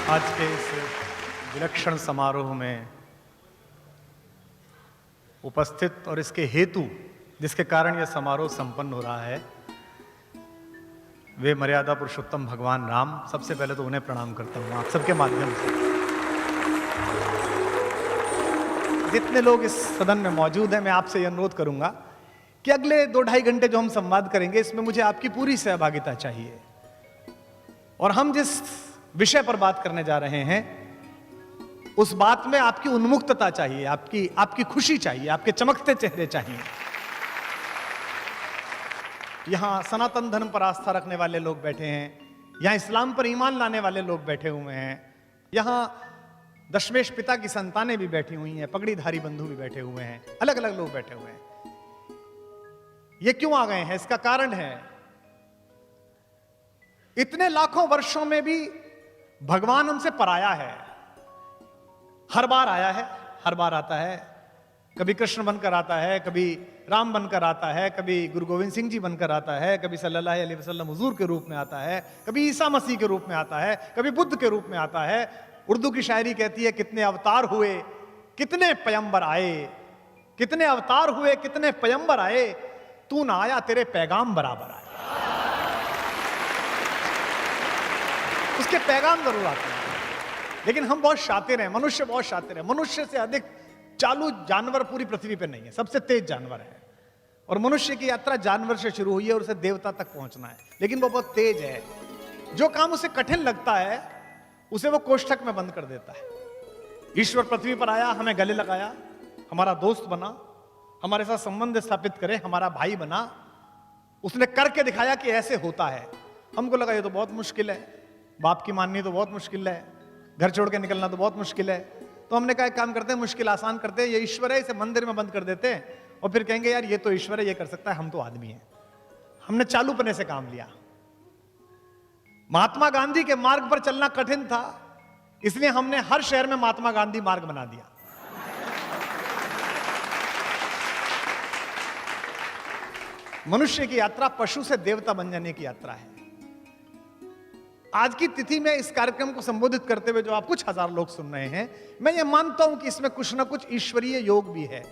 आज के इस विलक्षण समारोह में उपस्थित और इसके हेतु जिसके कारण यह समारोह संपन्न हो रहा है, वे मर्यादा पुरुषोत्तम भगवान राम। सबसे पहले तो उन्हें प्रणाम करता हूं आप सबके माध्यम से। जितने लोग इस सदन में मौजूद हैं, मैं आपसे यह अनुरोध करूंगा कि अगले 2-2.5 घंटे जो हम संवाद करेंगे, इसमें मुझे आपकी पूरी सहभागिता चाहिए। और हम जिस विषय पर बात करने जा रहे हैं, उस बात में आपकी उन्मुक्तता चाहिए, आपकी खुशी चाहिए, आपके चमकते चेहरे चाहिए। यहां सनातन धर्म पर आस्था रखने वाले लोग बैठे हैं, यहां इस्लाम पर ईमान लाने वाले लोग बैठे हुए हैं, यहां दशमेश पिता की संतानें भी बैठी हुई हैं, पगड़ीधारी बंधु भी बैठे हुए हैं, अलग अलग लोग बैठे हुए हैं। ये क्यों आ गए हैं? इसका कारण है, इतने लाखों वर्षों में भी भगवान हमसे पराया है। हर बार आया है, हर बार आता है। कभी कृष्ण बनकर आता है, कभी राम बनकर आता है, कभी गुरु गोविंद सिंह जी बनकर आता है, कभी सल्लल्लाहु अलैहि वसल्लम हुजूर के रूप में आता है, कभी ईसा मसीह के रूप में आता है, कभी बुद्ध के रूप में आता है। उर्दू की शायरी कहती है, कितने अवतार हुए, कितने पैगंबर आए, कितने अवतार हुए, कितने पैगंबर आए, तू ना आया तेरे पैगाम बराबर आए। उसके पैगाम जरूर आते हैं, लेकिन हम बहुत शातिर हैं, मनुष्य बहुत शातिर है। मनुष्य से अधिक चालू जानवर पूरी पृथ्वी पर नहीं है, सबसे तेज जानवर है। और मनुष्य की यात्रा जानवर से शुरू हुई है और उसे देवता तक पहुंचना है, लेकिन वो बहुत तेज है। जो काम उसे कठिन लगता है, उसे वो कोष्ठक में बंद कर देता है। ईश्वर पृथ्वी पर आया, हमें गले लगाया, हमारा दोस्त बना, हमारे साथ संबंध स्थापित करे, हमारा भाई बना। उसने करके दिखाया कि ऐसे होता है। हमको लगा ये तो बहुत मुश्किल है, बाप की माननी तो बहुत मुश्किल है, घर छोड़ के निकलना तो बहुत मुश्किल है। तो हमने कहा एक काम करते हैं, मुश्किल आसान करते हैं, ये ईश्वर है, इसे मंदिर में बंद कर देते हैं और फिर कहेंगे यार ये तो ईश्वर है, ये कर सकता है, हम तो आदमी हैं। हमने चालूपने से काम लिया। महात्मा गांधी के मार्ग पर चलना कठिन था, इसलिए हमने हर शहर में महात्मा गांधी मार्ग बना दिया। मनुष्य की यात्रा पशु से देवता बन जाने की यात्रा है। आज की तिथि में इस कार्यक्रम को संबोधित करते हुए जो आप कुछ हजार लोग सुन रहे हैं, मैं ये मानता हूं कि इसमें कुछ ना कुछ ईश्वरीय योग भी है।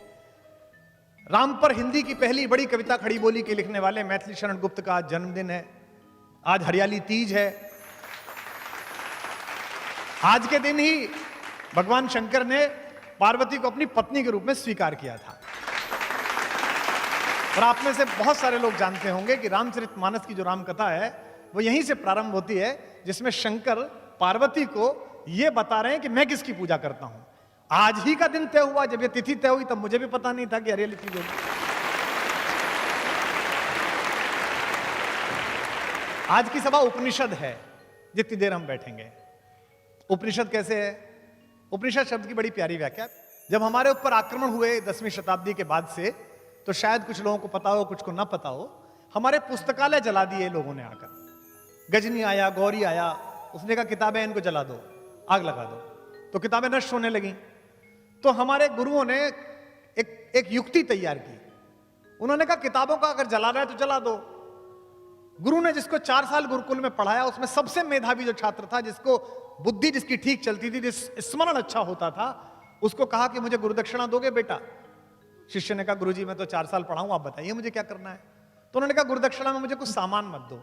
राम पर हिंदी की पहली बड़ी कविता खड़ी बोली के लिखने वाले मैथिली शरण गुप्त का आज जन्मदिन है। आज हरियाली तीज है। आज के दिन ही भगवान शंकर ने पार्वती को अपनी पत्नी के रूप में स्वीकार किया था। और आप में से बहुत सारे लोग जानते होंगे कि रामचरितमानस की जो रामकथा है, वो यहीं से प्रारंभ होती है, जिसमें शंकर पार्वती को यह बता रहे हैं कि मैं किसकी पूजा करता हूं। आज ही का दिन तय हुआ, जब ये तिथि तय हुई तब मुझे भी पता नहीं था कि हरियाली तीज होगी। आज की सभा उपनिषद है, जितनी देर हम बैठेंगे। उपनिषद कैसे है? उपनिषद शब्द की बड़ी प्यारी व्याख्या। जब हमारे ऊपर आक्रमण हुए 10वीं शताब्दी के बाद से, तो शायद कुछ लोगों को पता हो, कुछ को ना पता हो, हमारे पुस्तकालय जला दिए लोगों ने आकर। गजनी आया, गौरी आया, उसने कहा किताबें इनको जला दो, आग लगा दो, तो किताबें नष्ट होने लगी। तो हमारे गुरुओं ने एक युक्ति तैयार की। उन्होंने कहा किताबों का अगर जलाना है तो जला दो। गुरु ने जिसको 4 साल गुरुकुल में पढ़ाया, उसमें सबसे मेधावी जो छात्र था, जिसको बुद्धि जिसकी ठीक चलती थी, जिस स्मरण अच्छा होता था, उसको कहा कि मुझे गुरुदक्षिणा दोगे बेटा? शिष्य ने कहा गुरुजी मैं तो 4 साल पढ़ा हूं, आप बताइए मुझे क्या करना है। तो उन्होंने कहा गुरुदक्षिणा में मुझे कुछ सामान मत दो,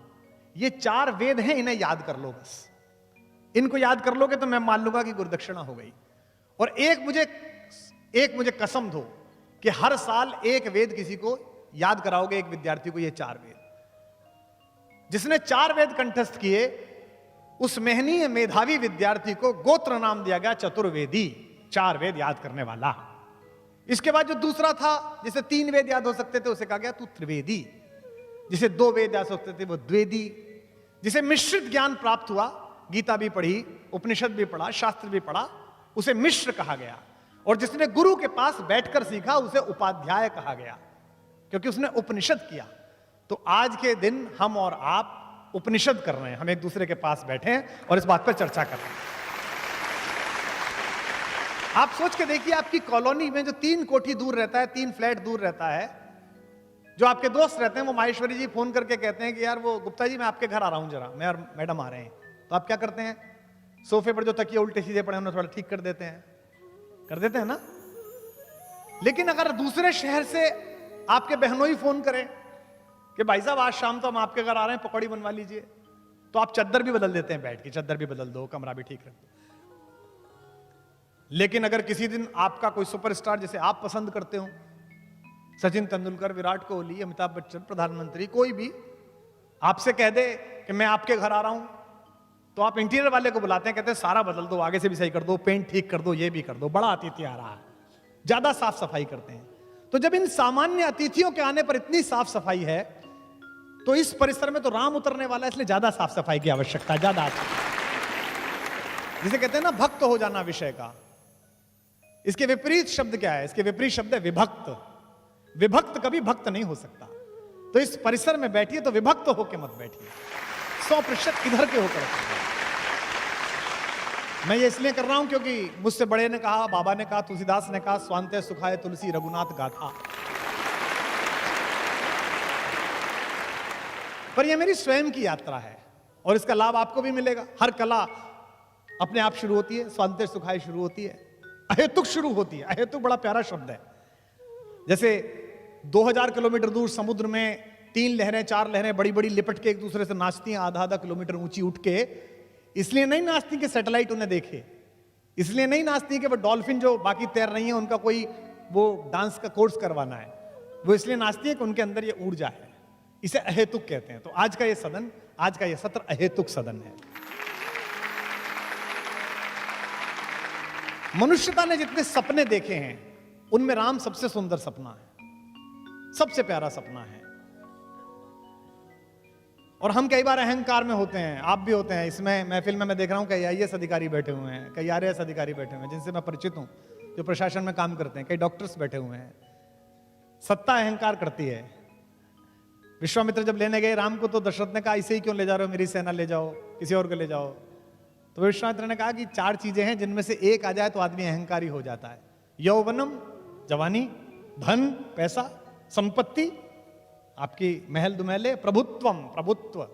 ये 4 वेद हैं, इन्हें याद कर लो बस। इनको याद कर लोगे तो मैं मान लूंगा कि गुरुदक्षिणा हो गई। और एक मुझे कसम दो कि हर साल एक वेद किसी को याद कराओगे, एक विद्यार्थी को, ये 4 वेद। जिसने 4 वेद कंठस्थ किए, उस मेहनीय मेधावी विद्यार्थी को गोत्र नाम दिया गया चतुर्वेदी, 4 वेद याद करने वाला। इसके बाद जो दूसरा था, जिसे 3 वेद याद हो सकते थे, उसे कहा गया तू त्रिवेदी। जिसे 2 वेद याद हो सकते थे, वो द्वेदी। जिसे मिश्रित ज्ञान प्राप्त हुआ, गीता भी पढ़ी, उपनिषद भी पढ़ा, शास्त्र भी पढ़ा, उसे मिश्र कहा गया। और जिसने गुरु के पास बैठकर सीखा, उसे उपाध्याय कहा गया, क्योंकि उसने उपनिषद किया। तो आज के दिन हम और आप उपनिषद कर रहे हैं, हम एक दूसरे के पास बैठे हैं और इस बात पर चर्चा कर रहे हैं। आप सोच के देखिए, आपकी कॉलोनी में जो 3 कोठी दूर रहता है, 3 फ्लैट दूर रहता है, जो आपके दोस्त रहते हैं, वो माहेश्वरी जी फोन करके कहते हैं कि यार वो गुप्ता जी मैं आपके घर आ रहा हूं जरा, मैं और मैडम आ रहे हैं। तो आप क्या करते हैं? सोफे पर जो तकिए उल्टे सीधे पड़े उन्हें थोड़ा ठीक कर देते हैं ना। लेकिन अगर दूसरे शहर से आपके बहनोई फोन करें कि भाई साहब आज शाम तो हम आपके घर आ रहे हैं, पकौड़ी बनवा लीजिए, तो आप चद्दर भी बदल देते हैं, बैठ के चद्दर भी बदल दो, कमरा भी ठीक रख दो। लेकिन अगर किसी दिन आपका कोई सुपरस्टार जैसे आप पसंद करते हो, सचिन तेंदुलकर, विराट कोहली, अमिताभ बच्चन, प्रधानमंत्री, कोई भी आपसे कह दे कि मैं आपके घर आ रहा हूं, तो आप इंटीरियर वाले को बुलाते हैं, कहते हैं सारा बदल दो, आगे से भी सही कर दो, पेंट ठीक कर दो, ये भी कर दो, बड़ा अतिथि आ रहा है, ज्यादा साफ सफाई करते हैं। तो जब इन सामान्य अतिथियों के आने पर इतनी साफ सफाई है, तो इस परिसर में तो राम उतरने वाला है, इसलिए ज्यादा साफ सफाई की आवश्यकता है, ज्यादा। जिसे कहते हैं ना भक्त हो जाना विषय का। इसके विपरीत शब्द क्या है? इसके विपरीत शब्द है विभक्त। विभक्त कभी भक्त नहीं हो सकता। तो इस परिसर में बैठिए तो विभक्त होकर मत बैठिए, 100% इधर के होकर। मैं ये इसलिए कर रहा हूं क्योंकि मुझसे बड़े ने कहा, बाबा ने कहा, तुलसीदास ने कहा, स्वांते सुखाए तुलसी रघुनाथ गाथा। पर यह मेरी स्वयं की यात्रा है और इसका लाभ आपको भी मिलेगा। हर कला अपने आप शुरू होती है, स्वांते सुखाए शुरू होती है, अहेतुक शुरू होती है। अहेतुक बड़ा प्यारा शब्द है। जैसे 2000 किलोमीटर दूर समुद्र में 3 लहरें 4 लहरें बड़ी बड़ी लिपट के एक दूसरे से नाचती हैं, आधा किलोमीटर ऊंची उठ के। इसलिए नहीं नाचती कि सैटेलाइट उन्हें देखे, इसलिए नहीं नाचती कि वो डॉल्फिन जो बाकी तैर रही है उनका कोई वो डांस का कोर्स करवाना है, वो इसलिए नाचती है कि उनके अंदर ये ऊर्जा है। इसे अहेतुक कहते हैं। तो आज का ये सदन, आज का ये सत्र अहेतुक सदन है। मनुष्यता ने जितने सपने देखे हैं उनमें राम सबसे सुंदर सपना है, सबसे प्यारा सपना है। और हम कई बार अहंकार में होते हैं, आप भी होते हैं। इसमें महफिल में मैं देख रहा हूं कई IAS अधिकारी बैठे हुए हैं, कई RAS अधिकारी बैठे हुए हैं जिनसे मैं परिचित हूं, जो प्रशासन में काम करते हैं, कई डॉक्टर्स बैठे हुए हैं। सत्ता अहंकार करती है। विश्वामित्र जब लेने गए राम को तो दशरथ ने कहा इसे ही क्यों ले जा रहे हो, मेरी सेना ले जाओ, किसी और को ले जाओ। तो विश्वामित्र ने कहा कि 4 चीजें हैं जिनमें से एक आ जाए तो आदमी अहंकारी हो जाता है। यौवनम, जवानी, धन, पैसा, संपत्ति, आपकी महल दुमहले, प्रभुत्वम, प्रभुत्व,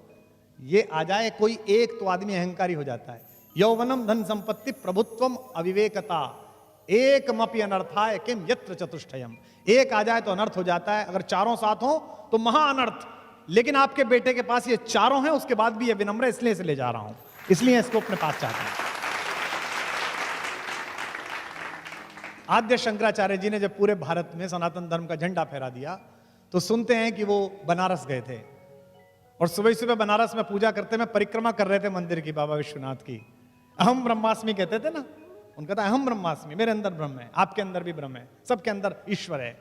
ये आ जाए कोई एक तो आदमी अहंकारी हो जाता है। यौवनम, धन, संपत्ति, प्रभुत्वम, अविवेकता, एकमपि अनर्थाय किम यत्र चतुष्टयम। एक आ जाए तो अनर्थ हो जाता है, अगर चारों साथ हो तो महा अनर्थ। लेकिन आपके बेटे के पास ये चारों हैं, उसके बाद भी ये विनम्र है, इसलिए इसे ले जा रहा हूं, इसलिए इसको अपने पास चाहता हूं। आद्य शंकराचार्य जी ने जब पूरे भारत में सनातन धर्म का झंडा फहरा दिया तो सुनते हैं कि वो बनारस गए थे और सुबह सुबह बनारस में पूजा करते में परिक्रमा कर रहे थे मंदिर की, बाबा विश्वनाथ की। अहम ब्रह्मास्मि कहते थे ना, उनका था अहम ब्रह्मास्मि, मेरे अंदर ब्रह्म है, आपके अंदर भी ब्रह्म है, सबके अंदर ईश्वर है।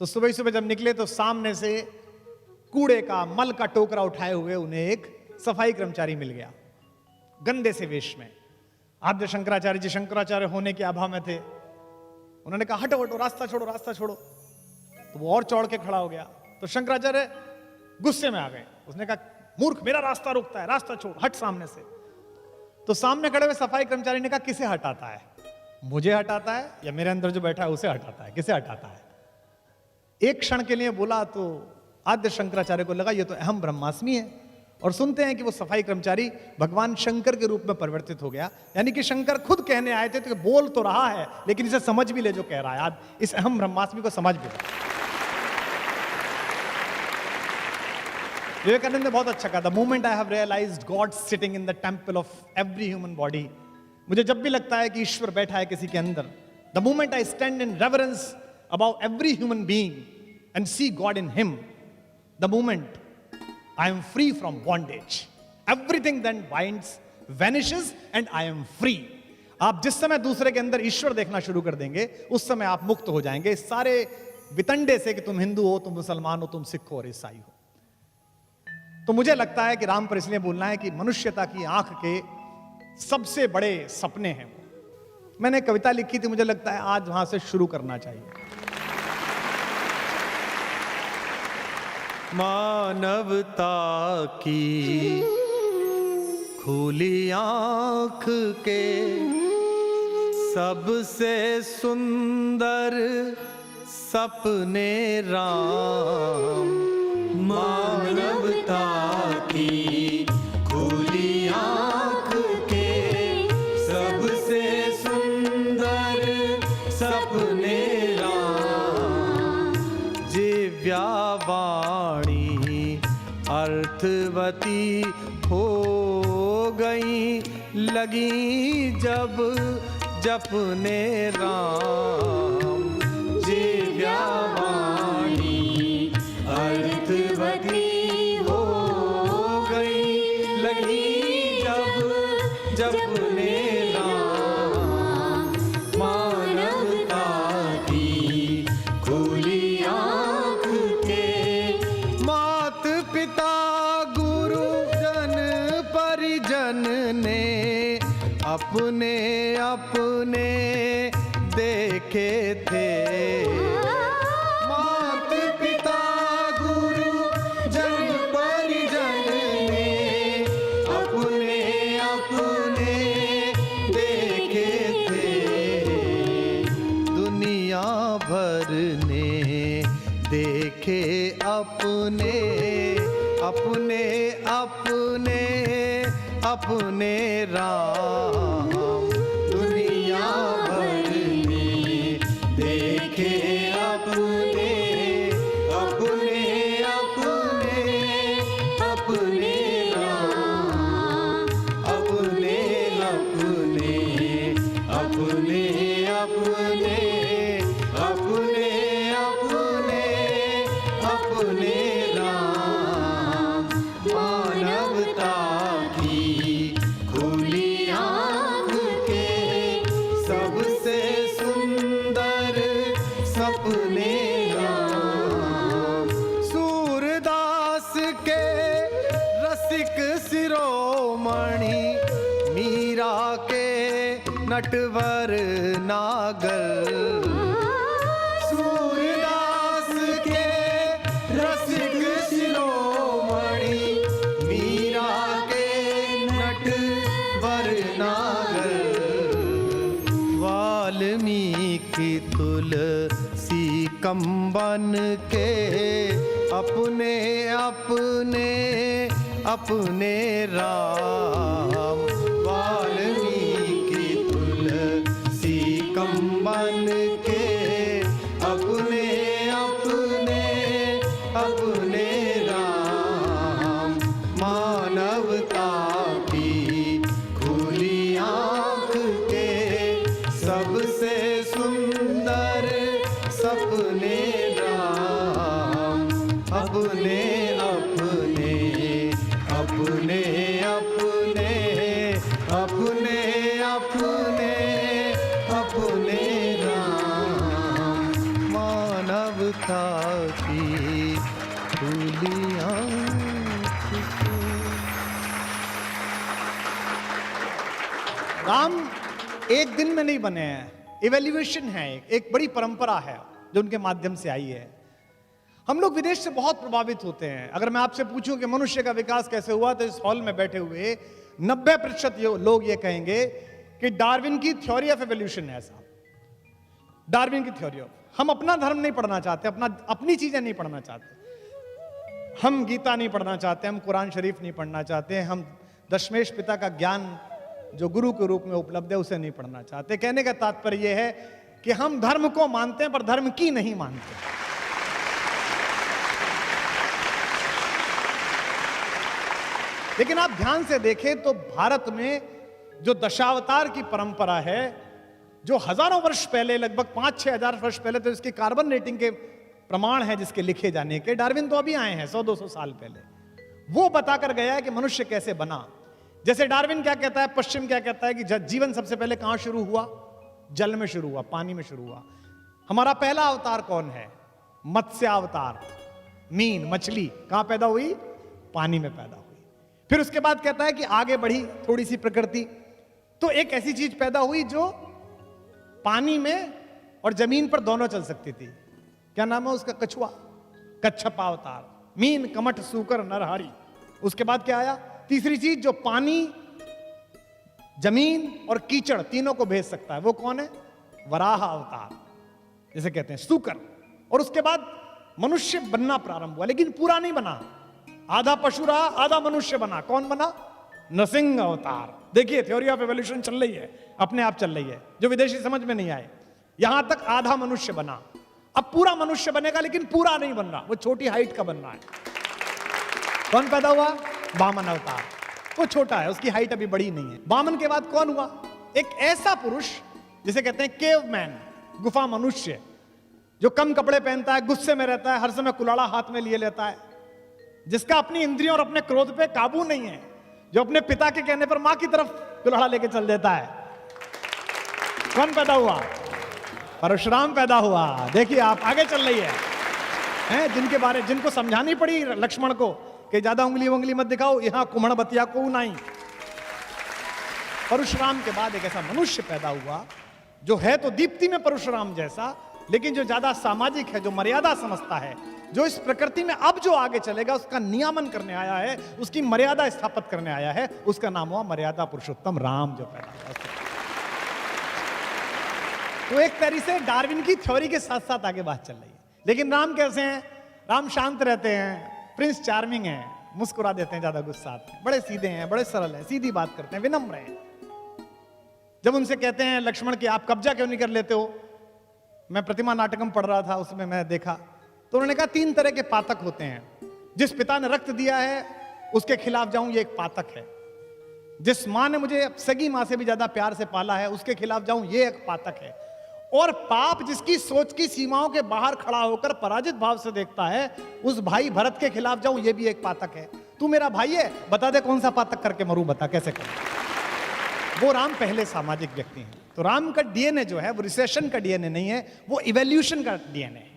तो सुबह सुबह जब निकले तो सामने से कूड़े का, मल का टोकरा उठाए हुए उन्हें एक सफाई कर्मचारी मिल गया, गंदे से वेश में। आद्य शंकराचार्य जी शंकराचार्य होने के आभा में थे। उन्होंने कहा हटो हटो, रास्ता छोड़ो, रास्ता छोड़ो। तो वो और चौड़ के खड़ा हो गया। तो शंकराचार्य गुस्से में आ गए। उसने कहा मूर्ख, मेरा रास्ता रोकता है, रास्ता छोड़, हट सामने से। तो सामने खड़े हुए सफाई कर्मचारी ने कहा किसे हटाता है, मुझे हटाता है या मेरे अंदर जो बैठा है उसे हटाता है, किसे हटाता है? एक क्षण के लिए बोला तो आद्य शंकराचार्य को लगा ये तो अहम ब्रह्मास्मि है। और सुनते हैं कि वो सफाई कर्मचारी भगवान शंकर के रूप में परिवर्तित हो गया। यानी कि शंकर खुद कहने आए थे तो बोल तो रहा है लेकिन इसे समझ भी ले जो कह रहा है, आज इस अहम ब्रह्मास्मि को समझ भी ले। विवेकानंद ने बहुत अच्छा कहा, the moment I have realized God sitting in the temple of every human body. मुझे जब भी लगता है कि ईश्वर बैठा है किसी के अंदर, the moment I stand in reverence about every human being and see God in him, the moment I am free from bondage. Everything then binds, vanishes and I am free. आप जिस समय दूसरे के अंदर ईश्वर देखना शुरू कर देंगे उस समय आप मुक्त हो जाएंगे इस सारे वितंडे से कि तुम हिंदू हो, तुम मुसलमान हो, तुम सिख हो और ईसाई हो। तो मुझे लगता है कि राम पर इसलिए बोलना है कि मनुष्यता की आंख के सबसे बड़े सपने हैं वो। मैंने कविता लिखी थी, मुझे लगता है आज वहां से शुरू करना चाहिए। मानवता की खुली आँख के सबसे सुंदर सपने राम। मानवता की खुली आँख के अर्थवती हो गई, लगी जब जपने राम। दिव्या वाणी अर्थवती हो गई, लगी जब जपने राम। मानवता की खुली आँख के, मात पिता गुरुजन परिजन ने अपने अपने देखे थे। मात पिता गुरुजन परिजन ने अपने अपने देखे थे। दुनिया भर ने देखे अपने अपने अपने अपने राम। दुनिया भर ने देखे अपने अपने अपने अपने राम। अपने अपने अपने अपने अपने अपने अपने राम। मानवता की खुली आँख के सबसे सुंदर सपने राम। सूरदास के रसिक शिरोमणि, मीरा के नटवर नागर। सूरदास के रसिक शिरोमणि, मीरा के नटवर नागर। वाल्मीकि तुलसी कंबन के अपने अपने अपने राम। वाल्मीकि तुलसी कंबन के अपने अपने अपने राम। मानवता की खुली आँख के सबसे सुंदर सपने राम। अपने अपने अपने अपने अपने अपने अपने राम। मानवता की खुली आँख से। राम एक दिन में नहीं बने हैं, इवैल्यूएशन है, एक बड़ी परंपरा है जो उनके माध्यम से आई है। हम लोग विदेश से बहुत प्रभावित होते हैं। अगर मैं आपसे पूछूं कि मनुष्य का विकास कैसे हुआ, तो इस हॉल में बैठे हुए 90% लोग ये कहेंगे कि डार्विन की थ्योरी ऑफ एवोल्यूशन है। साहब, डार्विन की थ्योरी ऑफ, हम अपना धर्म नहीं पढ़ना चाहते, अपनी चीजें नहीं पढ़ना चाहते। हम गीता नहीं पढ़ना चाहते, हम कुरान शरीफ नहीं पढ़ना चाहते, हम दशमेश पिता का ज्ञान जो गुरु के रूप में उपलब्ध है उसे नहीं पढ़ना चाहते। कहने का तात्पर्य यह है कि हम धर्म को मानते हैं पर धर्म की नहीं मानते। लेकिन आप ध्यान से देखें तो भारत में जो दशावतार की परंपरा है, जो हजारों वर्ष पहले, लगभग 5-6 हजार वर्ष पहले, तो इसकी कार्बन रेटिंग के प्रमाण है जिसके लिखे जाने के। डार्विन तो अभी आए हैं 100-200 साल पहले, वो बताकर गया है कि मनुष्य कैसे बना। जैसे डार्विन क्या कहता है, पश्चिम क्या कहता है कि जीवन सबसे पहले कहां शुरू हुआ? जल में शुरू हुआ, पानी में शुरू हुआ। हमारा पहला अवतार कौन है? मत्स्य अवतार, मीन, मछली कहां पैदा हुई? पानी में पैदा हुई। फिर उसके बाद कहता है कि आगे बढ़ी थोड़ी सी प्रकृति, तो एक ऐसी चीज पैदा हुई जो पानी में और जमीन पर दोनों चल सकती थी। क्या नाम है उसका? कछुआ, कच्छप अवतार। मीन, कमठ, सूकर, नरहरि। उसके बाद क्या आया? तीसरी चीज जो पानी, जमीन और कीचड़ तीनों को भेज सकता है, वो कौन है? वराह अवतार, जिसे कहते हैं सूकर। और उसके बाद मनुष्य बनना प्रारंभ हुआ, लेकिन पूरा नहीं बना। आधा पशु रहा, आधा मनुष्य बना। कौन बना? नरसिंह अवतार। देखिए थ्योरी ऑफ एवोल्यूशन चल रही है, अपने आप चल रही है, जो विदेशी समझ में नहीं आए। यहां तक आधा मनुष्य बना, अब पूरा मनुष्य बनेगा, लेकिन पूरा नहीं बन रहा, वो छोटी हाइट का बन रहा है। कौन पैदा हुआ? वामन अवतार। वो छोटा है, उसकी हाइट अभी बड़ी नहीं है। वामन के बाद कौन हुआ? एक ऐसा पुरुष जिसे कहते हैं केवमैन, गुफा मनुष्य, जो कम कपड़े पहनता है, गुस्से में रहता है, हर समय कुल्हाड़ा हाथ में लिए लेता है, जिसका अपनी इंद्रियों और अपने क्रोध पे काबू नहीं है, जो अपने पिता के कहने पर मां की तरफ कुल्हाड़ा लेके चल देता है। कौन पैदा हुआ? परशुराम पैदा हुआ। देखिए आप, आगे चल रही है, जिनको समझानी पड़ी लक्ष्मण को कि ज्यादा उंगली मत दिखाओ, यहां कुम्हड़ बतिया को नहीं। परशुराम के बाद एक ऐसा मनुष्य पैदा हुआ जो है तो दीप्ति में परशुराम जैसा, लेकिन जो ज्यादा सामाजिक है, जो मर्यादा समझता है, जो इस प्रकृति में अब जो आगे चलेगा उसका नियामन करने आया है, उसकी मर्यादा स्थापित करने आया है, उसका नाम हुआ मर्यादा पुरुषोत्तम राम, जो पैदा हुआ। तो एक तरीके से डार्विन की थ्योरी के साथ साथ आगे बात चल रही है। लेकिन राम कैसे हैं? राम शांत रहते हैं, प्रिंस चार्मिंग हैं, मुस्कुरा देते हैं, ज्यादा गुस्सा आते हैं, बड़े सीधे हैं, बड़े सरल हैं, सीधी बात करते हैं, विनम्र हैं। जब उनसे कहते हैं लक्ष्मण कि आप कब्जा क्यों नहीं कर लेते हो, मैं प्रतिमा नाटकम पढ़ रहा था, उसमें मैं देखा तो उन्होंने कहा 3 तरह के पातक होते हैं। जिस पिता ने रक्त दिया है उसके खिलाफ जाऊं, ये एक पातक है। जिस मां ने मुझे सगी मां से भी ज्यादा प्यार से पाला है, उसके खिलाफ जाऊं, ये एक पातक है। और पाप जिसकी सोच की सीमाओं के बाहर खड़ा होकर पराजित भाव से देखता है, उस भाई भरत के खिलाफ जाऊं, ये भी एक पातक है। तू मेरा भाई है, बता दे कौन सा पातक करके मरूं, बता कैसे करूं। वो राम पहले सामाजिक व्यक्ति हैं। तो राम का डीएनए जो है वो रिसेशन का डीएनए नहीं है, वो इवोल्यूशन का डीएनए है।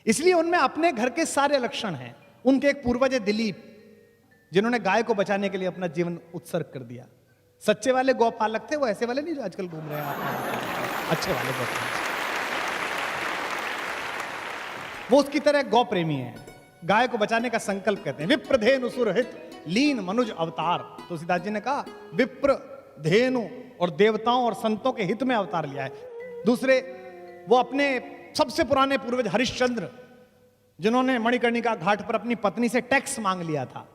इसलिए उनमें अपने घर के सारे लक्षण हैं। उनके एक पूर्वज है दिलीप, जिन्होंने गाय को बचाने के लिए अपना जीवन उत्सर्ग कर दिया। सच्चे वाले गौपालक थे, वो ऐसे वाले नहीं जो आजकल घूम रहे हैं, अच्छे वाले गौपालक। वो उसकी तरह गौ प्रेमी है, गाय को बचाने का संकल्प कहते हैं। विप्र धेनु सुरहित लीन मनुज अवतार, तुलसीदास जी ने कहा विप्र धेनु और देवताओं और संतों के हित में अवतार लिया है। दूसरे, वो अपने सबसे पुराने पूर्वज हरिश्चंद्र, जिन्होंने मणिकर्णिका घाट पर अपनी पत्नी से टैक्स मांग लिया था,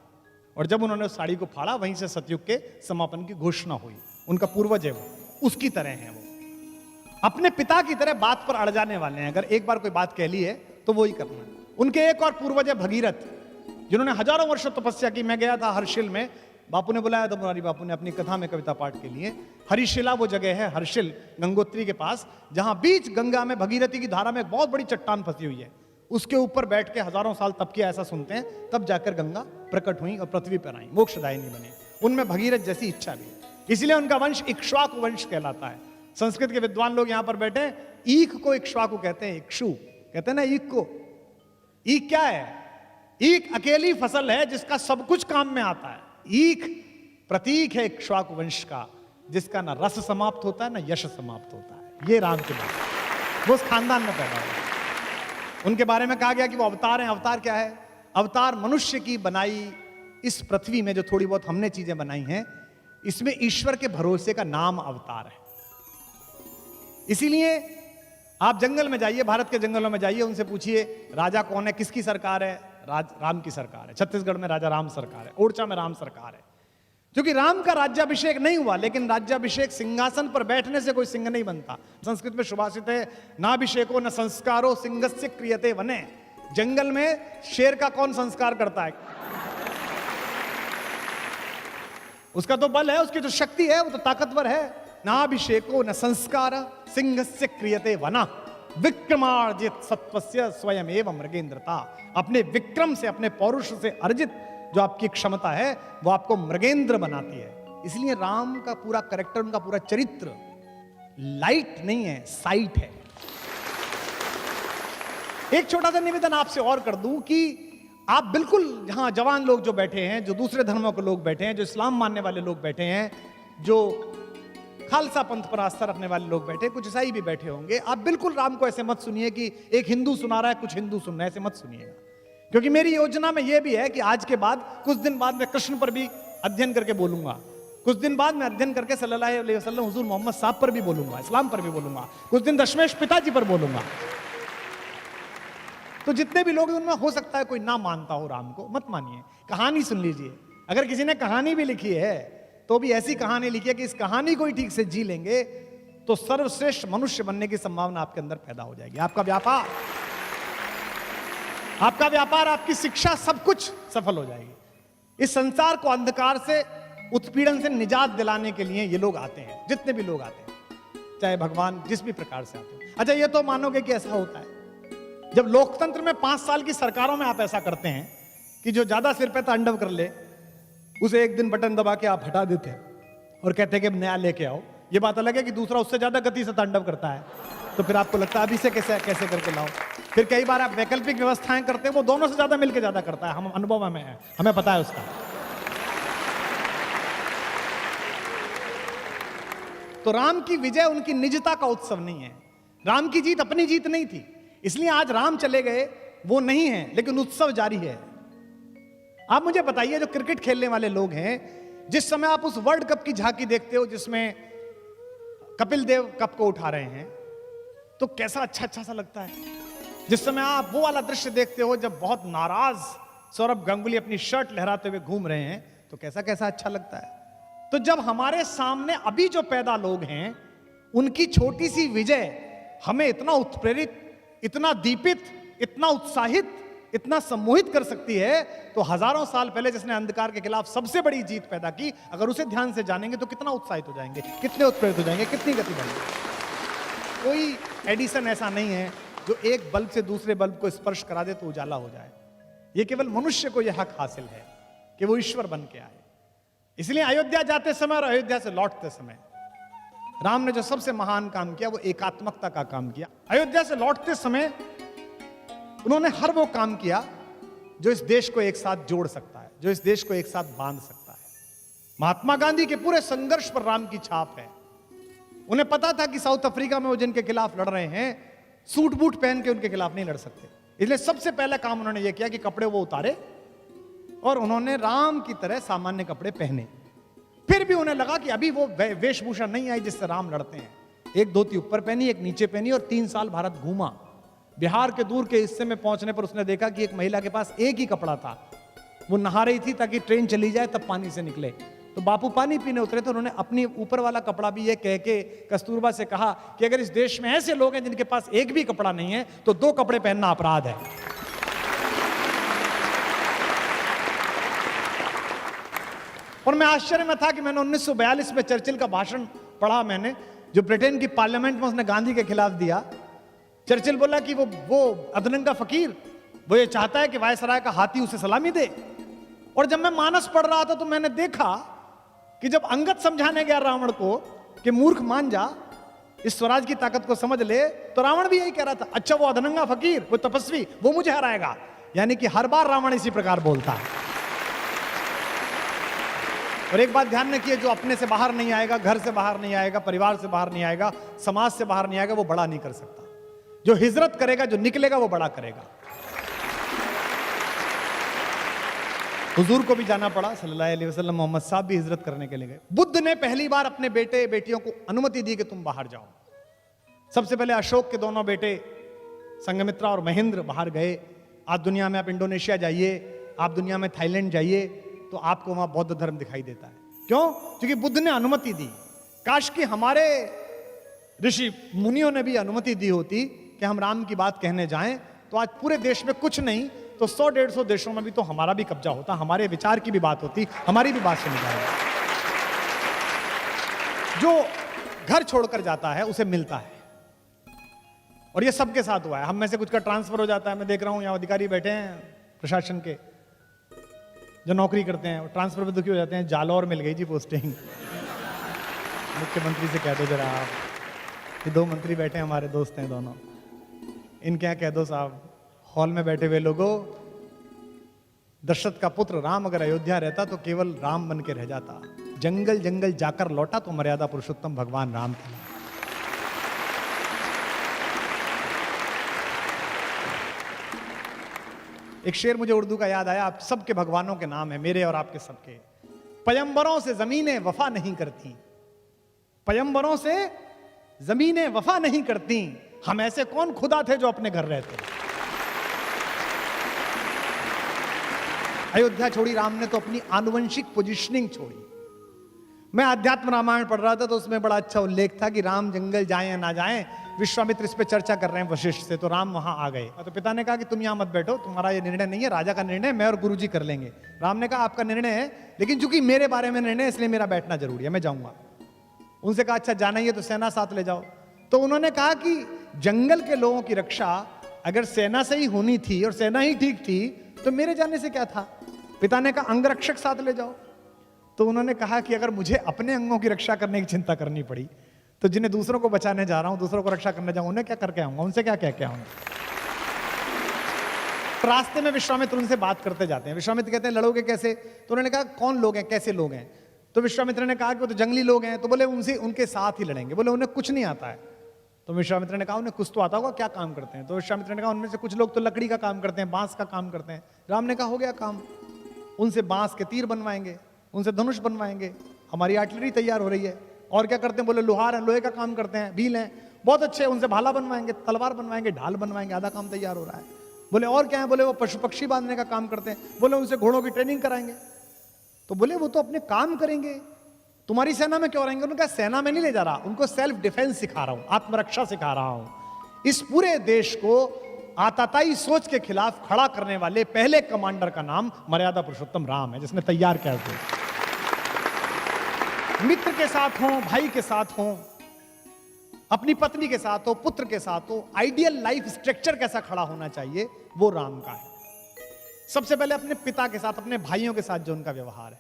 और जब उन्होंने उस साड़ी को फाड़ा, वहीं से सतयुग के समापन की घोषणा हुई। उनका पूर्वज है वो, उसकी तरह है वो। अपने पिता की तरह बात पर अड़ जाने वाले हैं। अगर एक बार कोई बात कह ली है तो वो ही करना है। उनके एक और पूर्वज है भगीरथ, जिन्होंने हजारों वर्ष तपस्या की। मैं गया था हर्षिल में, बापू ने बुलाया था, मुरारी बापू ने अपनी कथा में कविता पाठ के लिए। हरिशिला वो जगह है, हर्षिल गंगोत्री के पास, जहां बीच गंगा में भगीरथी की धारा में एक बहुत बड़ी चट्टान फंसी हुई है। उसके ऊपर बैठ के हजारों साल तप किया, ऐसा सुनते हैं। तब जाकर गंगा प्रकट हुई और पृथ्वी पर आई, मोक्षदायिनी बनी। उनमें भगीरथ जैसी इच्छा भी, इसलिए उनका वंश इक्ष्वाकु वंश कहलाता है। संस्कृत के विद्वान लोग यहां पर बैठे, ईख को इक्ष्वाकु कहते हैं, इक्षु कहते हैं ना ईख को। ईख क्या है? ईख अकेली फसल है जिसका सब कुछ काम में आता है। ईख प्रतीक है इक्ष्वाकु वंश का, जिसका ना रस समाप्त होता है ना यश समाप्त होता है। ये राम के बात, वो उस खानदान में पैदा हुए। उनके बारे में कहा गया कि वो अवतार हैं। अवतार क्या है? अवतार मनुष्य की बनाई इस पृथ्वी में जो थोड़ी बहुत हमने चीजें बनाई हैं, इसमें ईश्वर के भरोसे का नाम अवतार है। इसीलिए आप जंगल में जाइए, भारत के जंगलों में जाइए, उनसे पूछिए राजा कौन है, किसकी सरकार है? राम की सरकार है। छत्तीसगढ़ में राजा राम सरकार है, ओडिशा में राम सरकार है। क्योंकि राम का राज्याभिषेक नहीं हुआ, लेकिन राज्याभिषेक सिंहासन पर बैठने से कोई सिंह नहीं बनता। संस्कृत में सुभाषित है, नाभिषेको न संस्कारो सिंहस्य क्रियते वने। जंगल में शेर का कौन संस्कार करता है? उसका तो बल है, उसकी तो शक्ति है, वो तो ताकतवर है। नाभिषेको न संस्कार सिंहस्य क्रियते वना विक्रमार्जित सत्वस्य स्वयं एवं मृगेंद्रता। अपने विक्रम से, अपने पौरुष से अर्जित जो आपकी क्षमता है, वो आपको मृगेंद्र बनाती है। इसलिए राम का पूरा कैरेक्टर, उनका पूरा चरित्र लाइट नहीं है, साइट है। एक छोटा सा निवेदन आपसे और कर दूं कि आप बिल्कुल, जहां जवान लोग जो बैठे हैं, जो दूसरे धर्मों के लोग बैठे हैं, जो इस्लाम मानने वाले लोग बैठे हैं, जो खालसा पंथ पर आस्था रखने वाले लोग बैठे, कुछ ईसाई भी बैठे होंगे, आप बिल्कुल राम को ऐसे मत सुनिए कि एक हिंदू सुना रहा है, कुछ हिंदू सुन रहे हैं, ऐसे मत सुनिएगा। क्योंकि मेरी योजना में यह भी है कि आज के बाद कुछ दिन बाद मैं कृष्ण पर भी अध्ययन करके बोलूंगा, कुछ दिन बाद मैं अध्ययन करके सल्लल्लाहु अलैहि वसल्लम हुजूर मोहम्मद साहब पर भी बोलूंगा, इस्लाम पर भी बोलूंगा, कुछ दिन दशमेश पिताजी पर बोलूंगा। तो जितने भी लोग उनमें हो सकता है कोई ना मानता हो राम को, मत मानिए, कहानी सुन लीजिए। अगर किसी ने कहानी भी लिखी है तो भी ऐसी कहानी लिखी है कि इस कहानी को ही ठीक से जी लेंगे तो सर्वश्रेष्ठ मनुष्य बनने की संभावना आपके अंदर पैदा हो जाएगी। आपका व्यापार, आपकी शिक्षा, सब कुछ सफल हो जाएगी। इस संसार को अंधकार से, उत्पीड़न से निजात दिलाने के लिए ये लोग आते हैं, जितने भी लोग आते हैं, चाहे भगवान जिस भी प्रकार से आते हैं। अच्छा, ये तो मानोगे कि ऐसा होता है। जब लोकतंत्र में 5 साल की सरकारों में आप ऐसा करते हैं कि जो ज्यादा सिर पे तांडव कर ले उसे एक दिन बटन दबा के आप हटा देते हैं और कहते हैं कि नया लेके आओ। ये बात अलग है कि दूसरा उससे ज्यादा गति से तांडव करता है, तो फिर आपको लगता है अभी से कैसे कैसे करके लाओ। फिर कई बार आप वैकल्पिक व्यवस्थाएं करते हैं, वो दोनों से ज्यादा मिलकर ज्यादा करता है। हम अनुभव में है, हमें पता है उसका। तो राम की विजय उनकी निजता का उत्सव नहीं है। राम की जीत अपनी जीत नहीं थी, इसलिए आज राम चले गए वो नहीं है, लेकिन उत्सव जारी है। आप मुझे बताइए, जो क्रिकेट खेलने वाले लोग हैं, जिस समय आप उस वर्ल्ड कप की झांकी देखते हो जिसमें कपिल देव कप को उठा रहे हैं, तो कैसा अच्छा सा लगता है। जिस समय आप वो वाला दृश्य देखते हो जब बहुत नाराज सौरभ गांगुली अपनी शर्ट लहराते हुए घूम रहे हैं, तो कैसा अच्छा लगता है। तो जब हमारे सामने अभी जो पैदा लोग हैं, उनकी छोटी सी विजय हमें इतना उत्प्रेरित, इतना दीपित, इतना उत्साहित, इतना सम्मोहित कर सकती है, तो हजारों साल पहले जिसने अंधकार के खिलाफ सबसे बड़ी जीत पैदा की, अगर उसे ध्यान से जानेंगे तो कितना उत्साहित हो जाएंगे, कितने उत्प्रेरित हो जाएंगे, कितनी गति बढ़ेगी। कोई एडिसन ऐसा नहीं है जो एक बल्ब से दूसरे बल्ब को स्पर्श करा दे तो उजाला हो जाए। यह केवल मनुष्य को यह हक हासिल है कि वो ईश्वर बन के आए। इसलिए अयोध्या जाते समय और अयोध्या से लौटते समय राम ने जो सबसे महान काम किया वो एकात्मकता का काम किया। अयोध्या से लौटते समय उन्होंने हर वो काम किया जो इस देश को एक साथ जोड़ सकता है, जो इस देश को एक साथ बांध सकता है। महात्मा गांधी के पूरे संघर्ष पर राम की छाप है। उन्हें पता था कि साउथ अफ्रीका में वो जिनके खिलाफ लड़ रहे हैं, सूट बूट पहन के उनके खिलाफ नहीं लड़ सकते। इसलिए सबसे पहला काम उन्होंने ये किया कि कपड़े वो उतारे और उन्होंने राम की तरह सामान्य कपड़े पहने। फिर भी उन्हें लगा कि अभी वो वेशभूषा नहीं आई जिससे राम लड़ते हैं। एक धोती ऊपर पहनी, एक नीचे पहनी और 3 साल भारत घूमा। बिहार के दूर के हिस्से में पहुंचने पर उसने देखा कि एक महिला के पास एक ही कपड़ा था, वो नहा रही थी ताकि ट्रेन चली जाए तब पानी से निकले। तो बापू पानी पीने उतरे तो उन्होंने अपनी ऊपर वाला कपड़ा भी ये कह के कस्तूरबा से कहा कि अगर इस देश में ऐसे लोग हैं जिनके पास एक भी कपड़ा नहीं है तो 2 कपड़े पहनना अपराध है। और मैं आश्चर्य में था कि मैंने 1942 में चर्चिल का भाषण पढ़ा, मैंने जो ब्रिटेन की पार्लियामेंट में उसने गांधी के खिलाफ दिया। चर्चिल बोला कि वो अधनंगा फकीर, वो ये चाहता है कि वायसराय का हाथी उसे सलामी दे। और जब मैं मानस पढ़ रहा था तो मैंने देखा कि जब अंगद समझाने गया रावण को कि मूर्ख मान जा, इस स्वराज की ताकत को समझ ले, तो रावण भी यही कह रहा था, अच्छा वो अधनंगा फकीर, वो तपस्वी, वो मुझे हराएगा। यानी कि हर बार रावण इसी प्रकार बोलता है। और एक बात ध्यान रखिए, जो अपने से बाहर नहीं आएगा, घर से बाहर नहीं आएगा, परिवार से बाहर नहीं आएगा, समाज से बाहर नहीं आएगा, वो बड़ा नहीं कर सकता। जो हिजरत करेगा, जो निकलेगा, वो बड़ा करेगा। हुजूर को भी जाना पड़ा सल्लल्लाहु अलैहि वसल्लम, मोहम्मद साहब भी हिजरत करने के लिए गए। बुद्ध ने पहली बार अपने बेटे बेटियों को अनुमति दी कि तुम बाहर जाओ। सबसे पहले अशोक के दोनों बेटे संघमित्रा और महेंद्र बाहर गए। आज दुनिया में आप इंडोनेशिया जाइए, आप दुनिया में थाईलैंड जाइए, तो आपको वहां बौद्ध धर्म दिखाई देता है। क्यों? क्योंकि बुद्ध ने अनुमति दी। काश कि हमारे ऋषि मुनियों ने भी अनुमति दी होती कि हम राम की बात कहने जाएं, तो आज पूरे देश में कुछ नहीं तो 100-150 देशों में भी तो हमारा भी कब्जा होता, हमारे विचार की भी बात होती, हमारी भी बात सुनी जाएगी। जो घर छोड़कर जाता है उसे मिलता है, और ये सबके साथ हुआ है। हम में से कुछ का ट्रांसफर हो जाता है। मैं देख रहा हूं यहाँ अधिकारी बैठे हैं प्रशासन के, जो नौकरी करते हैं, ट्रांसफर पे दुखी हो जाते हैं, जालौर मिल गई जी पोस्टिंग। मुख्यमंत्री से कह दो जरा आप, ये 2 मंत्री बैठे हैं, हमारे दोस्त हैं दोनों, इनके यहाँ कह दो साहब, हॉल में बैठे हुए लोगों, दशरथ का पुत्र राम अगर अयोध्या रहता तो केवल राम बन के रह जाता। जंगल जंगल जाकर लौटा तो मर्यादा पुरुषोत्तम भगवान राम था। एक शेर मुझे उर्दू का याद आया, आप सबके भगवानों के नाम है, मेरे और आपके सबके। पयंबरों से जमीनें वफा नहीं करती, पयंबरों से जमीनें वफा नहीं करती, हम ऐसे कौन खुदा थे जो अपने घर रहते। अयोध्या छोड़ी राम ने तो अपनी आनुवंशिक पोजीशनिंग छोड़ी। मैं अध्यात्म रामायण पढ़ रहा था तो उसमें बड़ा अच्छा उल्लेख था कि राम जंगल जाएं या ना जाएं, विश्वामित्र इस पे चर्चा कर रहे हैं वशिष्ठ से, तो राम वहां आ गए। तो पिता ने कहा कि तुम यहां मत बैठो, तुम्हारा ये निर्णय नहीं है, राजा का निर्णय मैं और गुरुजी कर लेंगे। राम ने कहा आपका निर्णय है, लेकिन चूंकि मेरे बारे में निर्णय है इसलिए मेरा बैठना जरूरी है, मैं जाऊंगा। उनसे कहा अच्छा जाना ही है तो सेना साथ ले जाओ। तो उन्होंने कहा कि जंगल के लोगों की रक्षा अगर सेना से ही होनी थी और सेना ही ठीक थी तो मेरे जाने से क्या था। पिता ने कहा अंगरक्षक साथ ले जाओ। तो उन्होंने कहा कि अगर मुझे अपने अंगों की रक्षा करने की चिंता करनी पड़ी तो जिन्हें दूसरों को बचाने जा रहा हूं, दूसरों को रक्षा करने जाऊं, उन्हें क्या करके आऊंगा, उनसे क्या कह के आऊंगा। रास्ते में विश्वामित्र उनसे बात करते जाते हैं। विश्वामित्र कहते हैं लड़ोगे कैसे? तो उन्होंने कहा कौन लोग हैं, कैसे लोग हैं? तो विश्वामित्र ने कहा कि वो तो जंगली लोग हैं। तो बोले उनसे उनके साथ ही लड़ेंगे। बोले उन्हें कुछ नहीं आता है। तो विश्वामित्र ने कहा उन्हें कुछ तो आता होगा, क्या काम करते हैं? तो विश्वामित्र ने कहा उनमें से कुछ लोग तो लकड़ी का काम करते हैं, बांस का काम करते हैं। राम ने कहा हो गया काम, उनसे बांस के तीर बनवाएंगे, उनसे धनुष बनवाएंगे, हमारी आर्टिलरी तैयार हो रही है। और क्या करते हैं? बोले लोहार हैं, लोहे का काम करते हैं, भील हैं, बहुत अच्छे, उनसे भाला बनवाएंगे, तलवार बनवाएंगे, ढाल बनवाएंगे, आधा काम तैयार हो रहा है। बोले और क्या है? बोले वो पशु पक्षी बांधने का काम करते हैं। बोले उनसे घोड़ों की ट्रेनिंग कराएंगे। तो बोले वो तो अपने काम करेंगे, तुम्हारी सेना में क्यों रहेंगे? उन्होंने कहा सेना में नहीं ले जा रहा, उनको सेल्फ डिफेंस सिखा रहा हूं, आत्मरक्षा सिखा रहा हूं। इस पूरे देश को आताताई सोच के खिलाफ खड़ा करने वाले पहले कमांडर का नाम मर्यादा पुरुषोत्तम राम है, जिसने तैयार किया है। मित्र के साथ हो, भाई के साथ हो, अपनी पत्नी के साथ हो, पुत्र के साथ हो, आइडियल लाइफ स्ट्रक्चर कैसा खड़ा होना चाहिए वो राम का है। सबसे पहले अपने पिता के साथ, अपने भाइयों के साथ जो उनका व्यवहार है।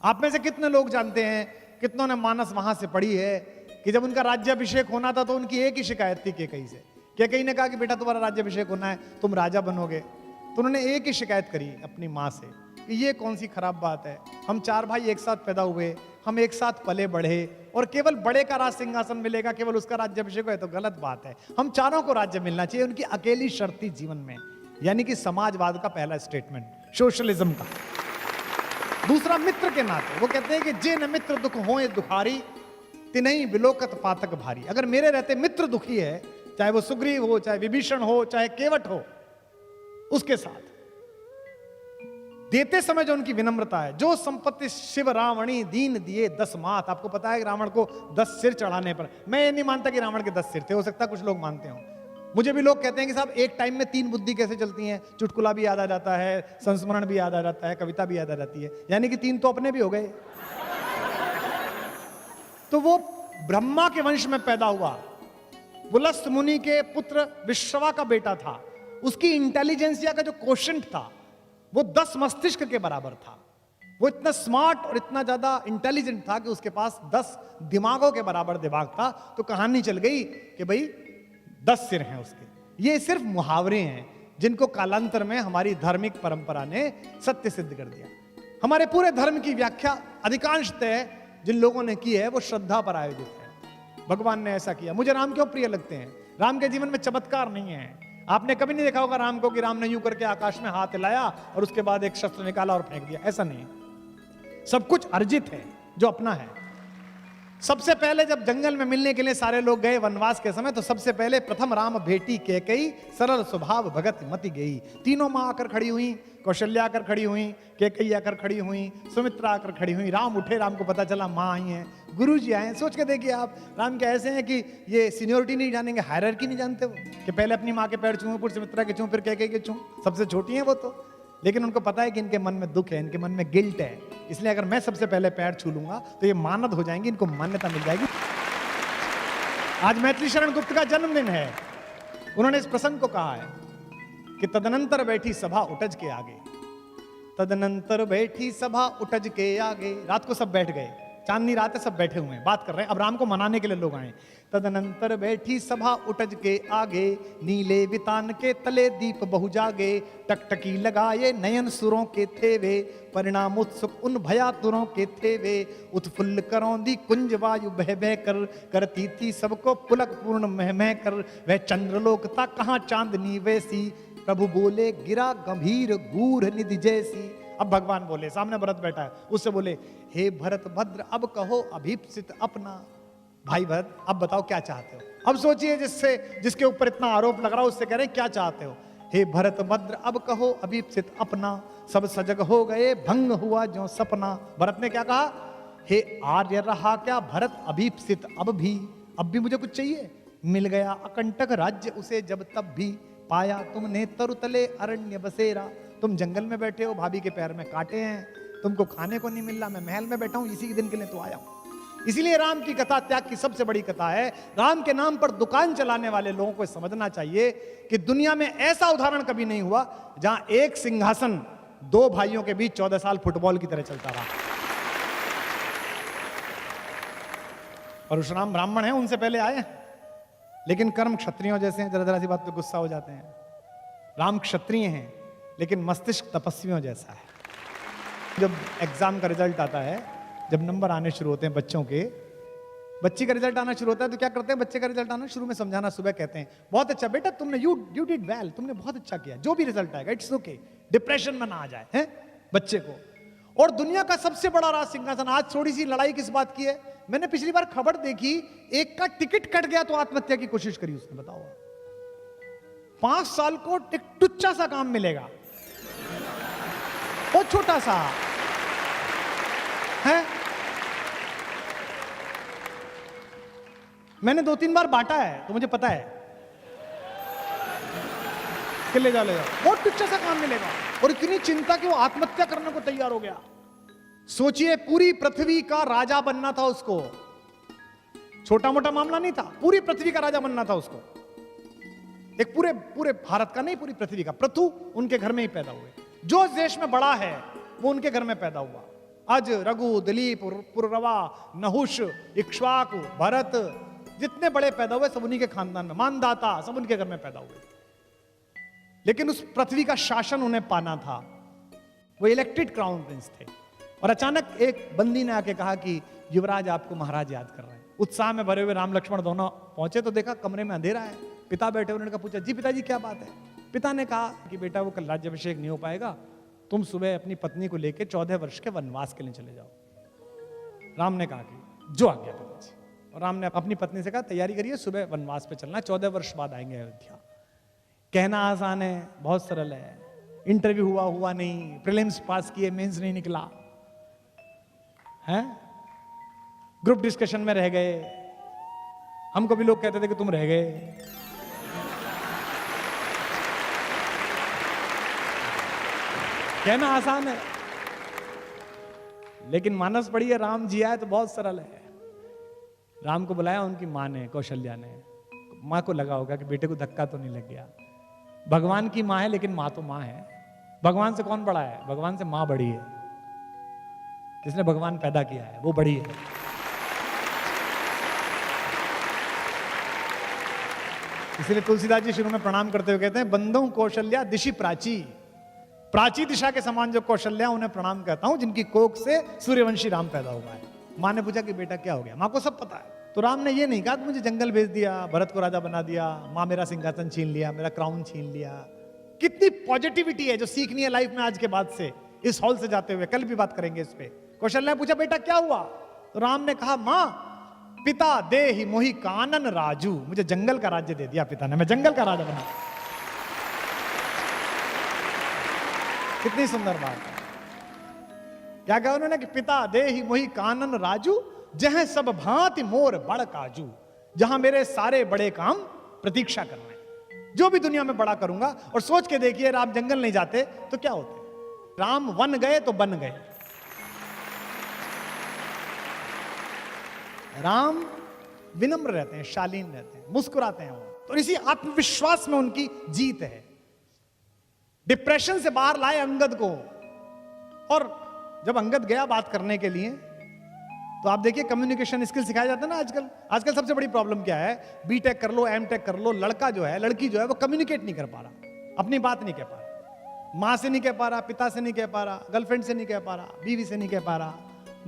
आप में से कितने लोग जानते हैं, कितनों ने मानस वहां से पढ़ी है कि जब उनका राज्याभिषेक होना था तो उनकी एक ही शिकायत थी केकई से। केकई ने कहा कि बेटा तुम्हारा राज्याभिषेक होना है, तुम राजा बनोगे। तो उन्होंने एक ही शिकायत करी अपनी माँ से कि ये कौन सी खराब बात है, हम चार भाई एक साथ पैदा हुए, हम एक साथ पले बढ़े और केवल बड़े का राज सिंहासन मिलेगा, केवल उसका राज्याभिषेक है तो गलत बात है, हम चारों को राज्य मिलना चाहिए। उनकी अकेली शर्त थी जीवन में, यानी कि समाजवाद का पहला स्टेटमेंट, सोशलिज्म का। दूसरा मित्र के नाते वो कहते हैं कि जे न मित्र दुख होए दुखारी, तिनहि बिलोकत पातक भारी। अगर मेरे रहते मित्र दुखी है, चाहे वो सुग्रीव हो, चाहे विभीषण हो, चाहे केवट हो, उसके साथ देते समय जो उनकी विनम्रता है, जो संपत्ति शिव रावणी दीन दिए 10 मात। आपको पता है कि रावण को 10 सिर चढ़ाने पर, मैं ये नहीं मानता कि रावण के 10 सिर थे, हो सकता है कुछ लोग मानते हो। मुझे भी लोग कहते हैं कि साहब एक टाइम में 3 बुद्धि कैसे चलती हैं, चुटकुला भी याद आ जाता है, संस्मरण भी याद आ जाता है, कविता भी याद आ जाती है, यानी कि 3 तो अपने भी हो गए। तो वो ब्रह्मा के वंश में पैदा हुआ, पुलस्त मुनि के पुत्र विश्रवा का बेटा था। उसकी इंटेलिजेंसिया का जो क्वोशंट था वो 10 मस्तिष्क के बराबर था। वो इतना स्मार्ट और इतना ज्यादा इंटेलिजेंट था कि उसके पास 10 दिमागों के बराबर दिमाग था। तो कहानी चल गई कि भाई 10 सिर हैं उसके। ये सिर्फ मुहावरे हैं जिनको कालांतर में हमारी धार्मिक परंपरा ने सत्य सिद्ध कर दिया। हमारे पूरे धर्म की व्याख्या अधिकांशतः जिन लोगों ने की है वो श्रद्धा पर आयोजित है। भगवान ने ऐसा किया। मुझे राम क्यों प्रिय लगते हैं? राम के जीवन में चमत्कार नहीं है। आपने कभी नहीं देखा होगा राम को कि राम ने यूं करके आकाश में हाथ हिलाया और उसके बाद एक शस्त्र निकाला और फेंक दिया, ऐसा नहीं है। सब कुछ अर्जित है जो अपना है। सबसे पहले जब जंगल में मिलने के लिए सारे लोग गए वनवास के समय, तो सबसे पहले प्रथम राम भेटी कैकेयी, सरल स्वभाव भगत मति गई। तीनों माँ आकर खड़ी हुई, कौशल्या आकर खड़ी हुई, कैकेयी आकर खड़ी हुई, सुमित्रा आकर खड़ी हुई। राम उठे, राम को पता चला माँ आई हैं, गुरु जी आए हैं। सोच के देखिए आप, राम क्या ऐसे हैं कि ये सीनियोरिटी नहीं जानेंगे, हायरार्की नहीं जानते वो, कि पहले अपनी माँ के पैर छूं, फिर सुमित्रा के छूं, फिर कैकेयी के छूं। सबसे छोटी हैं वो तो, लेकिन उनको पता है कि इनके मन में दुख है, इनके मन में गिल्ट है, इसलिए अगर मैं सबसे पहले पैर छू लूंगा तो ये मानद हो जाएंगी, इनको मान्यता मिल जाएगी। आज मैथिली शरण गुप्त का जन्मदिन है। उन्होंने इस प्रसंग को कहा है कि तदनंतर बैठी सभा उठज के आगे, तदनंतर बैठी सभा उठज के आगे। रात को सब बैठ गए, चांदनी रात है, सब बैठे हुए हैं, बात कर रहे हैं। अब राम को मनाने के लिए लोग आए। तदनंतर बैठी सभा उठज के आगे, नीले वितान के तले दीप बहु जागे। टकटकी लगाए नयन सुरों के थे वे, परिणाम उत्सुक उन भयातुरों के थे वे। उत्फुल्ल करौंदी कुंज वायु बह बह कर, करती थी सबको पुलक पूर्ण मह मह कर। वह चंद्रलोक था कहाँ चांदनी वैसी, प्रभु बोले गिरा गंभीर गूढ़ निधि जैसी। अब भगवान बोले, सामने भरत बैठा है, उससे बोले, हे भरत भद्र अब कहो अभीप्सित अपना। भाई भरत अब बताओ क्या चाहते हो। अब सोचिए जिसके ऊपर इतना आरोप लग रहा है उससे कह रहे हैं क्या चाहते हो। हे भरत भद्र अब कहो अभीप्सित अपना, सब सजग हो गए भंग हुआ जो सपना। भरत ने क्या कहा हे आर्य रहा क्या भरत अभीप्सित, अब भी मुझे कुछ चाहिए। मिल गया अकंटक राज्य उसे जब तब भी, पाया तुमने तरुतले अरण्य बसेरा। तुम जंगल में बैठे हो, भाभी के पैर में कांटे हैं, तुमको खाने को नहीं मिल रहा, मैं महल में बैठा हूं, इसी के दिन के लिए तो आया हूं। इसीलिए राम की कथा त्याग की सबसे बड़ी कथा है। राम के नाम पर दुकान चलाने वाले लोगों को समझना चाहिए कि दुनिया में ऐसा उदाहरण कभी नहीं हुआ जहां एक सिंहासन दो भाइयों के बीच 14 साल फुटबॉल की तरह चलता रहा। परशुराम ब्राह्मण हैं, उनसे पहले आए, लेकिन कर्म क्षत्रियों जैसे हैं, जरा जरा सी बात पे गुस्सा हो जाते हैं। राम क्षत्रिय हैं, लेकिन मस्तिष्क तपस्वियों जैसा है। जब एग्जाम का रिजल्ट आता है, जब नंबर आने शुरू होते हैं बच्चों के, बच्ची का रिजल्ट आना शुरू होता है तो क्या करते हैं, बच्चे का रिजल्ट आना शुरू में समझाना, सुबह कहते हैं बहुत अच्छा बेटा तुमने यू डिड वेल, तुमने बहुत अच्छा किया, जो भी रिजल्ट आएगा इट्स ओके, डिप्रेशन में ना आ जाए हैं बच्चे को। और दुनिया का सबसे बड़ा राज सिंहासन। आज थोड़ी सी लड़ाई किस बात की है, मैंने पिछली बार खबर देखी, एक का टिकट कट गया तो आत्महत्या की कोशिश करी उसने, बताओ। 5 साल को एक टुच्चा सा काम मिलेगा, बहुत छोटा सा है। मैंने 2-3 बार बांटा है तो मुझे पता है कि ले जाओ, बहुत टुच्चा सा काम मिलेगा। और इतनी चिंता कि वो आत्महत्या करने को तैयार हो गया। सोचिए, पूरी पृथ्वी का राजा बनना था उसको, छोटा मोटा मामला नहीं था, पूरी पृथ्वी का राजा बनना था उसको। एक पूरे भारत का नहीं, पूरी पृथ्वी का। पृथु उनके घर में ही पैदा हुए, जो देश में बड़ा है वो उनके घर में पैदा हुआ। अज, रघु, दिलीप, पुररवा, नहुष, इक्ष्वाकु, भरत, जितने बड़े पैदा हुए सब उन्हीं के खानदान में, मानदाता सब उनके घर में पैदा हुए। लेकिन उस पृथ्वी का शासन उन्हें पाना था, वो इलेक्टेड क्राउन प्रिंस थे। और अचानक एक बंदी ने आके कहा कि युवराज आपको महाराज याद कर रहे हैं। उत्साह में भरे हुए राम लक्ष्मण दोनों पहुंचे तो देखा कमरे में अंधेरा है, पिता बैठे। उन्होंने कहा, पूछा जी पिताजी क्या बात है। पिता ने कहा कि बेटा वो कल राज्याभिषेक नहीं हो पाएगा, तुम सुबह अपनी पत्नी को लेकर 14 वर्ष के वनवास के लिए चले जाओ। राम ने कहा कि जो आज्ञा पिताजी। और राम ने अपनी पत्नी से कहा तैयारी करिए, सुबह वनवास पे चलना, 14 वर्ष बाद आएंगे अयोध्या। कहना आसान है, बहुत सरल है। इंटरव्यू हुआ नहीं, प्रीलिम्स पास किए, मेंस नहीं निकला है, ग्रुप डिस्कशन में रह गए। हमको भी लोग कहते थे कि तुम रह गए। कहना आसान है, लेकिन मानस पड़ी है, राम जी आए तो बहुत सरल है। राम को बुलाया उनकी माँ ने, कौशल्या ने। माँ को लगा होगा कि बेटे को धक्का तो नहीं लग गया। भगवान की माँ है, लेकिन माँ तो माँ है। भगवान से कौन बड़ा है, भगवान से माँ बड़ी है। जिसने भगवान पैदा किया है वो बड़ी है। इसलिए तुलसीदास जी शुरू में प्रणाम करते हुए कहते हैं, बंदों कौशल्या दिशि प्राची। प्राची दिशा के समान जो कौशल्या, उन्हें प्रणाम कहता हूं, जिनकी कोख से सूर्यवंशी राम पैदा हुआ है। माँ ने पूछा कि बेटा क्या हो गया, माँ को सब पता है। तो राम ने ये नहीं कहा कि मुझे जंगल भेज दिया, भरत को राजा बना दिया, माँ मेरा सिंहासन छीन लिया, मेरा क्राउन छीन लिया। कितनी पॉजिटिविटी है जो सीखनी है लाइफ में आज के बाद से, इस हॉल से जाते हुए। कल भी बात करेंगे इस पे। कौशल्या ने पूछा बेटा क्या हुआ, तो राम ने कहा माँ पिता दे ही मोहि कानन राजू, मुझे जंगल का राज्य दे दिया पिता ने, मैं जंगल का राजा बना। कितनी सुंदर बात है। क्या कहा उन्होंने कि पिता दे ही मोहि कानन राजू, जहां सब भांति मोर बड़ काजू। जहां मेरे सारे बड़े काम प्रतीक्षा कर रहे हैं, जो भी दुनिया में बड़ा करूंगा। और सोच के देखिए, राम जंगल नहीं जाते तो क्या होते, राम वन गए तो बन गए। राम विनम्र रहते हैं, शालीन रहते हैं, मुस्कुराते हैं वो। तो इसी आत्मविश्वास में उनकी जीत है। डिप्रेशन से बाहर लाए अंगद को। और जब अंगद गया बात करने के लिए, तो आप देखिए कम्युनिकेशन स्किल सिखाया जाता है ना आजकल। आजकल सबसे बड़ी प्रॉब्लम क्या है, बीटेक कर लो, एमटेक कर लो, लड़का जो है, लड़की जो है, वो कम्युनिकेट नहीं कर पा रहा, अपनी बात नहीं कह पा रहा। माँ से नहीं कह पा रहा, पिता से नहीं कह पा रहा, गर्लफ्रेंड से नहीं कह पा रहा, बीवी से नहीं कह पा रहा,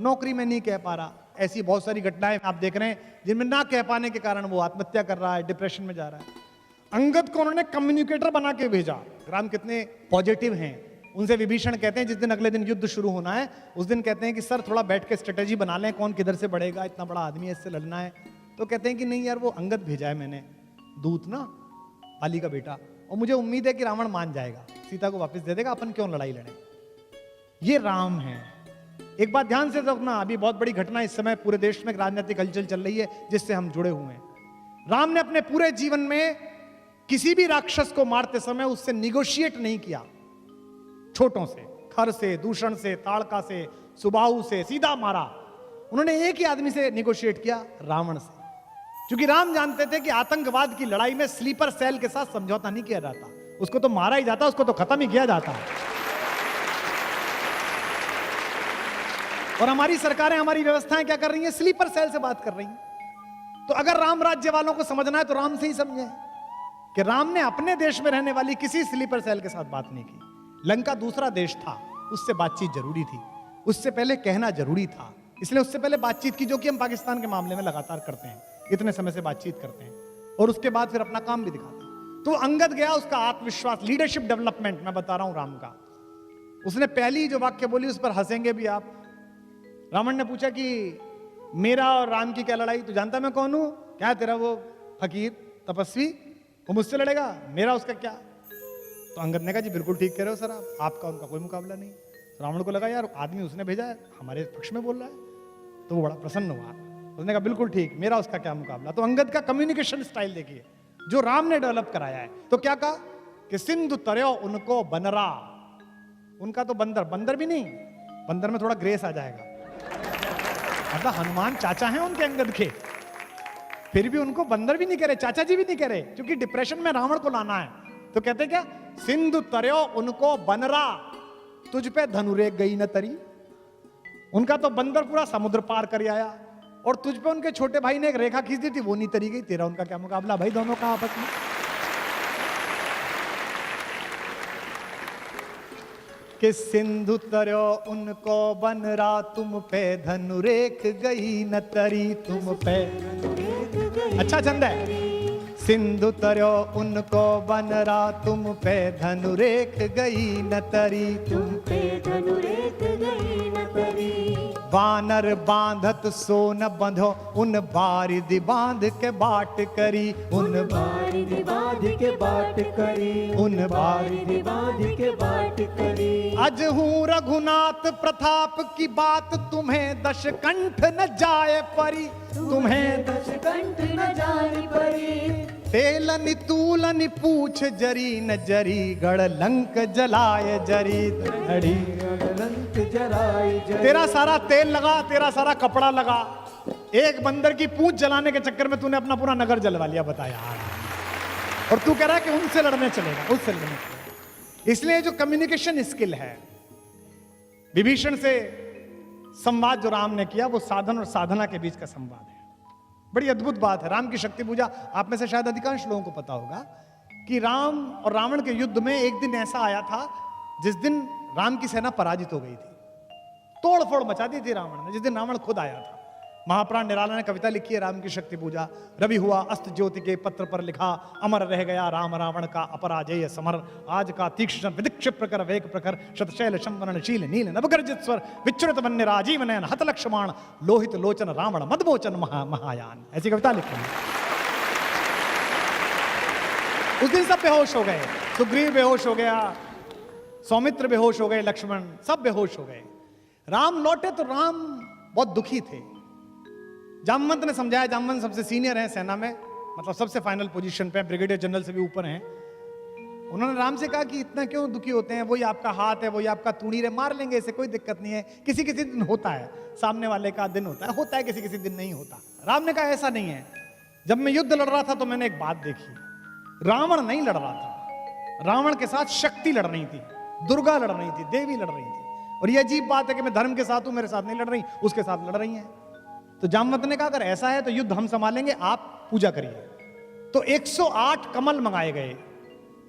नौकरी में नहीं कह पा रहा। ऐसी बहुत सारी घटनाएं आप देख रहे हैं जिनमें ना कह पाने के कारण वो आत्महत्या कर रहा है, डिप्रेशन में जा रहा है। अंगद को उन्होंने कम्युनिकेटर बना के भेजा। राम कितने पॉजिटिव हैं। उनसे विभीषण कहते हैं, जिस दिन अगले दिन युद्ध शुरू होना है, उस दिन कहते हैं कि सर थोड़ा बैठ के स्ट्रेटेजी बना लें, कौन किधर से बढ़ेगा, इतना बड़ा आदमी है, इससे लड़ना है। तो कहते हैं कि नहीं यार, वो अंगद भेजा है मैंने, दूत ना, बाली का बेटा, और मुझे उम्मीद है कि रावण मान जाएगा, सीता को वापस दे देगा, अपन क्यों लड़ाई लड़े। ये राम है। एक बात ध्यान से रखना, अभी बहुत बड़ी घटना इस समय पूरे देश में राजनीतिक हलचल चल रही है जिससे हम जुड़े हुए हैं। राम ने अपने पूरे जीवन में किसी भी राक्षस को मारते समय उससे निगोशिएट नहीं किया। छोटों से, खर से, दूषण से, ताड़का से, सुबाहु से सीधा मारा। उन्होंने एक ही आदमी से निगोशिएट किया, रावण से। क्योंकि राम जानते थे कि आतंकवाद की लड़ाई में स्लीपर सेल के साथ समझौता नहीं किया जाता, उसको तो मारा ही जाता, उसको तो खत्म ही किया जाता। और हमारी सरकारें, हमारी व्यवस्थाएं क्या कर रही हैं? स्लीपर सेल से बात कर रही हैं। तो अगर राम राज्य वालों को समझना है तो राम से ही समझें कि राम ने अपने देश में रहने वाली किसी स्लीपर सेल के साथ बात नहीं की। लंका दूसरा देश था, उससे बातचीत जरूरी थी, उससे पहले कहना जरूरी था, इसलिए उससे पहले बातचीत की, जो कि हम पाकिस्तान के मामले में लगातार करते हैं, इतने समय से बातचीत करते हैं और उसके बाद फिर अपना काम भी दिखाते हैं। तो अंगद गया, उसका आत्मविश्वास, लीडरशिप डेवलपमेंट मैं बता रहा हूं राम का। उसने पहली जो वाक्य बोली उस पर हंसेंगे भी आप। रावण ने पूछा कि मेरा और राम की क्या लड़ाई, तू जानता मैं कौन हूं? क्या तेरा वो फकीर तपस्वी, वो मुझसे लड़ेगा, मेरा उसका क्या? तो अंगद ने कहा जी बिल्कुल ठीक कह रहे हो सर, आपका उनका कोई मुकाबला नहीं। रावण को लगा यार आदमी उसने भेजा है हमारे पक्ष में बोल रहा है, तो वो बड़ा प्रसन्न हुआ। उसने कहा बिल्कुल ठीक, मेरा उसका क्या मुकाबला। तो अंगद का कम्युनिकेशन स्टाइल देखिए जो राम ने डेवलप कराया है। तो क्या कहा कि सिंधु तरयो उनको बनरा, उनका तो बंदर, बंदर भी नहीं, बंदर में थोड़ा ग्रेस आ जाएगा, मतलब हनुमान चाचा हैं उनके अंगद के, फिर भी उनको बंदर भी नहीं कह रहे, चाचा जी भी नहीं कह रहे, क्योंकि डिप्रेशन में रावण को लाना है। तो कहते क्या, सिंधु तरयो उनको बनरा, तुझ पे धनुरेख गई न तरी। उनका तो बंदर पूरा समुद्र पार कर आया और तुझ पे उनके छोटे भाई ने एक रेखा खींच दी थी, वो नहीं तरी गई। तेरा उनका क्या मुकाबला भाई, दोनों का आपस में। कि सिंधु तरयो उनको बनरा, तुम पे धनुरेख गई न तरी, तुम पे। अच्छा छंद है। सिंधु तरयो उनको बनरा, तुम पे धनुरेख गई न तरी, तुम पे धनुरेख गई न तरी। वानर बांधत सो न बंधो, उन बारिधि बांध के बाट करी, उन बारिधि बांध के बाट करी, उन बारिधि बांध के बाट करी। अज हूँ रघुनाथ प्रताप की बात, तुम्हें दशकंठ न जाए परी, तुम्हें दशकंठ न जाए परी। तेलनि तूलनि पूछ जरी न जरी, गढ़ लंक जलाए जरी धड़ी, लंक जलाए जरी। तेरा सारा तेल लगा, तेरा सारा कपड़ा लगा, एक बंदर की पूंछ जलाने के चक्कर में तूने अपना पूरा नगर जलवा लिया, बता यार। और तू कह रहा है कि उनसे लड़ने चलेगा, उससे लड़ने चलेगा। इसलिए जो कम्युनिकेशन स्किल है, विभीषण से संवाद जो राम ने किया, वो साधन और साधना के बीच का संवाद है। बड़ी अद्भुत बात है। राम की शक्ति पूजा, आप में से शायद अधिकांश लोगों को पता होगा कि राम और रावण के युद्ध में एक दिन ऐसा आया था जिस दिन राम की सेना पराजित हो गई थी, तोड़ फोड़ मचा दी थी रावण ने, जिस दिन रावण खुद आया था। महाप्राण निराला ने कविता लिखी है राम की शक्ति पूजा। रवि हुआ अस्त ज्योति के पत्र पर लिखा, अमर रह गया राम रावण का अपराजेय समर। आज का तीक्ष्ण विदिक्ष प्रकर वेग प्रखर, शतशैल शंवरणशील नील नवगर्जित स्वर, विच्युत वन्य राजीव नयन हत लक्ष्मण, लोहित लोचन रावण मदमोचन महायान। ऐसी कविता लिखी है। उस दिन सब बेहोश हो गए, सुग्रीव बेहोश हो गया, सौमित्र बेहोश हो गए, लक्ष्मण सब बेहोश हो गए। राम लौटे तो राम बहुत दुखी थे। जामवंत ने समझाया, जामवंत सबसे सीनियर हैं सेना में, मतलब सबसे फाइनल पोजीशन पे, ब्रिगेडियर जनरल से भी ऊपर हैं। उन्होंने राम से कहा कि इतना क्यों दुखी होते हैं, वही आपका हाथ है, वही आपका तूणीर है, मार लेंगे, इसे कोई दिक्कत नहीं है। किसी किसी दिन होता है, सामने वाले का दिन होता है, किसी किसी दिन नहीं होता। राम ने कहा ऐसा नहीं है। जब मैं युद्ध लड़ रहा था तो मैंने एक बात देखी, रावण नहीं लड़ रहा था, रावण के साथ शक्ति लड़ रही थी, दुर्गा लड़ रही थी, देवी लड़ रही थी। और ये अजीब बात है कि मैं धर्म के साथ हूं, मेरे साथ नहीं लड़ रही, उसके साथ लड़ रही हैं। तो जामवंत ने कहा अगर ऐसा है तो युद्ध हम संभालेंगे, आप पूजा करिए। तो 108 कमल मंगाए गए।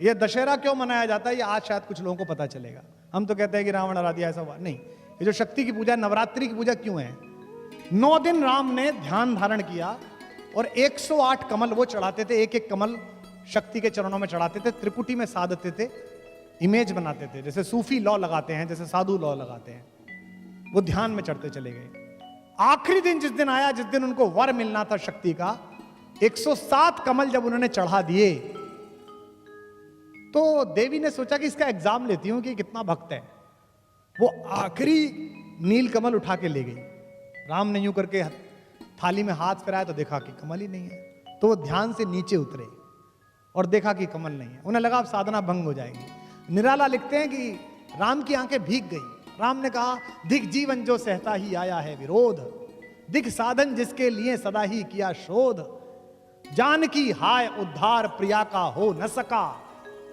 यह दशहरा क्यों मनाया जाता है, ये आज शायद कुछ लोगों को पता चलेगा। हम तो कहते हैं कि रावण हरा दिया, ऐसा हुआ नहीं। ये जो शक्ति की पूजा, नवरात्रि की पूजा क्यों है? 9 दिन राम ने ध्यान धारण किया और 108 कमल वो चढ़ाते थे, एक एक कमल शक्ति के चरणों में चढ़ाते थे, त्रिपुटी में साधते थे, इमेज बनाते थे, जैसे सूफी लॉ लगाते हैं, जैसे साधु लॉ लगाते हैं, वो ध्यान में चढ़ते चले गए। आखिरी दिन जिस दिन आया, जिस दिन उनको वर मिलना था शक्ति का, 107 कमल जब उन्होंने चढ़ा दिए तो देवी ने सोचा कि इसका एग्जाम लेती हूं कि कितना भक्त है। वो आखिरी नील कमल उठा के ले गई। राम ने यूं करके थाली में हाथ फिराया तो देखा कि कमल ही नहीं है। तो वो ध्यान से नीचे उतरे और देखा कि कमल नहीं है। उन्हें लगा अब साधना भंग हो जाएगी। निराला लिखते हैं कि राम की आंखें भीग गई। राम ने कहा, दिख जीवन जो सहता ही आया है विरोध, दिख साधन जिसके लिए सदा ही किया शोध, जानकी हाय उद्धार प्रिया का हो न सका।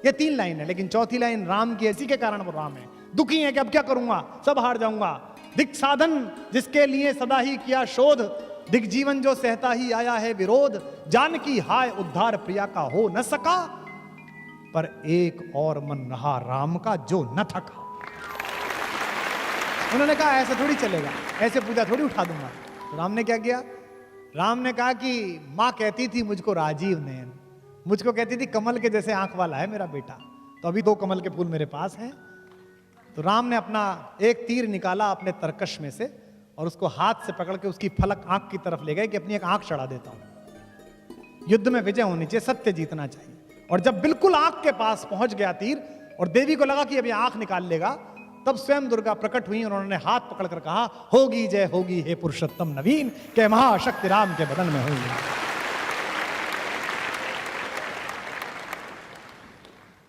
ये 3 लाइन है, लेकिन चौथी लाइन राम की, इसी के कारण वो राम है। दुखी है कि अब क्या करूंगा, सब हार जाऊंगा। दिख साधन जिसके लिए सदा ही किया शोध, दिख जीवन जो सहता ही आया है विरोध, जानकी हाय उद्धार प्रिया का हो न सका। पर एक और मन रहा राम का जो न थका। उन्होंने कहा ऐसा थोड़ी चलेगा, ऐसे पूजा थोड़ी उठा दूंगा। तो राम ने क्या किया? राम ने कहा कि मां कहती थी मुझको राजीव नयन, मुझको कहती थी कमल के जैसे आंख वाला है मेरा बेटा, तो अभी 2 कमल के फूल मेरे पास हैं। तो राम ने अपना एक तीर निकाला अपने तरकश में से और उसको हाथ से पकड़ के उसकी फलक आंख की तरफ ले गए कि अपनी एक आंख चढ़ा देता हूं। युद्ध में विजय होनी चाहिए, सत्य जीतना चाहिए। और जब बिल्कुल आंख के पास पहुंच गया तीर और देवी को लगा कि अब ये आंख निकाल लेगा, तब स्वयं दुर्गा प्रकट हुई और उन्होंने हाथ पकड़कर कहा, होगी जय होगी हे पुरुषोत्तम नवीन, के महाशक्ति राम के बदन में होगी।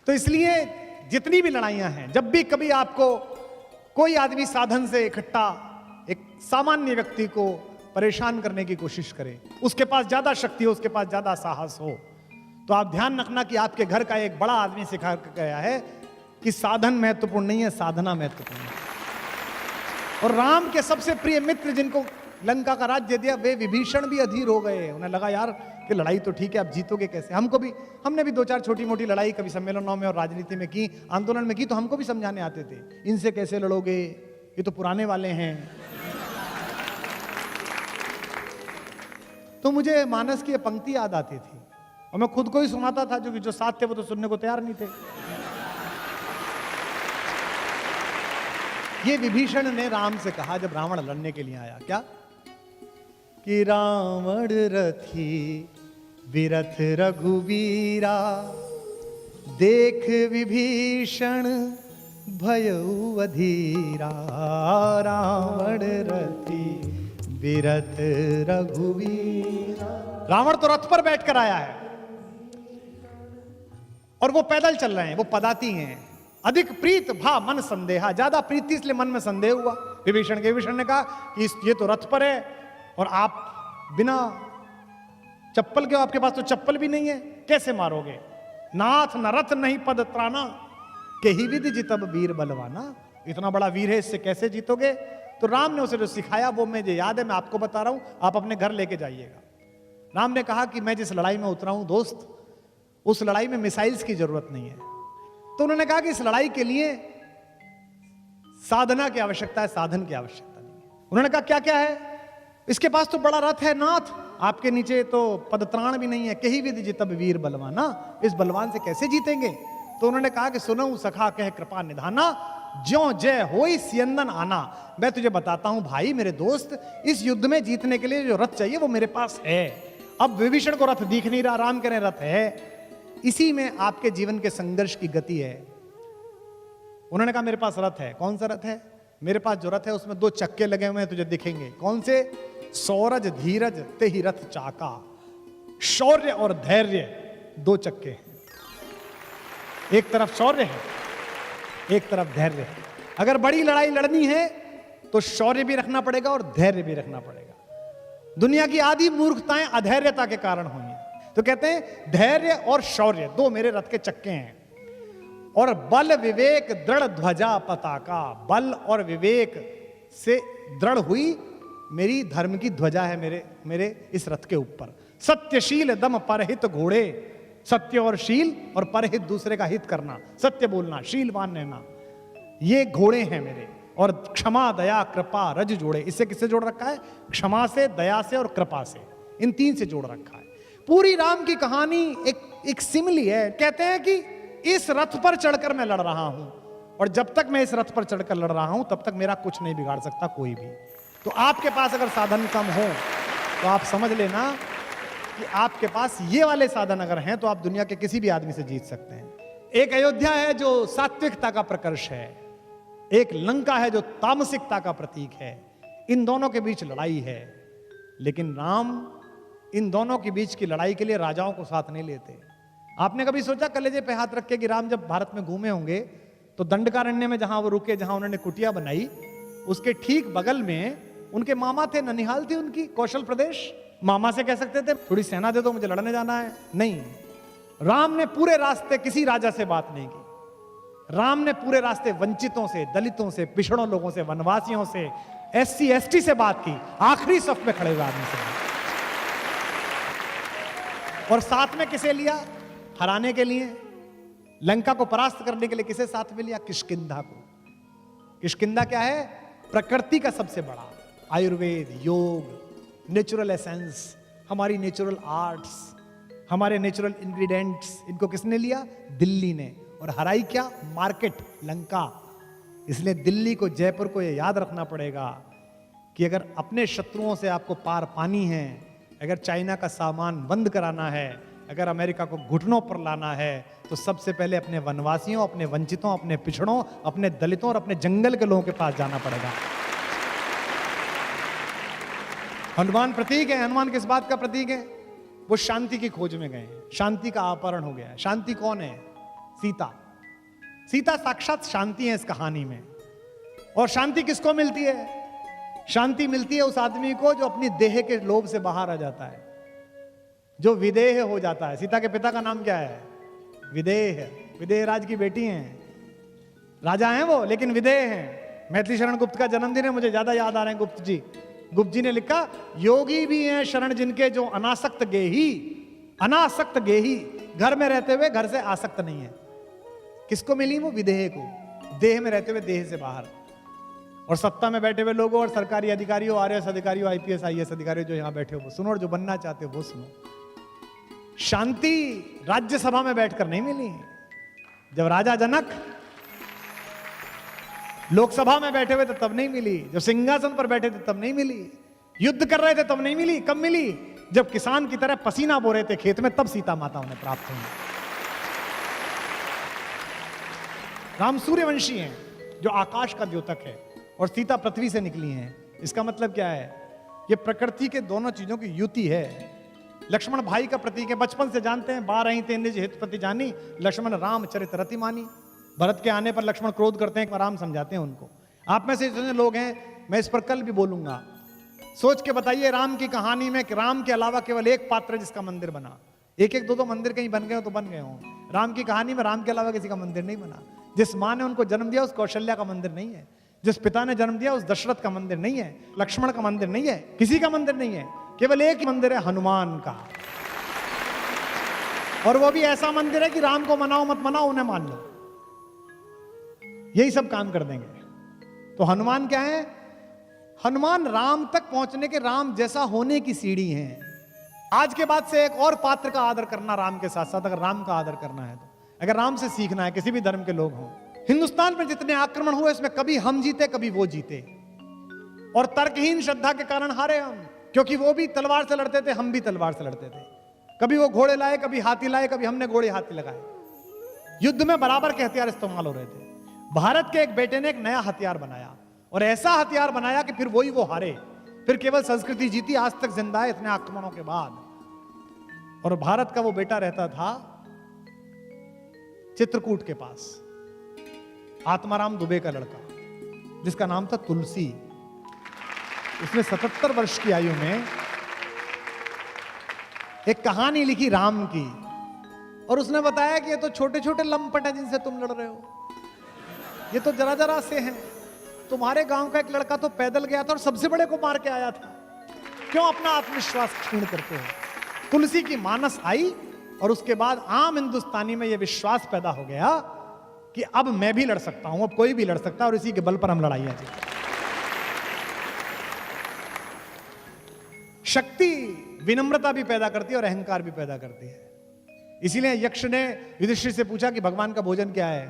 तो इसलिए जितनी भी लड़ाइयां हैं, जब भी कभी आपको कोई आदमी साधन से इकट्ठा एक सामान्य व्यक्ति को परेशान करने की कोशिश करे, उसके पास ज्यादा शक्ति हो, उसके पास ज्यादा साहस हो, तो आप ध्यान रखना कि आपके घर का एक बड़ा आदमी सिखा गया है कि साधन महत्वपूर्ण नहीं है, साधना महत्वपूर्ण है। और राम के सबसे प्रिय मित्र जिनको लंका का राज्य दिया, वे विभीषण भी अधीर हो गए। उन्हें लगा यार कि लड़ाई तो ठीक है, अब जीतोगे कैसे? हमने भी 2-4 छोटी मोटी लड़ाई कभी सम्मेलनों में और राजनीति में की, आंदोलन में की, तो हमको भी समझाने आते थे, इनसे कैसे लड़ोगे, ये तो पुराने वाले हैं। तो मुझे मानस की पंक्ति याद आती थी और मैं खुद को ही सुनाता था, जो साथ थे वो तो सुनने को तैयार नहीं थे। ये विभीषण ने राम से कहा जब रावण लड़ने के लिए आया, क्या कि रावण रथी विरथ रघुवीरा, देख विभीषण भयउ अधीरा, रावण रथी विरथ रघुवीरा। रावण तो रथ पर बैठकर आया है और वो पैदल चल रहे हैं, वो पदाती हैं। अधिक प्रीत भा मन संदेहा, ज्यादा प्रीति इसलिए मन में संदेह हुआ विभीषण के। विभीषण ने कहा कि ये तो रथ पर है और आप बिना चप्पल के, आपके पास तो चप्पल भी नहीं है, कैसे मारोगे? नाथ न रथ नहीं पद त्राना, के ही विधि जितब वीर बलवाना। इतना बड़ा वीर है, इससे कैसे जीतोगे? तो राम ने उसे जो सिखाया वो मुझे याद है, मैं आपको बता रहा हूं, आप अपने घर लेके जाइएगा। राम ने कहा कि मैं जिस लड़ाई में उतरा हूं दोस्त, उस लड़ाई में मिसाइल्स की जरूरत नहीं है। तो उन्होंने कहा कि इस लड़ाई के लिए साधना की आवश्यकता है, साधन की आवश्यकता नहीं है। उन्होंने कहा क्या क्या है? इसके पास तो बड़ा रथ है नाथ, आपके नीचे तो पदत्राण भी नहीं है, कही विधि जितब वीर बलवाना, इस बलवान से कैसे जीतेंगे? तो उन्होंने कहा कि सुनो सखा कह कृपा निधाना, ज्यों जय होई सियंदन आना। मैं तुझे बताता हूं भाई मेरे दोस्त, इस युद्ध में जीतने के लिए जो रथ चाहिए वो मेरे पास है। अब विभीषण को रथ दिख नहीं रहा, राम कह रहे रथ है। इसी में आपके जीवन के संघर्ष की गति है। उन्होंने कहा मेरे पास रथ है। कौन सा रथ है? मेरे पास जो रथ है उसमें 2 चक्के लगे हुए हैं, तुझे दिखेंगे। कौन से? सौरज धीरज ते ही रथ चाका। शौर्य और धैर्य 2 चक्के हैं। एक तरफ शौर्य है, एक तरफ धैर्य है। अगर बड़ी लड़ाई लड़नी है तो शौर्य भी रखना पड़ेगा और धैर्य भी रखना पड़ेगा। दुनिया की आधी मूर्खताएं अधैर्यता के कारण हुई हैं। तो कहते हैं धैर्य और शौर्य 2 मेरे रथ के चक्के हैं। और बल विवेक दृढ़ ध्वजा पताका, बल और विवेक से दृढ़ हुई मेरी धर्म की ध्वजा है मेरे इस रथ के ऊपर। सत्यशील दम परहित घोड़े, सत्य और शील और परहित दूसरे का हित करना, सत्य बोलना, शीलवान रहना, ये घोड़े हैं मेरे। और क्षमा दया कृपा रज जोड़े, इससे किससे जोड़ रखा है? क्षमा से, दया से और कृपा से, इन 3 से जोड़ रखा है। पूरी राम की कहानी एक सिमली है। कहते हैं कि इस रथ पर चढ़कर मैं लड़ रहा हूं और जब तक मैं इस रथ पर चढ़कर लड़ रहा हूं तब तक मेरा कुछ नहीं बिगाड़ सकता कोई भी। तो आपके पास अगर साधन कम हो तो आप समझ लेना कि आपके पास ये वाले साधन अगर हैं तो आप दुनिया के किसी भी आदमी से जीत सकते हैं। एक अयोध्या है जो सात्विकता का प्रकर्ष है, एक लंका है जो तामसिकता का प्रतीक है। इन दोनों के बीच लड़ाई है, लेकिन राम इन दोनों के बीच की लड़ाई के लिए राजाओं को साथ नहीं लेते। आपने कभी सोचा कलेजे पे हाथ रख के कि राम जब भारत में घूमे होंगे तो दंडकारण्य में जहां वो रुके, जहां उन्होंने कुटिया बनाई, उसके ठीक बगल में उनके मामा थे, ननिहाल थी उनकी, कौशल प्रदेश। मामा से कह सकते थे थोड़ी सेना दे दो, मुझे लड़ने जाना है। नहीं, राम ने पूरे रास्ते किसी राजा से बात नहीं की। राम ने पूरे रास्ते वंचितों से, दलितों से, पिछड़ों लोगों से, वनवासियों से, SC ST से बात की, आखिरी सफ में खड़े हुए आदमी से। और साथ में किसे लिया हराने के लिए? लंका को परास्त करने के लिए किसे साथ में लिया? किष्किंधा को। किष्किंधा क्या है? प्रकृति का सबसे बड़ा आयुर्वेद, योग, नेचुरल एसेंस, हमारी नेचुरल आर्ट्स, हमारे नेचुरल इंग्रेडिएंट्स, इनको किसने लिया? दिल्ली ने। और हराई क्या? मार्केट, लंका। इसलिए दिल्ली को, जयपुर को यह याद रखना पड़ेगा कि अगर अपने शत्रुओं से आपको पार पानी है, अगर चाइना का सामान बंद कराना है, अगर अमेरिका को घुटनों पर लाना है, तो सबसे पहले अपने वनवासियों, अपने वंचितों, अपने पिछड़ों, अपने दलितों और अपने जंगल के लोगों के पास जाना पड़ेगा। हनुमान प्रतीक है। हनुमान किस बात का प्रतीक है? वो शांति की खोज में गए हैं। शांति का अपहरण हो गया है। शांति कौन है? सीता। सीता साक्षात शांति है इस कहानी में। और शांति किसको मिलती है? शांति मिलती है उस आदमी को जो अपनी देह के लोभ से बाहर आ जाता है, जो विदेह हो जाता है। सीता के पिता का नाम क्या है? विदेह। विदेह राज की बेटी हैं, राजा हैं वो, लेकिन विदेह हैं। मैथिली शरण गुप्त का जन्मदिन है, मुझे ज्यादा याद आ रहे हैं गुप्त जी। गुप्त जी ने लिखा, योगी भी हैं शरण जिनके जो अनासक्त गेही, अनासक्त गेही, घर में रहते हुए घर से आसक्त नहीं है। किसको मिली वो? विदेह को। देह में रहते हुए देह से बाहर। और सत्ता में बैठे हुए लोगों और सरकारी अधिकारियों, RS अधिकारियों, IPS IAS अधिकारियों जो यहां बैठे हो वो सुनो, और जो बनना चाहते हो वो सुनो। शांति राज्यसभा में बैठकर नहीं मिली। जब राजा जनक लोकसभा में बैठे हुए थे तब नहीं मिली, जब सिंहासन पर बैठे थे तब नहीं मिली, युद्ध कर रहे थे तब नहीं मिली। कब मिली? जब किसान की तरह पसीना बो रहे थे खेत में, तब सीता माता उन्हें प्राप्त हुई। राम सूर्यवंशी हैं जो आकाश का द्योतक है, और सीता पृथ्वी से निकली हैं। इसका मतलब क्या है? ये प्रकृति के दोनों चीजों की युति है। लक्ष्मण भाई का प्रतीक है, बचपन से जानते हैं। 12 ते निज हित प्रति जानी, लक्ष्मण राम चरित रति मानी। भरत के आने पर लक्ष्मण क्रोध करते हैं, राम समझाते हैं उनको। आप में से जितने लोग हैं, मैं इस पर कल भी बोलूंगा, सोच के बताइए राम की कहानी में कि राम के अलावा केवल एक पात्र है जिसका मंदिर बना। एक एक दो दो मंदिर कहीं बन गए हो तो बन गए हो। राम की कहानी में राम के अलावा किसी का मंदिर नहीं बना। जिस माँ ने उनको जन्म दिया उस कौशल्या का मंदिर नहीं है। जिस पिता ने जन्म दिया उस दशरथ का मंदिर नहीं है। लक्ष्मण का मंदिर नहीं है। किसी का मंदिर नहीं है। केवल एक ही मंदिर है, हनुमान का। और वो भी ऐसा मंदिर है कि राम को मनाओ मत मनाओ, उन्हें मान लो, यही सब काम कर देंगे। तो हनुमान क्या है? हनुमान राम तक पहुंचने के, राम जैसा होने की सीढ़ी है। आज के बाद से एक और पात्र का आदर करना राम के साथ साथ, अगर राम का आदर करना है तो, अगर राम से सीखना है, किसी भी धर्म के लोग हों। हिंदुस्तान में जितने आक्रमण हुए इसमें कभी हम जीते कभी वो जीते, और तर्कहीन श्रद्धा के कारण हारे हम, क्योंकि वो भी तलवार से लड़ते थे, हम भी तलवार से लड़ते थे। कभी वो घोड़े लाए, कभी हाथी लाए, कभी हमने घोड़े हाथी लगाए। युद्ध में बराबर के हथियार इस्तेमाल हो रहे थे। भारत के एक बेटे ने एक नया हथियार बनाया, और ऐसा हथियार बनाया कि फिर वही वो हारे। फिर केवल संस्कृति जीती, आज तक जिंदा है इतने आक्रमणों के बाद। और भारत का वो बेटा रहता था चित्रकूट के पास, आत्माराम दुबे का लड़का, जिसका नाम था तुलसी। उसने 77 वर्ष की आयु में एक कहानी लिखी राम की, और उसने बताया कि ये तो छोटे छोटे लंपट हैं जिनसे तुम लड़ रहे हो, ये तो जरा जरा से हैं। तुम्हारे गांव का एक लड़का तो पैदल गया था और सबसे बड़े को मार के आया था, क्यों अपना आत्मविश्वास क्षीण करते हो? तुलसी की मानस आई, और उसके बाद आम हिंदुस्तानी में यह विश्वास पैदा हो गया कि अब मैं भी लड़ सकता हूं, अब कोई भी लड़ सकता है, और इसी के बल पर हम लड़ाइयां जीते। शक्ति विनम्रता भी पैदा करती है और अहंकार भी पैदा करती है। इसीलिए यक्ष ने युधिष्ठिर से पूछा कि भगवान का भोजन क्या है?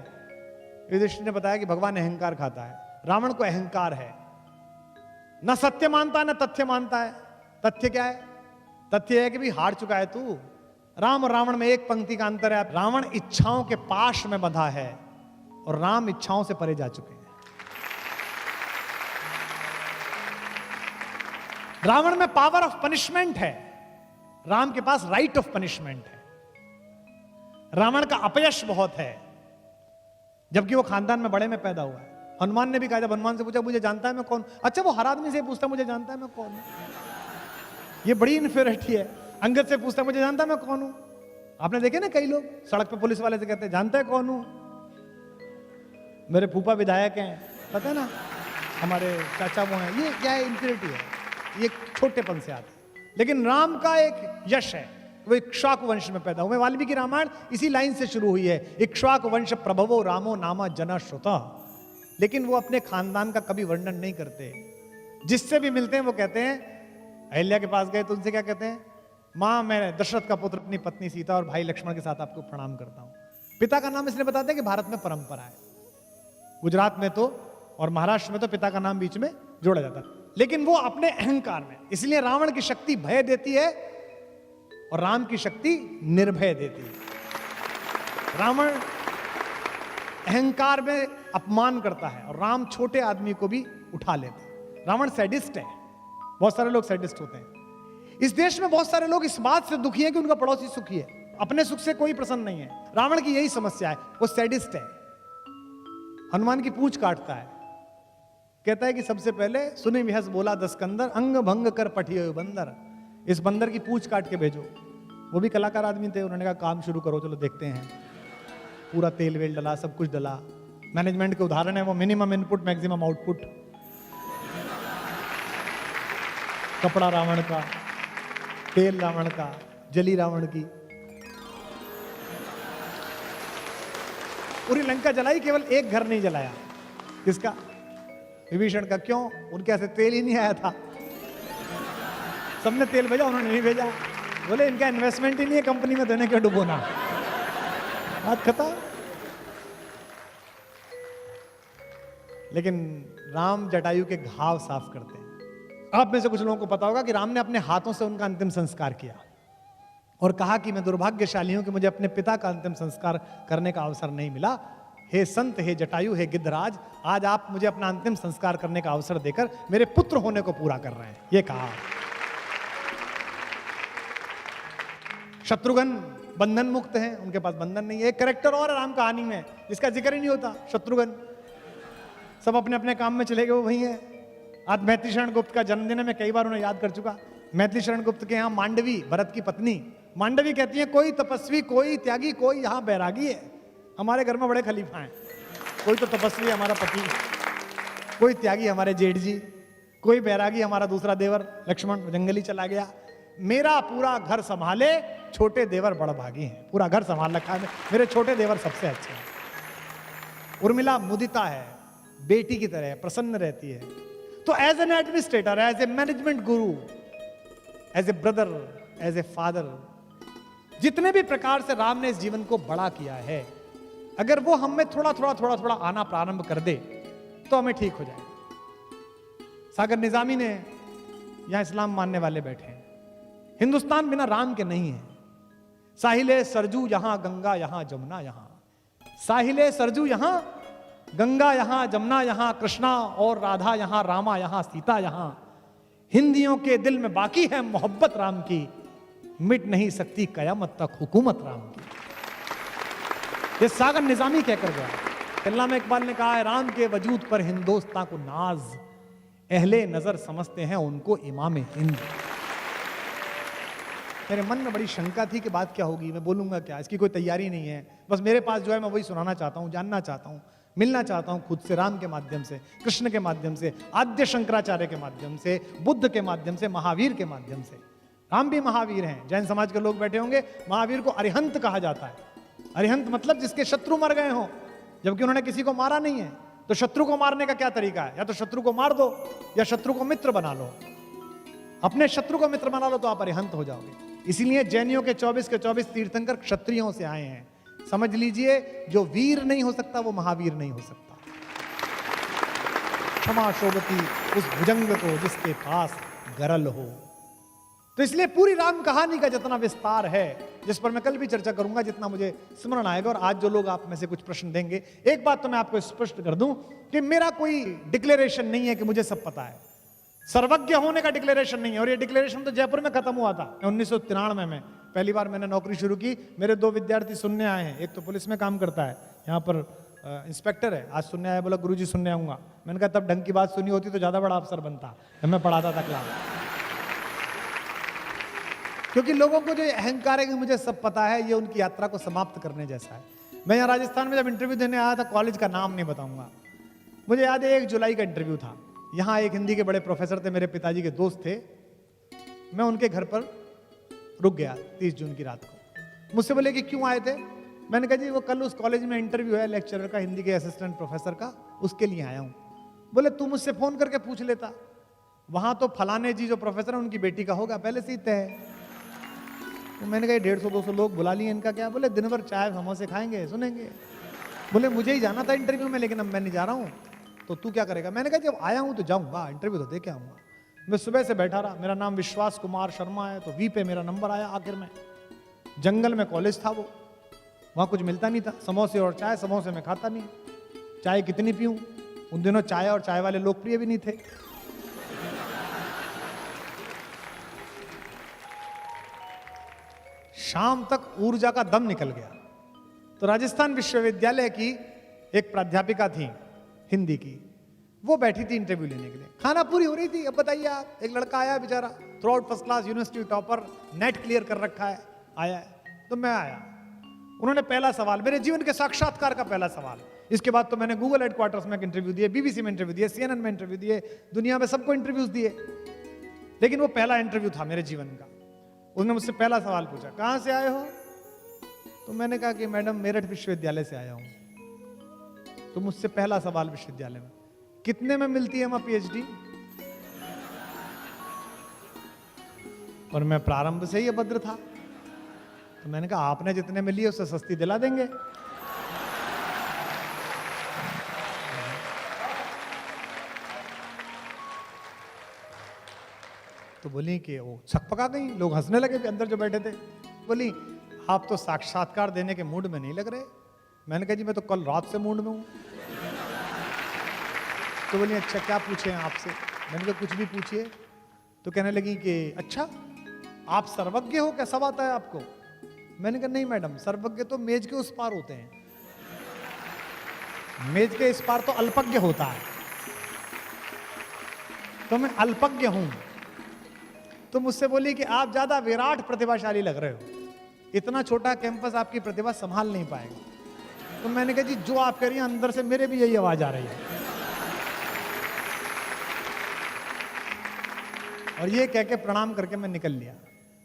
युधिष्ठिर ने बताया कि भगवान अहंकार खाता है। रावण को अहंकार है, न सत्य मानता है न तथ्य मानता है। तथ्य क्या है? तथ्य है कि भी हार चुका है तू। राम और रावण में एक पंक्ति का अंतर है, रावण इच्छाओं के पाश में बंधा है और राम इच्छाओं से परे जा चुके हैं। रावण में पावर ऑफ पनिशमेंट है, राम के पास राइट ऑफ पनिशमेंट है। रावण का अपयश बहुत है, जबकि वो खानदान में बड़े में पैदा हुआ है। हनुमान ने भी कहा, जब हनुमान से पूछा मुझे जानता है मैं कौन, अच्छा वो हर आदमी से पूछता मुझे जानता है मैं कौन हूं, ये बड़ी इन्फीरियरिटी है। अंगद से पूछता मुझे जानता है मैं कौन हूं। आपने देखे ना कई लोग सड़क पे पुलिस वाले से कहते हैं जानता है कौन हूं, मेरे फूफा विधायक हैं, पता है ना, हमारे चाचा वो हैं। ये क्या है, इन्फीरियरिटी है, ये छोटेपन से आता है। लेकिन राम का एक यश है, वो इक्ष्वाकु वंश में पैदा हुए। वाल्मीकि रामायण इसी लाइन से शुरू हुई है, इक्ष्वाकु वंश प्रभवो रामो नामा जना श्रुता। लेकिन वो अपने खानदान का कभी वर्णन नहीं करते। जिससे भी मिलते हैं वो कहते हैं, अहिल्या के पास गए तो उनसे क्या कहते हैं, माँ मैं दशरथ का पुत्र अपनी पत्नी सीता और भाई लक्ष्मण के साथ आपको प्रणाम करता हूं। पिता का नाम इसलिए बताते हैं कि भारत में परंपरा है, गुजरात में तो और महाराष्ट्र में तो पिता का नाम बीच में जोड़ा जाता है। लेकिन वो अपने अहंकार में, इसलिए रावण की शक्ति भय देती है और राम की शक्ति निर्भय देती है। रावण अहंकार में अपमान करता है और राम छोटे आदमी को भी उठा लेते हैं। रावण सैडिस्ट है, बहुत सारे लोग सैडिस्ट होते हैं। इस देश में बहुत सारे लोग इस बात से दुखी हैं कि उनका पड़ोसी सुखी है, अपने सुख से कोई प्रसन्न नहीं है। रावण की यही समस्या है, वो सैडिस्ट है। हनुमान की पूंछ काटता है, कहता है कि सबसे पहले सुनि विहस बोला दस्कंदर, अंग भंग कर पठियो बंदर, इस बंदर की पूंछ काट के भेजो। वो भी कलाकार आदमी थे, उन्होंने कहा काम शुरू करो, चलो देखते हैं। पूरा तेल वेल डला, सब कुछ डला। मैनेजमेंट के उदाहरण है वो, मिनिमम इनपुट मैक्सिमम आउटपुट। कपड़ा रावण का, तेल रावण का, जली रावण की, पूरी लंका जलाई, केवल एक घर नहीं जलाया। किसका? विभीषण का। क्यों? उनके यहाँ से तेल ही नहीं आया था। सबने तेल भेजा, उन्होंने नहीं भेजा। बोले इनका इन्वेस्टमेंट ही नहीं है कंपनी में, देने क्यों डुबोना। बात खत्म। लेकिन राम जटायु के घाव साफ करते हैं। आप में से कुछ लोगों को पता होगा कि राम ने अपने हाथों से उनका अंतिम संस्कार किया और कहा कि मैं दुर्भाग्यशाली हूं कि मुझे अपने पिता का अंतिम संस्कार करने का अवसर नहीं मिला। हे संत, हे जटायु, हे गिद्धराज, आज आप मुझे अपना अंतिम संस्कार करने का अवसर देकर मेरे पुत्र होने को पूरा कर रहे हैं, ये कहा। शत्रुघ्न बंधन मुक्त हैं, उनके पास बंधन नहीं है। एक कैरेक्टर और राम कहानी में जिसका जिक्र ही नहीं होता, शत्रुघ्न। सब अपने अपने काम में चले गए, वो वही है। आज मैथिली शरण गुप्त का जन्मदिन है, मैं कई बार उन्हें याद कर चुका। मैथिली शरण गुप्त के यहाँ मांडवी, भरत की पत्नी मांडवी कहती है, कोई तपस्वी, कोई त्यागी, कोई यहाँ बैरागी है। हमारे घर में बड़े खलीफा हैं, कोई तो तपस्वी हमारा पति, कोई त्यागी हमारे जेठ जी, कोई बैरागी हमारा दूसरा देवर लक्ष्मण जंगली चला गया। मेरा पूरा घर संभाले छोटे देवर बड़भागी हैं, पूरा घर संभाल रखा है, मेरे छोटे देवर सबसे अच्छे हैं। उर्मिला मुदिता है, बेटी की तरह प्रसन्न रहती है। तो as an administrator, as a management guru, as a brother, as a father, जितने भी प्रकार से राम ने इस जीवन को बड़ा किया है, अगर वो हम में थोड़ा थोड़ा थोड़ा थोड़ा आना प्रारंभ कर दे तो हमें ठीक हो जाएगा। सागर निजामी ने, यहां इस्लाम मानने वाले बैठे हैं, हिंदुस्तान बिना राम के नहीं है। साहिले सरजू यहां, गंगा यहां, जमुना यहां, साहिले सरजू यहां, गंगा यहां, जमुना यहां, कृष्णा और राधा यहां, रामा यहां, सीता यहां। हिंदियों के दिल में बाकी है मोहब्बत राम की, मिट नहीं सकती कयामत तक हुकूमत राम की। ये सागर निजामी कहकर गया। अल्लामा इकबाल ने कहा है, राम के वजूद पर हिंदुस्तान को नाज, अहले नजर समझते हैं उनको इमाम हिंद। मेरे मन में बड़ी शंका थी कि बात क्या होगी, मैं बोलूंगा क्या, इसकी कोई तैयारी नहीं है। बस मेरे पास जो है मैं वही सुनाना चाहता हूं, जानना चाहता हूं, मिलना चाहता हूं खुद से, राम के माध्यम से, कृष्ण के माध्यम से, आद्य शंकराचार्य के माध्यम से, बुद्ध के माध्यम से, महावीर के माध्यम से। राम भी महावीर हैं। जैन समाज के लोग बैठे होंगे, महावीर को अरिहंत कहा जाता है। अरिहंत मतलब जिसके शत्रु मर गए हों, जबकि उन्होंने किसी को मारा नहीं है। तो शत्रु को मारने का क्या तरीका है? या तो शत्रु को मार दो या शत्रु को मित्र बना लो। अपने शत्रु को मित्र बना लो तो आप अरिहंत हो जाओगे। इसीलिए जैनियों के 24 के 24 तीर्थंकर क्षत्रियों से आए हैं। समझ लीजिए, जो वीर नहीं हो सकता वो महावीर नहीं हो सकता। क्षमा शोभती उस भुजंग को जिसके पास गरल हो। तो इसलिए पूरी राम कहानी का जितना विस्तार है, जिस पर मैं कल भी चर्चा करूंगा जितना मुझे स्मरण आएगा, और आज जो लोग आप में से कुछ प्रश्न देंगे, एक बात तो मैं आपको स्पष्ट कर दूं कि मेरा कोई डिक्लेरेशन नहीं है कि मुझे सब पता है। सर्वज्ञ होने का डिक्लेरेशन नहीं है। और ये डिक्लेरेशन तो जयपुर में खत्म हुआ था 1993 में। पहली बार मैंने नौकरी शुरू की, मेरे 2 विद्यार्थी सुनने आए हैं। एक तो पुलिस में काम करता है, यहाँ पर इंस्पेक्टर है, आज सुनने आया, बोला गुरुजी सुनने आऊंगा। मैंने कहा तब ढंग की बात सुनी होती तो ज्यादा बड़ा अफसर बनता, जब मैं पढ़ाता था क्लास। क्योंकि लोगों को जो अहंकार है कि मुझे सब पता है, ये उनकी यात्रा को समाप्त करने जैसा है। मैं यहाँ राजस्थान में जब इंटरव्यू देने आया था, कॉलेज का नाम नहीं बताऊंगा, मुझे याद है 1 जुलाई का इंटरव्यू था। यहाँ एक हिंदी के बड़े प्रोफेसर थे, मेरे पिताजी के दोस्त थे। मैं उनके घर पर रुक गया 30 जून की रात को। मुझसे बोले कि क्यों आए थे? मैंने कहा जी वो कल उस कॉलेज में इंटरव्यू है लेक्चरर का, हिंदी के असिस्टेंट प्रोफेसर का, उसके लिए आया हूँ। बोले तू मुझसे फोन करके पूछ लेता, वहां तो फलाने जी जो प्रोफेसर है उनकी बेटी का होगा, पहले से ही तय है। तो मैंने कहा 150-200 लोग बुला लिए, इनका क्या? बोले दिन भर चाय समोसे खाएंगे, सुनेंगे। बोले मुझे ही जाना था इंटरव्यू में, लेकिन अब मैं नहीं जा रहा हूँ, तो तू क्या करेगा? मैंने कहा जब आया हूँ तो जाऊँगा, इंटरव्यू तो दे के आऊँगा। मैं सुबह से बैठा रहा, मेरा नाम विश्वास कुमार शर्मा है, तो वी पे मेरा नंबर आया। आखिर में जंगल में कॉलेज था वो, वहाँ कुछ मिलता नहीं था, समोसे और चाय। समोसे में खाता नहीं, चाय कितनी पीऊँ? उन दिनों चाय और चाय वाले लोकप्रिय भी नहीं थे। शाम तक ऊर्जा का दम निकल गया। तो राजस्थान विश्वविद्यालय की एक प्राध्यापिका थी हिंदी की, वो बैठी थी इंटरव्यू लेने के लिए। खाना पूरी हो रही थी। अब बताइए आप, एक लड़का आया बेचारा, through out first class, university topper, net clear कर रखा है, आया है। तो मैं आया, उन्होंने पहला सवाल, मेरे जीवन के साक्षात्कार का पहला सवाल। इसके बाद तो मैंने गूगल हेडक्वार्टर्स में इंटरव्यू दिए, बीबीसी में इंटरव्यू दिए, CNN में इंटरव्यू दिए, दुनिया में सबको इंटरव्यूज दिए, लेकिन वो पहला इंटरव्यू था मेरे जीवन का। उसने मुझसे पहला सवाल पूछा, कहाँ से आए हो? तो मैंने कहा कि मैडम मेरठ विश्वविद्यालय से आया हूं। तो मुझसे पहला सवाल विश्वविद्यालय में, कितने में मिलती है वहां PhD? और मैं प्रारंभ से ही अभद्र था, तो मैंने कहा आपने जितने में ली उससे सस्ती दिला देंगे। तो बोली कि वो छक पका गई, लोग हंसने लगे अंदर जो बैठे थे। बोली आप तो साक्षात्कार देने के मूड में नहीं लग रहे। मैंने कहा जी मैं तो कल रात से मूड में हूं। तो बोली अच्छा क्या पूछे हैं आपसे? मैंने कहा कुछ भी पूछिए। तो कहने लगी कि अच्छा आप सर्वज्ञ हो, क्या सब आता है आपको? मैंने कहा नहीं मैडम, सर्वज्ञ तो मेज के उस पार होते हैं, मेज के इस पार तो अल्पज्ञ होता है, तो मैं अल्पज्ञ हूं। तो मुझसे बोली कि आप ज्यादा विराट प्रतिभाशाली लग रहे हो, इतना छोटा कैंपस आपकी प्रतिभा संभाल नहीं पाएगा। तो मैंने कहा जी जो आप कह रही हैं अंदर से मेरे भी यही आवाज आ रही है। और ये कह के प्रणाम करके मैं निकल लिया।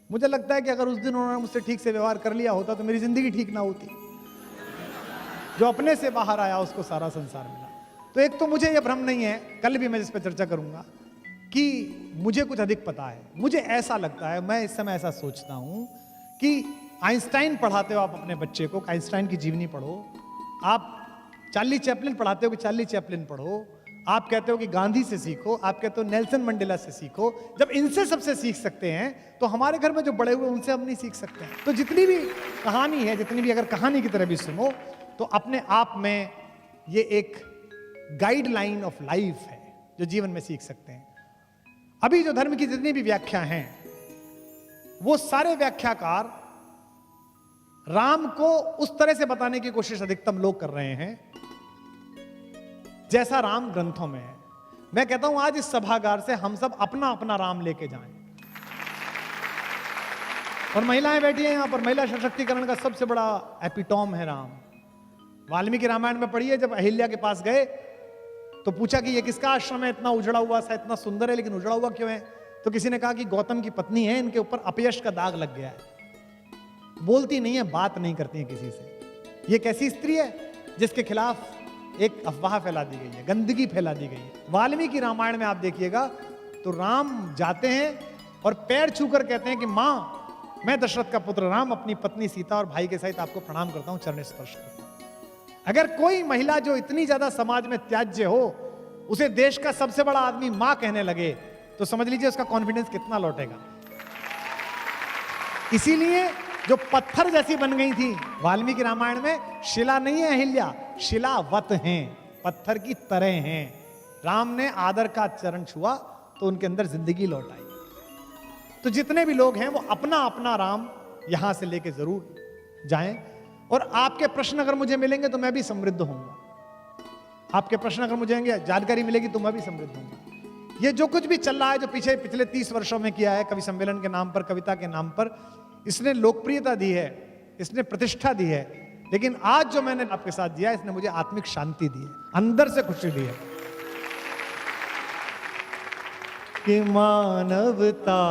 मुझे लगता है कि अगर उस दिन उन्होंने मुझसे ठीक से व्यवहार कर लिया होता तो मेरी जिंदगी ठीक ना होती। जो अपने से बाहर आया उसको सारा संसार मिला। तो एक तो मुझे यह भ्रम नहीं है, कल भी मैं इस पर चर्चा करूंगा, कि मुझे कुछ अधिक पता है। मुझे ऐसा लगता है, मैं इस समय ऐसा सोचता हूं कि आइंस्टाइन पढ़ाते हो आप अपने बच्चे को, आइंस्टाइन की जीवनी पढ़ो। आप चार्ली चैपलिन पढ़ाते हो कि चार्ली चैपलिन पढ़ो। आप कहते हो कि गांधी से सीखो, आप कहते हो नेल्सन मंडेला से सीखो। जब इनसे सबसे सीख सकते हैं तो हमारे घर में जो बड़े हुए उनसे हम नहीं सीख सकते हैं। तो जितनी भी कहानी है, जितनी भी अगर कहानी की तरह भी सुनो तो अपने आप में ये एक गाइडलाइन ऑफ लाइफ है जो जीवन में सीख सकते हैं। अभी जो धर्म की जितनी भी व्याख्या हैं वो सारे व्याख्याकार राम को उस तरह से बताने की कोशिश अधिकतम लोग कर रहे हैं जैसा राम ग्रंथों में है। मैं कहता हूं आज इस सभागार से हम सब अपना अपना राम लेके जाएं। और महिलाएं बैठी हैं यहां पर, महिला सशक्तिकरण का सबसे बड़ा एपिटॉम है राम। वाल्मीकि रामायण में पढ़िए, जब अहिल्या के पास गए तो पूछा कि ये किसका आश्रम है, इतना उजड़ा हुआ सा, इतना सुंदर है लेकिन उजड़ा हुआ क्यों है? तो किसी ने कहा कि गौतम की पत्नी है, इनके ऊपर अपयश का दाग लग गया है, बोलती नहीं है, बात नहीं करती है किसी से। ये कैसी स्त्री है जिसके खिलाफ एक अफवाह फैला दी गई है, गंदगी फैला दी गई है। वाल्मीकि रामायण में आप देखिएगा तो राम जाते हैं और पैर छूकर कहते हैं कि मां, मैं दशरथ का पुत्र राम अपनी पत्नी सीता और भाई के सहित आपको प्रणाम करता हूं, चरण स्पर्श करता हूं। अगर कोई महिला जो इतनी ज्यादा समाज में त्याज्य हो उसे देश का सबसे बड़ा आदमी मां कहने लगे तो समझ लीजिए उसका कॉन्फिडेंस कितना लौटेगा। इसीलिए जो पत्थर जैसी बन गई थी वाल्मीकि रामायण में, शिला नहीं है अहिल्या, शिलावत हैं, पत्थर की तरह हैं। राम ने आदर का चरण छुआ तो उनके अंदर जिंदगी लौट आई। तो जितने भी लोग हैं वो अपना अपना राम यहां से लेके जरूर जाएं। और आपके प्रश्न अगर मुझे मिलेंगे तो मैं भी समृद्ध होऊंगा। आपके प्रश्न अगर मुझे जानकारी मिलेगी तो मैं भी समृद्ध होऊंगा। ये जो कुछ भी चल रहा है, जो पिछले 30 वर्षों में किया है, कवि सम्मेलन के नाम पर, कविता के नाम पर, इसने लोकप्रियता दी है, इसने प्रतिष्ठा दी है, लेकिन आज जो मैंने आपके साथ दिया, इसने मुझे आत्मिक शांति दी है, अंदर से खुशी दी है कि मानवता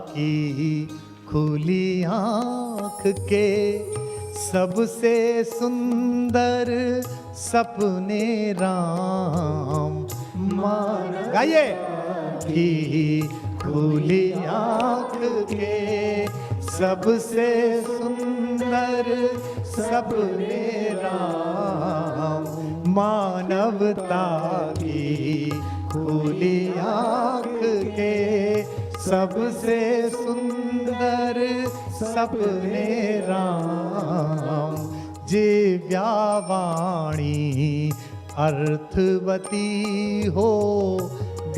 की खुली आंख के सबसे सुंदर सपने राम। गाइए की खुली आंख के सबसे सुंदर सपने राम। मानवता की खुली आंख के सबसे सुंदर सपने राम। जिव्या वाणी अर्थवती हो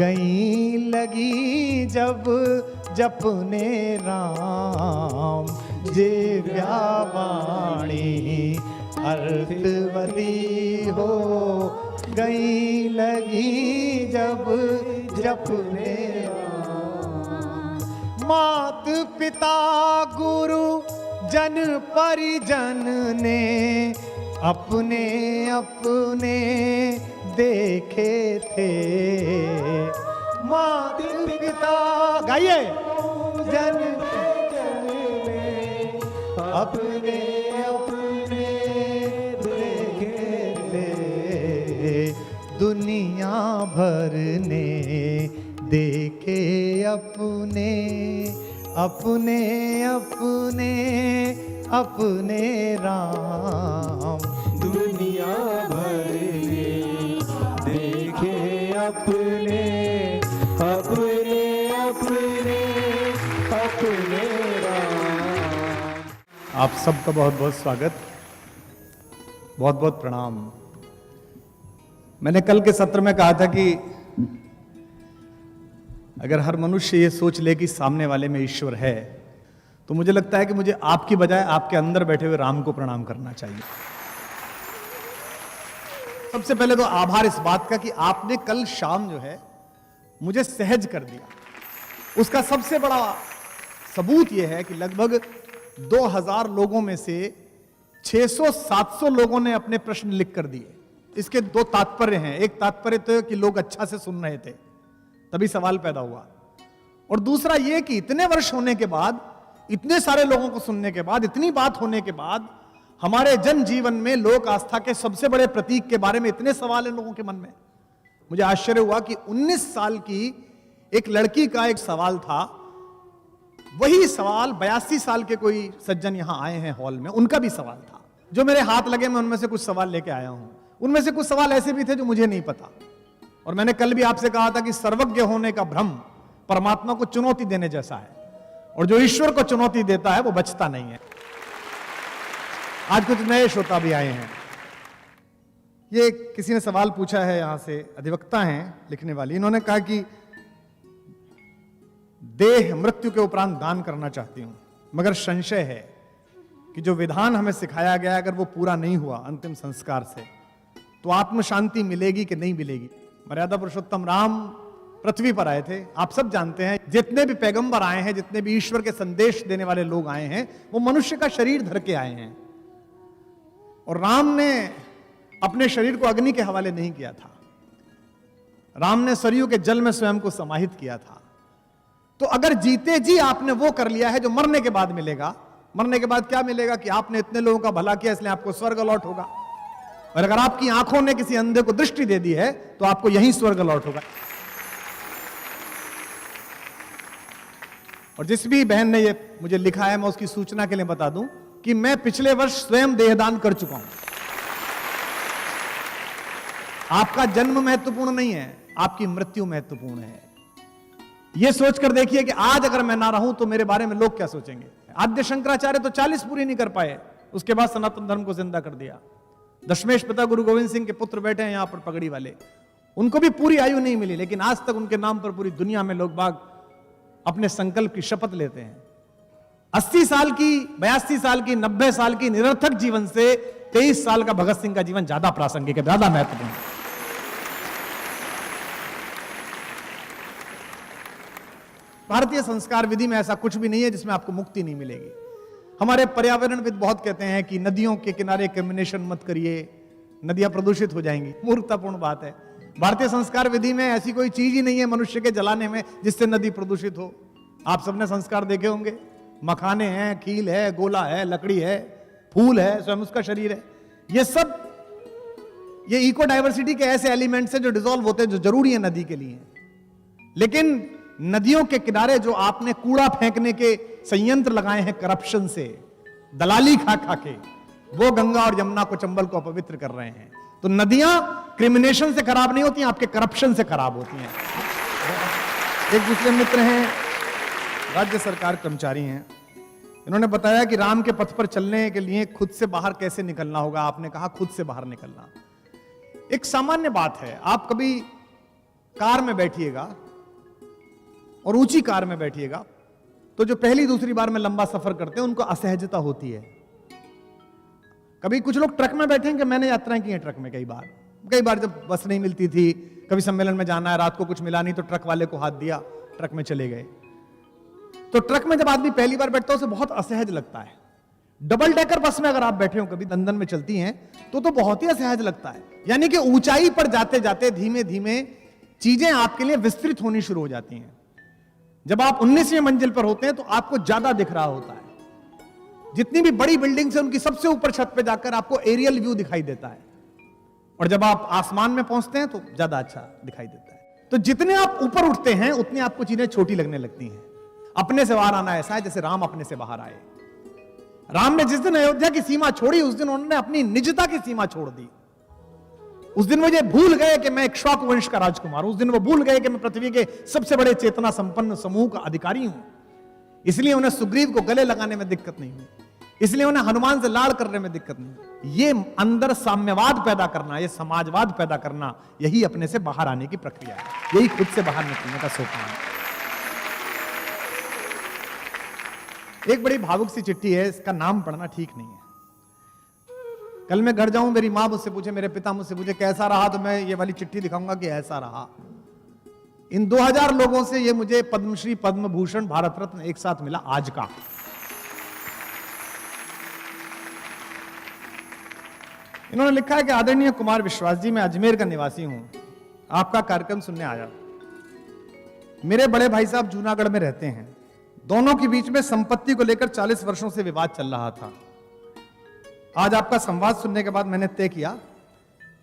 गई लगी जब जपने राम। जिव्या वाणी अर्थवती हो गई लगी जब जपने राम। मात पिता गुरु जन परिजन ने अपने अपने देखे थे। मात पिता गाइए जन ने अपने अपने देखे थे। दुनिया भर ने देखे अपने अपने अपने अपने राम। दुनिया भर ने देखे अपने अपने अपने अपने राम। आप सबका बहुत बहुत स्वागत, बहुत बहुत प्रणाम। मैंने कल के सत्र में कहा था कि अगर हर मनुष्य ये सोच ले कि सामने वाले में ईश्वर है, तो मुझे लगता है कि मुझे आपकी बजाय आपके अंदर बैठे हुए राम को प्रणाम करना चाहिए। सबसे पहले तो आभार इस बात का कि आपने कल शाम जो है मुझे सहज कर दिया। उसका सबसे बड़ा सबूत यह है कि लगभग 2000 लोगों में से 600-700 लोगों ने अपने प्रश्न लिख कर दिए। इसके दो तात्पर्य हैं। एक तात्पर्य तो कि लोग अच्छा से सुन रहे थे, तभी सवाल पैदा हुआ, और दूसरा यह कि इतने वर्ष होने के बाद, इतने सारे लोगों को सुनने के बाद, इतनी बात होने के बाद, हमारे जन जीवन में लोक आस्था के सबसे बड़े प्रतीक के बारे में इतने सवाल हैं लोगों के मन में। मुझे आश्चर्य हुआ कि 19 साल की एक लड़की का एक सवाल था, वही सवाल 82 साल के कोई सज्जन यहां आए हैं हॉल में, उनका भी सवाल था। जो मेरे हाथ लगे, मैं उनमें से कुछ सवाल लेके आया हूं। उनमें से कुछ सवाल ऐसे भी थे जो मुझे नहीं पता। और मैंने कल भी आपसे कहा था कि सर्वज्ञ होने का भ्रम परमात्मा को चुनौती देने जैसा है, और जो ईश्वर को चुनौती देता है वो बचता नहीं है। आज कुछ नए श्रोता भी आए हैं। ये किसी ने सवाल पूछा है, यहां से अधिवक्ता हैं लिखने वाली, इन्होंने कहा कि देह मृत्यु के उपरांत दान करना चाहती हूं, मगर संशय है कि जो विधान हमें सिखाया गया अगर वो पूरा नहीं हुआ अंतिम संस्कार से, तो आत्म शांति मिलेगी कि नहीं मिलेगी। मर्यादा पुरुषोत्तम राम पृथ्वी पर आए थे, आप सब जानते हैं। जितने भी पैगंबर आए हैं, जितने भी ईश्वर के संदेश देने वाले लोग आए हैं, वो मनुष्य का शरीर धर के आए हैं। और राम ने अपने शरीर को अग्नि के हवाले नहीं किया था, राम ने सरयू के जल में स्वयं को समाहित किया था। तो अगर जीते जी आपने वो कर लिया है जो मरने के बाद मिलेगा, मरने के बाद क्या मिलेगा कि आपने इतने लोगों का भला किया इसलिए आपको स्वर्ग अलॉट होगा। और अगर आपकी आंखों ने किसी अंधे को दृष्टि दे दी है तो आपको यहीं स्वर्ग अलॉट होगा। और जिस भी बहन ने ये मुझे लिखा है, मैं उसकी सूचना के लिए बता दूं कि मैं पिछले वर्ष स्वयं देहदान कर चुका हूं। आपका जन्म महत्वपूर्ण नहीं है, आपकी मृत्यु महत्वपूर्ण है। यह सोचकर देखिए कि आज अगर मैं ना रहूं तो मेरे बारे में लोग क्या सोचेंगे। आद्य शंकराचार्य तो 40 पूरी नहीं कर पाए, उसके बाद सनातन धर्म को जिंदा कर दिया। दशमेश पिता गुरु गोविंद सिंह के पुत्र बैठे हैं यहां पर पगड़ी वाले, उनको भी पूरी आयु नहीं मिली, लेकिन आज तक उनके नाम पर पूरी दुनिया में लोग बाग अपने संकल्प की शपथ लेते हैं। 80 साल की, 82 साल की, 90 साल की निरर्थक जीवन से 23 साल का भगत सिंह का जीवन ज्यादा प्रासंगिक है, ज्यादा महत्वपूर्ण है। भारतीय संस्कार विधि में ऐसा कुछ भी नहीं है जिसमें आपको मुक्ति नहीं मिलेगी। हमारे पर्यावरणविद बहुत कहते हैं कि नदियों के किनारे कैमिनेशन मत करिए, नदियां प्रदूषित हो जाएंगी। मूर्खतापूर्ण बात है। भारतीय संस्कार विधि में ऐसी कोई चीज ही नहीं है मनुष्य के जलाने में जिससे नदी प्रदूषित हो। आप सबने संस्कार देखे होंगे, मखाने हैं, कील है, गोला है, लकड़ी है, फूल है, स्वयं उसका शरीर है। ये सब, ये इको डाइवर्सिटी के ऐसे एलिमेंट्स हैं जो डिसॉल्व होते हैं, जो जरूरी है नदी के लिए। लेकिन नदियों के किनारे जो आपने कूड़ा फेंकने के संयंत्र लगाए हैं करप्शन से, दलाली खा खा के, वो गंगा और यमुना को, चंबल को अपवित्र कर रहे हैं। तो नदियां क्रिमिनेशन से खराब नहीं होती, आपके करप्शन से खराब होती हैं। एक दूसरे मित्र हैं, राज्य सरकार कर्मचारी हैं, इन्होंने बताया कि राम के पथ पर चलने के लिए खुद से बाहर कैसे निकलना होगा। आपने कहा खुद से बाहर निकलना एक सामान्य बात है। आप कभी कार में बैठिएगा और ऊंची कार में बैठिएगा तो जो पहली दूसरी बार में लंबा सफर करते हैं उनको असहजता होती है। कभी कुछ लोग ट्रक में बैठेंगे, मैंने यात्राएं की हैं ट्रक में कई बार जब बस नहीं मिलती थी, कभी सम्मेलन में जाना है, रात को कुछ मिला नहीं तो ट्रक वाले को हाथ दिया, ट्रक में चले गए। तो ट्रक में जब आदमी पहली बार बैठता है उसे बहुत असहज लगता है। डबल डेकर बस में अगर आप बैठे हो, कभी लंदन में चलती हैं, तो बहुत ही असहज लगता है। यानी कि ऊंचाई पर जाते जाते धीमे धीमे चीजें आपके लिए विस्तृत होनी शुरू हो जाती हैं। जब आप 19वीं मंजिल पर होते हैं तो आपको ज्यादा दिख रहा होता है। जितनी भी बड़ी बिल्डिंग्स है उनकी सबसे ऊपर छत पे जाकर आपको एरियल व्यू दिखाई देता है, और जब आप आसमान में पहुंचते हैं तो ज्यादा अच्छा दिखाई देता है। तो जितने आप ऊपर उठते हैं उतनी आपको चीजें छोटी लगने लगती हैं। अपने से बाहर आना ऐसा है जैसे राम अपने से बाहर आए। राम ने जिस दिन अयोध्या की सीमा छोड़ी उस दिन उन्होंने अपनी निजता की सीमा छोड़ दी। उस दिन वो ये भूल गए कि मैं इक्ष्वाकु वंश का राजकुमार हूं। उस दिन वो भूल गए कि मैं पृथ्वी के सबसे बड़े चेतना संपन्न समूह का अधिकारी हूं। इसलिए उन्हें सुग्रीव को गले लगाने में दिक्कत नहीं हुई, इसलिए उन्हें हनुमान से लाड़ करने में दिक्कत नहीं हुई। ये अंदर साम्यवाद पैदा करना, ये समाजवाद पैदा करना, यही अपने से बाहर आने की प्रक्रिया है, यही खुद से बाहर निकलने का सोपान है। एक बड़ी भावुक सी चिट्ठी है, इसका नाम पढ़ना ठीक नहीं है। कल मैं घर जाऊं, मेरी मां मुझसे पूछे, मेरे पिता मुझसे पूछे कैसा रहा, तो मैं ये वाली चिट्ठी दिखाऊंगा कि ऐसा रहा। इन 2000 लोगों से ये मुझे पद्मश्री, पद्म भूषण, भारत रत्न एक साथ मिला आज का। इन्होंने लिखा है कि आदरणीय कुमार विश्वास जी, मैं अजमेर का निवासी हूं, आपका कार्यक्रम सुनने आया। मेरे बड़े भाई साहब जूनागढ़ में रहते हैं। दोनों के बीच में संपत्ति को लेकर 40 वर्षों से विवाद चल रहा था। आज आपका संवाद सुनने के बाद मैंने तय किया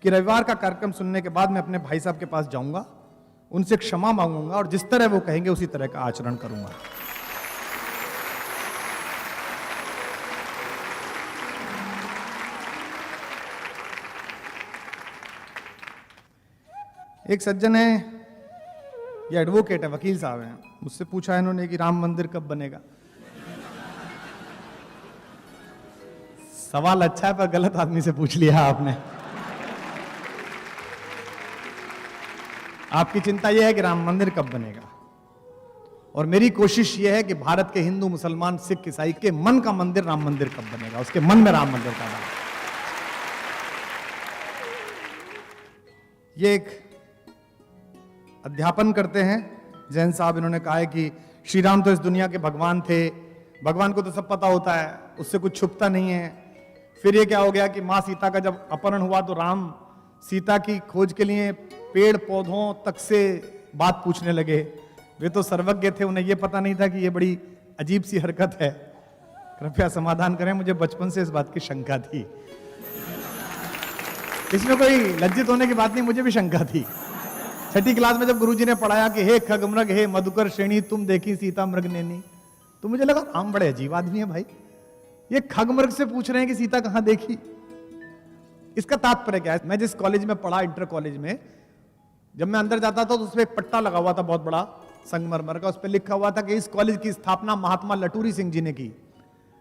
कि रविवार का कार्यक्रम सुनने के बाद मैं अपने भाई साहब के पास जाऊंगा, उनसे क्षमा मांगूंगा और जिस तरह वो कहेंगे उसी तरह का आचरण करूंगा। एक सज्जन है, ये एडवोकेट है, वकील साहब हैं, मुझसे पूछा इन्होंने कि राम मंदिर कब बनेगा। सवाल अच्छा है पर गलत आदमी से पूछ लिया आपने। आपकी चिंता यह है कि राम मंदिर कब बनेगा, और मेरी कोशिश यह है कि भारत के हिंदू, मुसलमान, सिख, ईसाई के मन का मंदिर राम मंदिर कब बनेगा, उसके मन में राम मंदिर का नाम। ये एक अध्यापन करते हैं जैन साहब, इन्होंने कहा है कि श्री राम तो इस दुनिया के भगवान थे, भगवान को तो सब पता होता है, उससे कुछ छुपता नहीं है। फिर ये क्या हो गया कि माँ सीता का जब अपहरण हुआ तो राम सीता की खोज के लिए पेड़ पौधों तक से बात पूछने लगे। वे तो सर्वज्ञ थे, उन्हें यह पता नहीं था कि यह बड़ी अजीब सी हरकत है। कृपया समाधान करें, मुझे बचपन से इस बात की शंका थी। इसमें कोई लज्जित होने की बात नहीं, मुझे भी शंका थी। 6ठी क्लास में जब गुरुजी ने पढ़ाया कि हे खगमृग हे मधुकर श्रेणी तुम देखी सीता मृग नैनी, तो मुझे लगा राम बड़े अजीब आदमी है भाई, ये खगमृग से पूछ रहे हैं कि सीता कहां देखी। इसका तात्पर्य क्या है? मैं जिस कॉलेज में पढ़ा, इंटर कॉलेज में, जब मैं अंदर जाता था तो उसपे एक पट्टा लगा हुआ था बहुत बड़ा संगमरमर का, उस पर लिखा हुआ था कि इस कॉलेज की स्थापना महात्मा लटूरी सिंह जी ने की।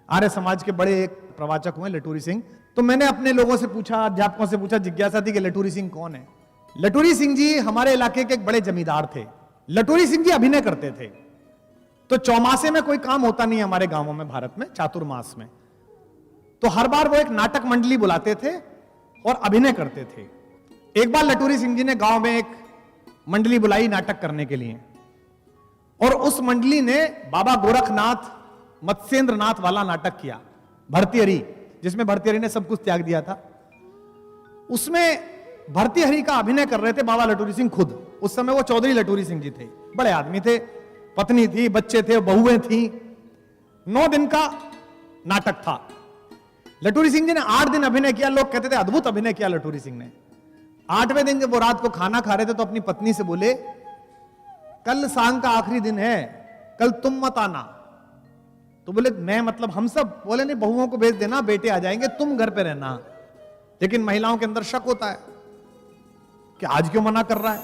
आर्य समाज के बड़े एक प्रवाचक हुए लटूरी सिंह। तो मैंने अपने लोगों से पूछा, अध्यापकों से पूछा, जिज्ञासा थी कि लटूरी सिंह कौन है। लटूरी सिंह जी हमारे इलाके के एक बड़े जमींदार थे। लटूरी सिंह जी अभिनय करते थे। तो चौमासे में कोई काम होता नहीं हमारे गांवों में, भारत में चातुर्मास में, तो हर बार वो एक नाटक मंडली बुलाते थे और अभिनय करते थे। एक बार लटूरी सिंह जी ने गांव में एक मंडली बुलाई नाटक करने के लिए, और उस मंडली ने बाबा गोरखनाथ मत्स्येंद्र नाथ वाला नाटक किया, भर्तृहरि, जिसमें भर्तृहरि ने सब कुछ त्याग दिया था। उसमें भर्तृहरि का अभिनय कर रहे थे बाबा लटूरी सिंह खुद। उस समय वो चौधरी लटूरी सिंह जी थे, बड़े आदमी थे, पत्नी थी, बच्चे थे, बहुएं थी। 9 दिन का नाटक था। लटूरी सिंह जी ने 8 दिन अभिनय किया। लोग कहते थे अद्भुत अभिनय किया लटूरी सिंह ने। 8वें दिन जब वो रात को खाना खा रहे थे तो अपनी पत्नी से बोले, कल सांग का आखिरी दिन है, कल तुम मत आना। तो बोले मैं मतलब हम सब? बोले नहीं, बहुओं को भेज देना, बेटे आ जाएंगे, तुम घर पे रहना। लेकिन महिलाओं के अंदर शक होता है कि आज क्यों मना कर रहा है,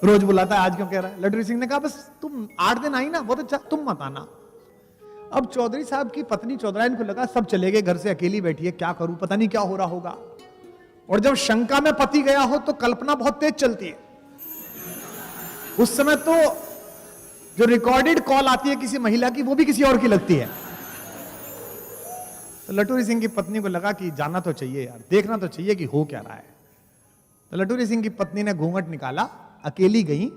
रोज बुलाता है, आज क्यों कह रहा है। लटूरी सिंह ने कहा बस तुम 8 दिन आई ना, बहुत अच्छा, तुम मत आना। अब चौधरी साहब की पत्नी चौधराइन को लगा सब चले गए, घर से अकेली बैठी है, क्या करूं, पता नहीं क्या हो रहा होगा। और जब शंका में पति गया हो तो कल्पना बहुत तेज चलती है। उस समय तो जो रिकॉर्डेड कॉल आती है किसी महिला की, वो भी किसी और की लगती है। तो लटूरी सिंह की पत्नी को लगा कि जाना तो चाहिए यार, देखना तो चाहिए कि हो क्या रहा है। तो लटूरी सिंह की पत्नी ने घूंघट निकाला, अकेली गई,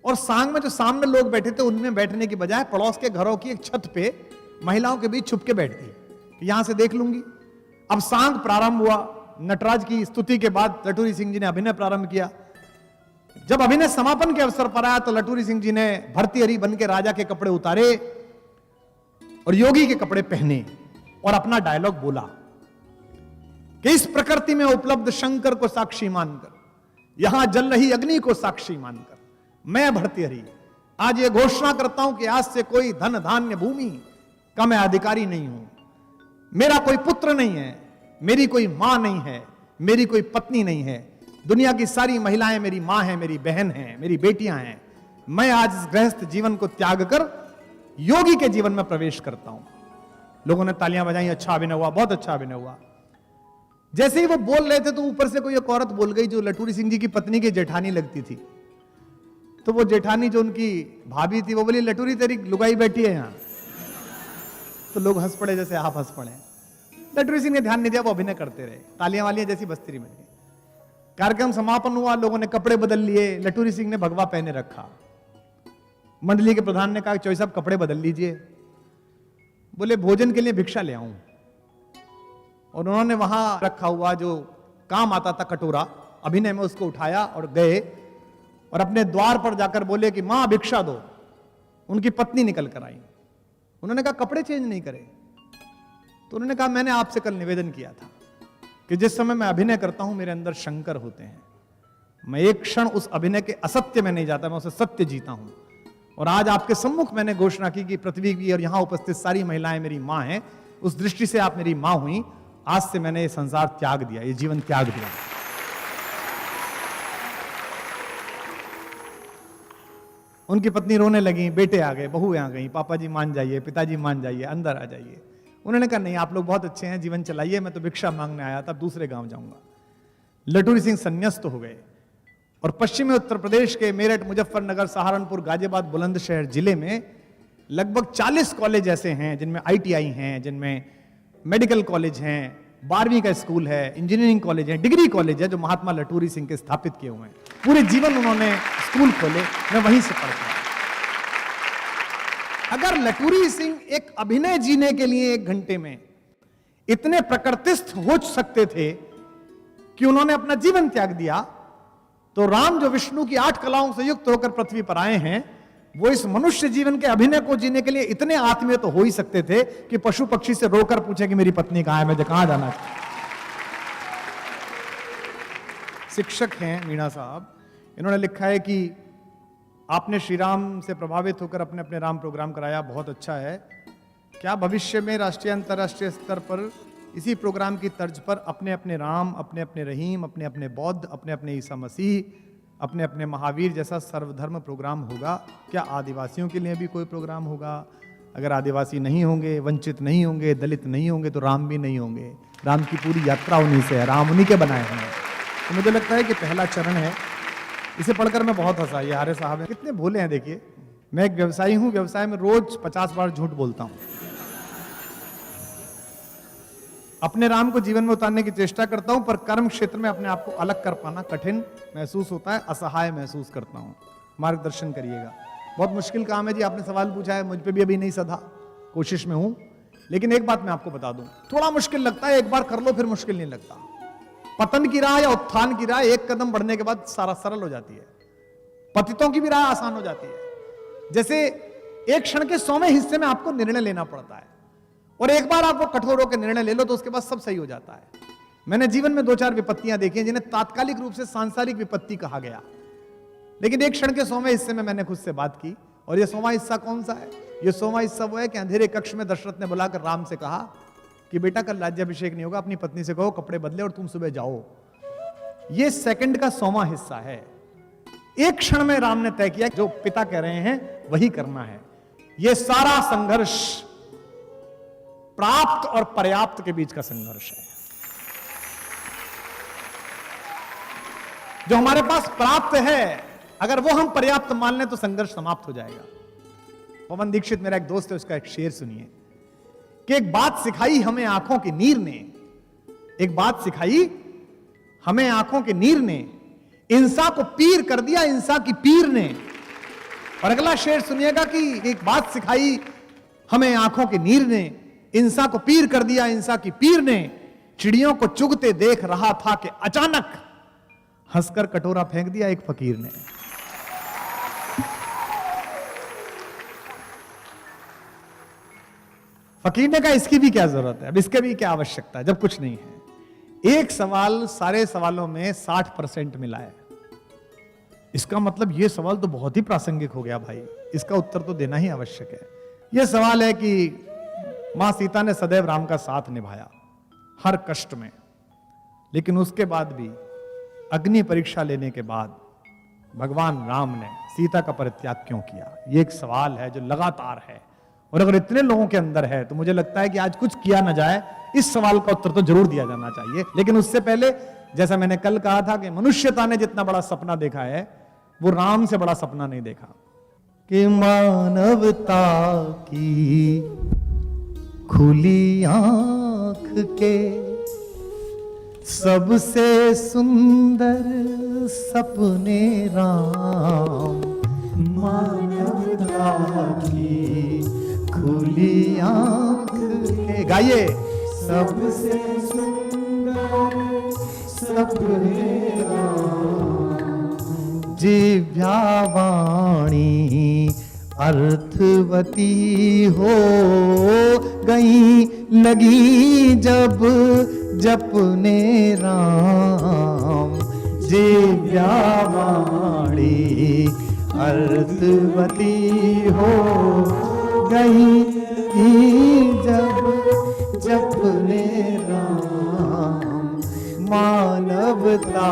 और सांग में जो सामने लोग बैठे थे उनमें बैठने की बजाय पड़ोस के घरों की एक छत पे महिलाओं के बीच छुप के बैठती कि यहां से देख लूंगी। अब सांग प्रारंभ हुआ। नटराज की स्तुति के बाद लटूरी सिंह जी ने अभिनय प्रारंभ किया। जब अभिनय समापन के अवसर पर आया तो लटूरी सिंह जी ने भर्तृहरि बन के राजा के कपड़े उतारे और योगी के कपड़े पहने और अपना डायलॉग बोला कि इस प्रकृति में उपलब्ध शंकर को साक्षी मानकर, यहां जल रही अग्नि को साक्षी मानकर, मैं भर्तृहरि आज ये घोषणा करता हूं कि आज से कोई धन धान्य भूमि का मैं अधिकारी नहीं हूं। मेरा कोई पुत्र नहीं है, मेरी कोई मां नहीं है, मेरी कोई पत्नी नहीं है। दुनिया की सारी महिलाएं मेरी मां हैं, मेरी बहन हैं, मेरी बेटियां हैं। मैं आज इस गृहस्थ जीवन को त्याग कर योगी के जीवन में प्रवेश करता हूं। लोगों ने तालियां बजाई, अच्छा अभिनय हुआ, बहुत अच्छा अभिनय हुआ। जैसे ही वो बोल रहे थे तो ऊपर से कोई एक औरत बोल गई जो लटूरी सिंह जी की पत्नी की जेठानी लगती थी। तो वो जेठानी जो उनकी भाभी थी वो बोली, लटूरी तेरी लुगाई बैठी है यहां। तो लोग हंस पड़े जैसे आप हंस पड़े। लटूरी सिंह ने ध्यान नहीं दिया, वो अभिनय करते रहे, तालियां वालियां जैसी बस्ती में। कार्यक्रम समापन हुआ, लोगों ने कपड़े बदल लिए, लटूरी सिंह ने भगवा पहने रखा। मंडली के प्रधान ने कहा चौधरी साहब कपड़े बदल लीजिए। बोले भोजन के लिए भिक्षा ले आऊं। और उन्होंने वहां रखा हुआ जो काम आता था कटोरा, अभिनय में उसको उठाया और गए और अपने द्वार पर जाकर बोले कि मां भिक्षा दो। उनकी पत्नी निकल कर आई। उन्होंने कहा कपड़े चेंज नहीं करे। तो उन्होंने कहा मैंने आपसे कल निवेदन किया था कि जिस समय मैं अभिनय करता हूं मेरे अंदर शंकर होते हैं, मैं एक क्षण उस अभिनय के असत्य में नहीं जाता, मैं उसे सत्य जीता हूं। और आज आपके सम्मुख मैंने घोषणा की कि पृथ्वी की और यहां उपस्थित सारी महिलाएं मेरी मां हैं, उस दृष्टि से आप मेरी मां हुई। आज से मैंने ये संसार त्याग दिया, ये जीवन त्याग दिया। उनकी पत्नी रोने लगी, बेटे आ गए, बहुएं आ गई, पापा जी मान जाइए, पिताजी मान जाइए, अंदर आ जाइए। उन्होंने कहा नहीं आप लोग बहुत अच्छे हैं, जीवन चलाइए, मैं तो भिक्षा मांगने आया था, दूसरे गांव जाऊंगा। लटूरी सिंह संन्यास्त हो गए और पश्चिमी उत्तर प्रदेश के मेरठ, मुजफ्फरनगर, सहारनपुर, गाजियाबाद, बुलंदशहर जिले में लगभग 40 कॉलेज ऐसे हैं जिनमें ITI हैं, जिनमें मेडिकल कॉलेज हैं, 12वीं का स्कूल है, इंजीनियरिंग कॉलेज है, डिग्री कॉलेज है, जो महात्मा लटूरी सिंह के स्थापित किए हुए हैं। पूरे जीवन उन्होंने स्कूल खोले, मैं वहीं से पढ़ता। अगर लटूरी सिंह एक अभिनय जीने के लिए 1 घंटे में इतने प्रकृतिस्थ हो सकते थे कि उन्होंने अपना जीवन त्याग दिया, तो राम जो विष्णु की 8 कलाओं से युक्त होकर पृथ्वी पर आए हैं, वो इस मनुष्य जीवन के अभिनय को जीने के लिए इतने आत्मीय तो हो ही सकते थे कि पशु पक्षी से रोकर पूछे कि मेरी पत्नी कहां है, मुझे कहां जाना चाहिए। शिक्षक हैं मीणा साहब, इन्होंने लिखा है कि आपने श्री राम से प्रभावित होकर अपने अपने राम प्रोग्राम कराया, बहुत अच्छा है। क्या भविष्य में राष्ट्रीय अंतर्राष्ट्रीय स्तर पर इसी प्रोग्राम की तर्ज पर अपने अपने राम, अपने अपने रहीम, अपने अपने बौद्ध, अपने अपने ईसा मसीह, अपने अपने महावीर जैसा सर्वधर्म प्रोग्राम होगा? क्या आदिवासियों के लिए भी कोई प्रोग्राम होगा? अगर आदिवासी नहीं होंगे, वंचित नहीं होंगे, दलित नहीं होंगे तो राम भी नहीं होंगे। राम की पूरी यात्रा उन्हीं से है, राम उन्हीं के बनाए हुए हैं। तो मुझे लगता है कि पहला चरण है, इसे पढ़कर मैं बहुत हंसा। ये आर्य साहब हैं, कितने भोले हैं। देखिए, मैं एक व्यवसायी हूं, व्यवसाय में रोज 50 बार झूठ बोलता हूं। अपने राम को जीवन में उतारने की चेष्टा करता हूं, पर कर्म क्षेत्र में अपने आप को अलग कर पाना कठिन महसूस होता है, असहाय महसूस करता हूं। मार्गदर्शन करिएगा। बहुत मुश्किल काम है जी, आपने सवाल पूछा है, मुझ पे भी अभी नहीं सधा, कोशिश में हूं। लेकिन एक बात मैं आपको बता दूं, थोड़ा मुश्किल लगता है, एक बार कर लो फिर मुश्किल नहीं लगता। पतन की राह या उत्थान की राह एक कदम बढ़ने के बाद सारा सरल हो जाती है। पतितों की भी राह आसान हो जाती है। जैसे एक क्षण के 100वें हिस्से में आपको निर्णय लेना पड़ता है, और एक बार आप वो कठोर होकर निर्णय ले लो तो उसके बाद सब सही हो जाता है। मैंने जीवन में 2-4 विपत्तियां देखी हैं जिन्हें तात्कालिक रूप से सांसारिक विपत्ति कहा गया, लेकिन एक क्षण के 100वें हिस्से में मैंने खुद से बात की। और ये 100वां हिस्सा कौन सा है? ये 100वां हिस्सा वो है कि अंधेरे कक्ष में दशरथ ने बुलाकर राम से कहा कि बेटा कल राज्याभिषेक नहीं होगा, अपनी पत्नी से कहो कपड़े बदले और तुम सुबह जाओ। ये सेकंड का 100वां हिस्सा है। एक क्षण में राम ने तय किया जो पिता कह रहे हैं वही करना है। यह सारा संघर्ष प्राप्त और पर्याप्त के बीच का संघर्ष है। जो हमारे पास प्राप्त है, अगर वो हम पर्याप्त मान लें तो संघर्ष समाप्त हो जाएगा। पवन दीक्षित मेरा एक दोस्त है, उसका एक शेर सुनिए कि एक बात सिखाई हमें आंखों की नीर ने, एक बात सिखाई हमें आंखों की नीर ने, इंसा को पीर कर दिया इंसा की पीर ने। और अगला शेर सुनिएगा कि एक बात सिखाई हमें आंखों की नीर ने, इंसा को पीर कर दिया इंसा की पीर ने। चिड़ियों को चुगते देख रहा था कि अचानक हंसकर कटोरा फेंक दिया एक फकीर ने। फकीर ने कहा इसकी भी क्या जरूरत है, अब इसके भी क्या आवश्यकता है जब कुछ नहीं है। एक सवाल सारे सवालों में 60% मिला है। इसका मतलब यह सवाल तो बहुत ही प्रासंगिक हो गया भाई, इसका उत्तर तो देना ही आवश्यक है। यह सवाल है कि मां सीता ने सदैव राम का साथ निभाया हर कष्ट में, लेकिन उसके बाद भी अग्नि परीक्षा लेने के बाद भगवान राम ने सीता का परित्याग क्यों किया? यह एक सवाल है जो लगातार है, और अगर इतने लोगों के अंदर है तो मुझे लगता है कि आज कुछ किया ना जाए, इस सवाल का उत्तर तो जरूर दिया जाना चाहिए। लेकिन उससे पहले, जैसा मैंने कल कहा था कि मनुष्यता ने जितना बड़ा सपना देखा है वो राम से बड़ा सपना नहीं देखा कि मानवता की खुली आंख के सबसे सुंदर सपने राम। मानवता की खुली आंख के, गाइए, सबसे सुंदर सपने राम। जिह्वा वाणी अर्थवती हो गई लगी जब जपने राम। जिह्वा वाणी अर्थवती हो गई जब जपने राम। मानवता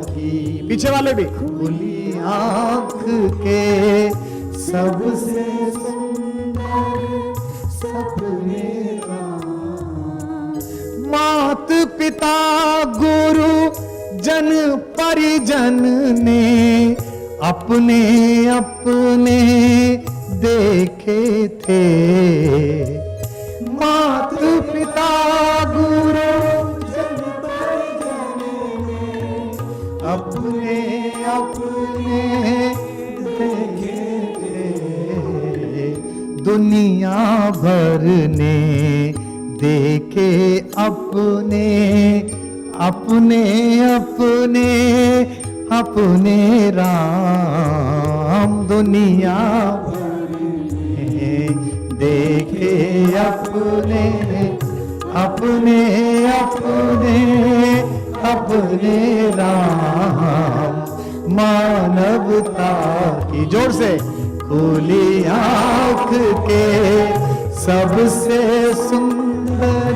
की, पीछे वाले भी, खुली आंख के सबसे सुंदर सपने राम। मात पिता गुरु जन परिजन ने अपने अपने देखे थे। मात पिता गुरु जन परिजन ने अपने अपने देखे थे। दुनिया भर ने देखे अपने अपने अपने अपने राम। दुनिया भर ने देखे अपने अपने अपने अपने राम। मानवता की, जोर से, खुली आंख के सबसे सुंदर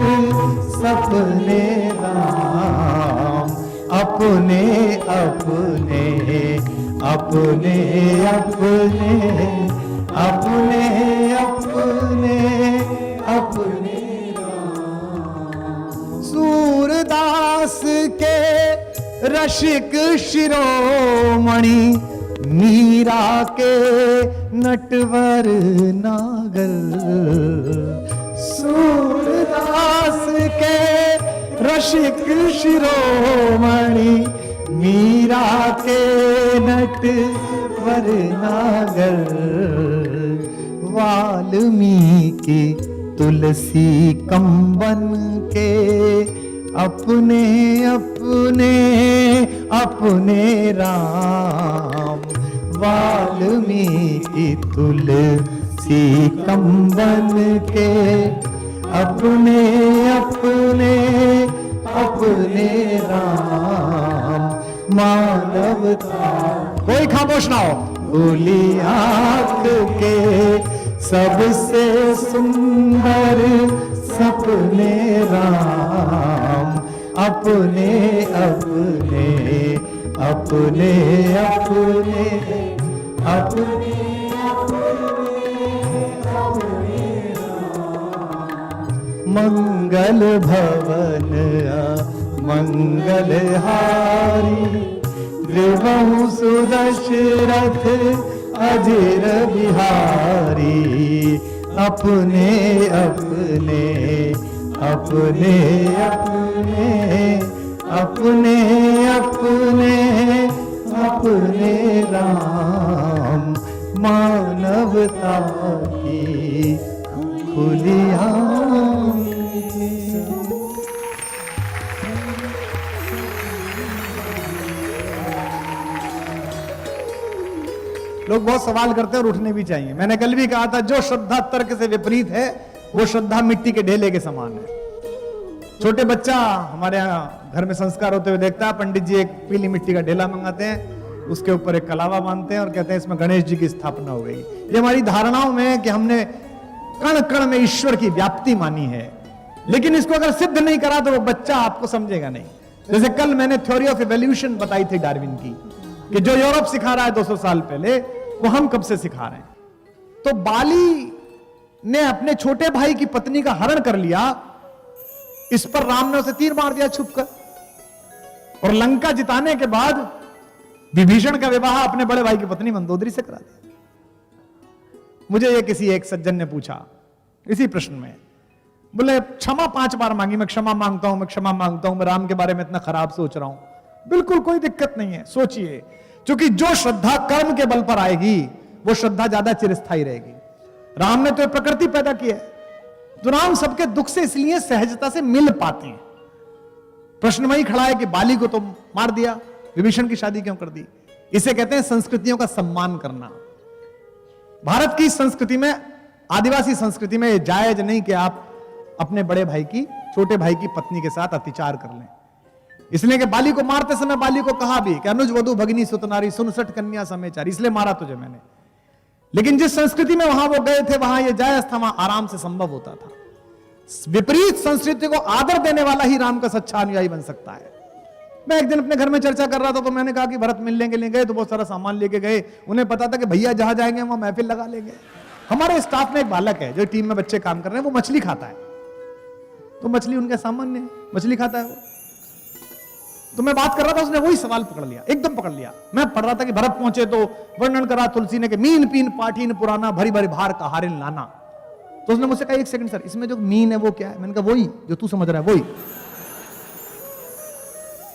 सपने राम। अपने अपने अपने अपने अपने अपने अपने अपने सूरदास के रसिक शिरोमणि मीरा के नटवर नागर। सूरदास के रसिक शिरोमणि मीरा के नटवर नागर। वाल्मीकि तुलसी कंबन के अपने अपने अपने राम। वाल्मीकि तुलसी कंबन के अपने अपने अपने राम। मानवता कोई खामोश ना हो। भूली आंख के सबसे सुंदर सपने राम। अपने अपने अपने अपने अपने मंगल भवन मंगल हारी। द्रिवहु सुदशरथ अजर बिहारी। अपने अपने अपने अपने अपने अपने अपने राम। मानवता की खुली आँखें। लोग बहुत सवाल करते हैं और उठने भी चाहिए। मैंने कल भी कहा था, जो श्रद्धा तर्क से विपरीत है वो श्रद्धा मिट्टी के ढेले के समान है। छोटे बच्चा हमारे यहाँ घर में संस्कार होते हुए देखता है, पंडित जी एक पीली मिट्टी का ढेला मंगाते हैं, उसके ऊपर एक कलावा बांधते हैं और कहते हैं इसमें गणेश जी की स्थापना हो गई। ये हमारी धारणाओं में है कि हमने कण कण में ईश्वर की व्याप्ति मानी है, लेकिन इसको अगर सिद्ध नहीं करा तो वो बच्चा आपको समझेगा नहीं। जैसे कल मैंने थ्योरी ऑफ इवोल्यूशन बताई थी डार्विन की, कि जो यूरोप सिखा रहा है 200 साल पहले, वो हम कब से सिखा रहे हैं। तो बाली ने अपने छोटे भाई की पत्नी का हरण कर लिया, इस पर राम ने उसे तीर मार दिया छुपकर। और लंका जिताने के बाद विभीषण का विवाह अपने बड़े भाई की पत्नी मंदोदरी से करा दिया। मुझे ये किसी एक सज्जन ने पूछा इसी प्रश्न में, बोले क्षमा 5 बार मांगी, मैं क्षमा मांगता हूं, मैं क्षमा मांगता हूं, मैं राम के बारे में इतना खराब सोच रहा हूं। बिल्कुल कोई दिक्कत नहीं है, सोचिए, क्योंकि जो श्रद्धा कर्म के बल पर आएगी वो श्रद्धा ज्यादा चिरस्थायी रहेगी। राम ने तो प्रकृति पैदा की है, तो राम सबके दुख से इसलिए सहजता से मिल पाते हैं। प्रश्न वही खड़ा है कि बाली को तो मार दिया, विभीषण की शादी क्यों कर दी? इसे कहते हैं संस्कृतियों का सम्मान करना। भारत की संस्कृति में, आदिवासी संस्कृति में यह जायज नहीं कि आप अपने बड़े भाई की, छोटे भाई की पत्नी के साथ अत्याचार कर लें। इसलिए कि बाली को मारते समय बाली को कहा भी कि अनुज वधु भगिनी सुतनारी 69 कन्या समेचार, इसलिए मारा तुझे मैंने। लेकिन जिस संस्कृति में वहां वो गए थे वहां ये जायज था, वहां आराम से संभव होता था। विपरीत संस्कृति को आदर देने वाला ही राम का सच्चा अनुयायी बन सकता है। मैं एक दिन अपने घर में चर्चा कर रहा था, तो मैंने कहा कि भरत मिलने के लिए गए तो बहुत सारा सामान लेके गए। उन्हें पता था कि भैया जहां जाएंगे वहां महफिल लगा लेंगे। हमारे स्टाफ में एक बालक है जो टीम में बच्चे काम कर रहे हैं, वो मछली खाता है। तो मछली उनके सामान्य है, मछली खाता है वो। तो मैं बात कर रहा था, उसने वही सवाल पकड़ लिया, एकदम पकड़ लिया। मैं पढ़ रहा था कि भरत पहुंचे तो वर्णन करा तुलसी ने कि मीन पीन पाठीन पुराना भरी भरी भार का हारिन लाना। तो उसने मुझसे कहा 1 सेकंड सर, इसमें जो मीन है वो क्या है? मैंने कहा वही जो तू समझ रहा है वही।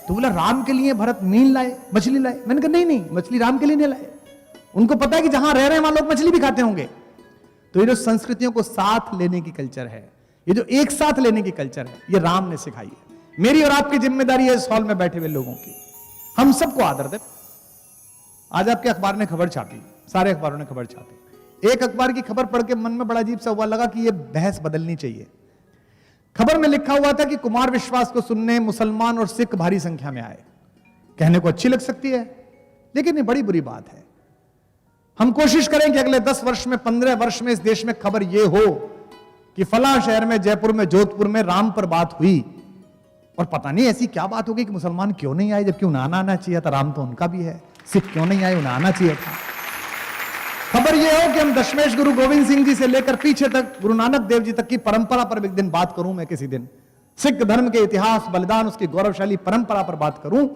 तो बोला राम के लिए भरत मीन लाए, मछली लाए। मैंने कहा नहीं नहीं, मछली राम के लिए नहीं लाए, उनको पता है कि जहां रह रहे हैं वहां लोग मछली भी खाते होंगे। तो ये जो संस्कृतियों को साथ लेने की कल्चर है, ये जो एक साथ लेने की कल्चर है, ये राम ने सिखाई है। मेरी और आपकी जिम्मेदारी है इस हॉल में बैठे हुए लोगों की, हम सबको आदर दें। आज आपके अखबार ने खबर छापी, सारे अखबारों ने खबर छापी। एक अखबार की खबर पढ़ के मन में बड़ा अजीब सा हुआ, लगा कि ये बहस बदलनी चाहिए। खबर में लिखा हुआ था कि कुमार विश्वास को सुनने मुसलमान और सिख भारी संख्या में आए। कहने को अच्छी लग सकती है, लेकिन ये बड़ी बुरी बात है। हम कोशिश करें कि अगले 10 वर्ष में, 15 वर्ष में इस देश में खबर यह हो कि फला शहर में, जयपुर में, जोधपुर में राम पर बात हुई, और पता नहीं ऐसी क्या बात होगी कि मुसलमान क्यों नहीं आए, जबकि उन्हें आना चाहिए था। राम तो उनका भी है। सिख क्यों नहीं आए, उन्हें आना चाहिए था। खबर यह हो कि हम दशमेश गुरु गोविंद सिंह जी से लेकर पीछे तक गुरु नानक देव जी तक की परंपरा पर एक दिन बात करूं मैं किसी दिन। सिख धर्म के इतिहास, बलिदान, उसकी गौरवशाली परंपरा पर बात करूं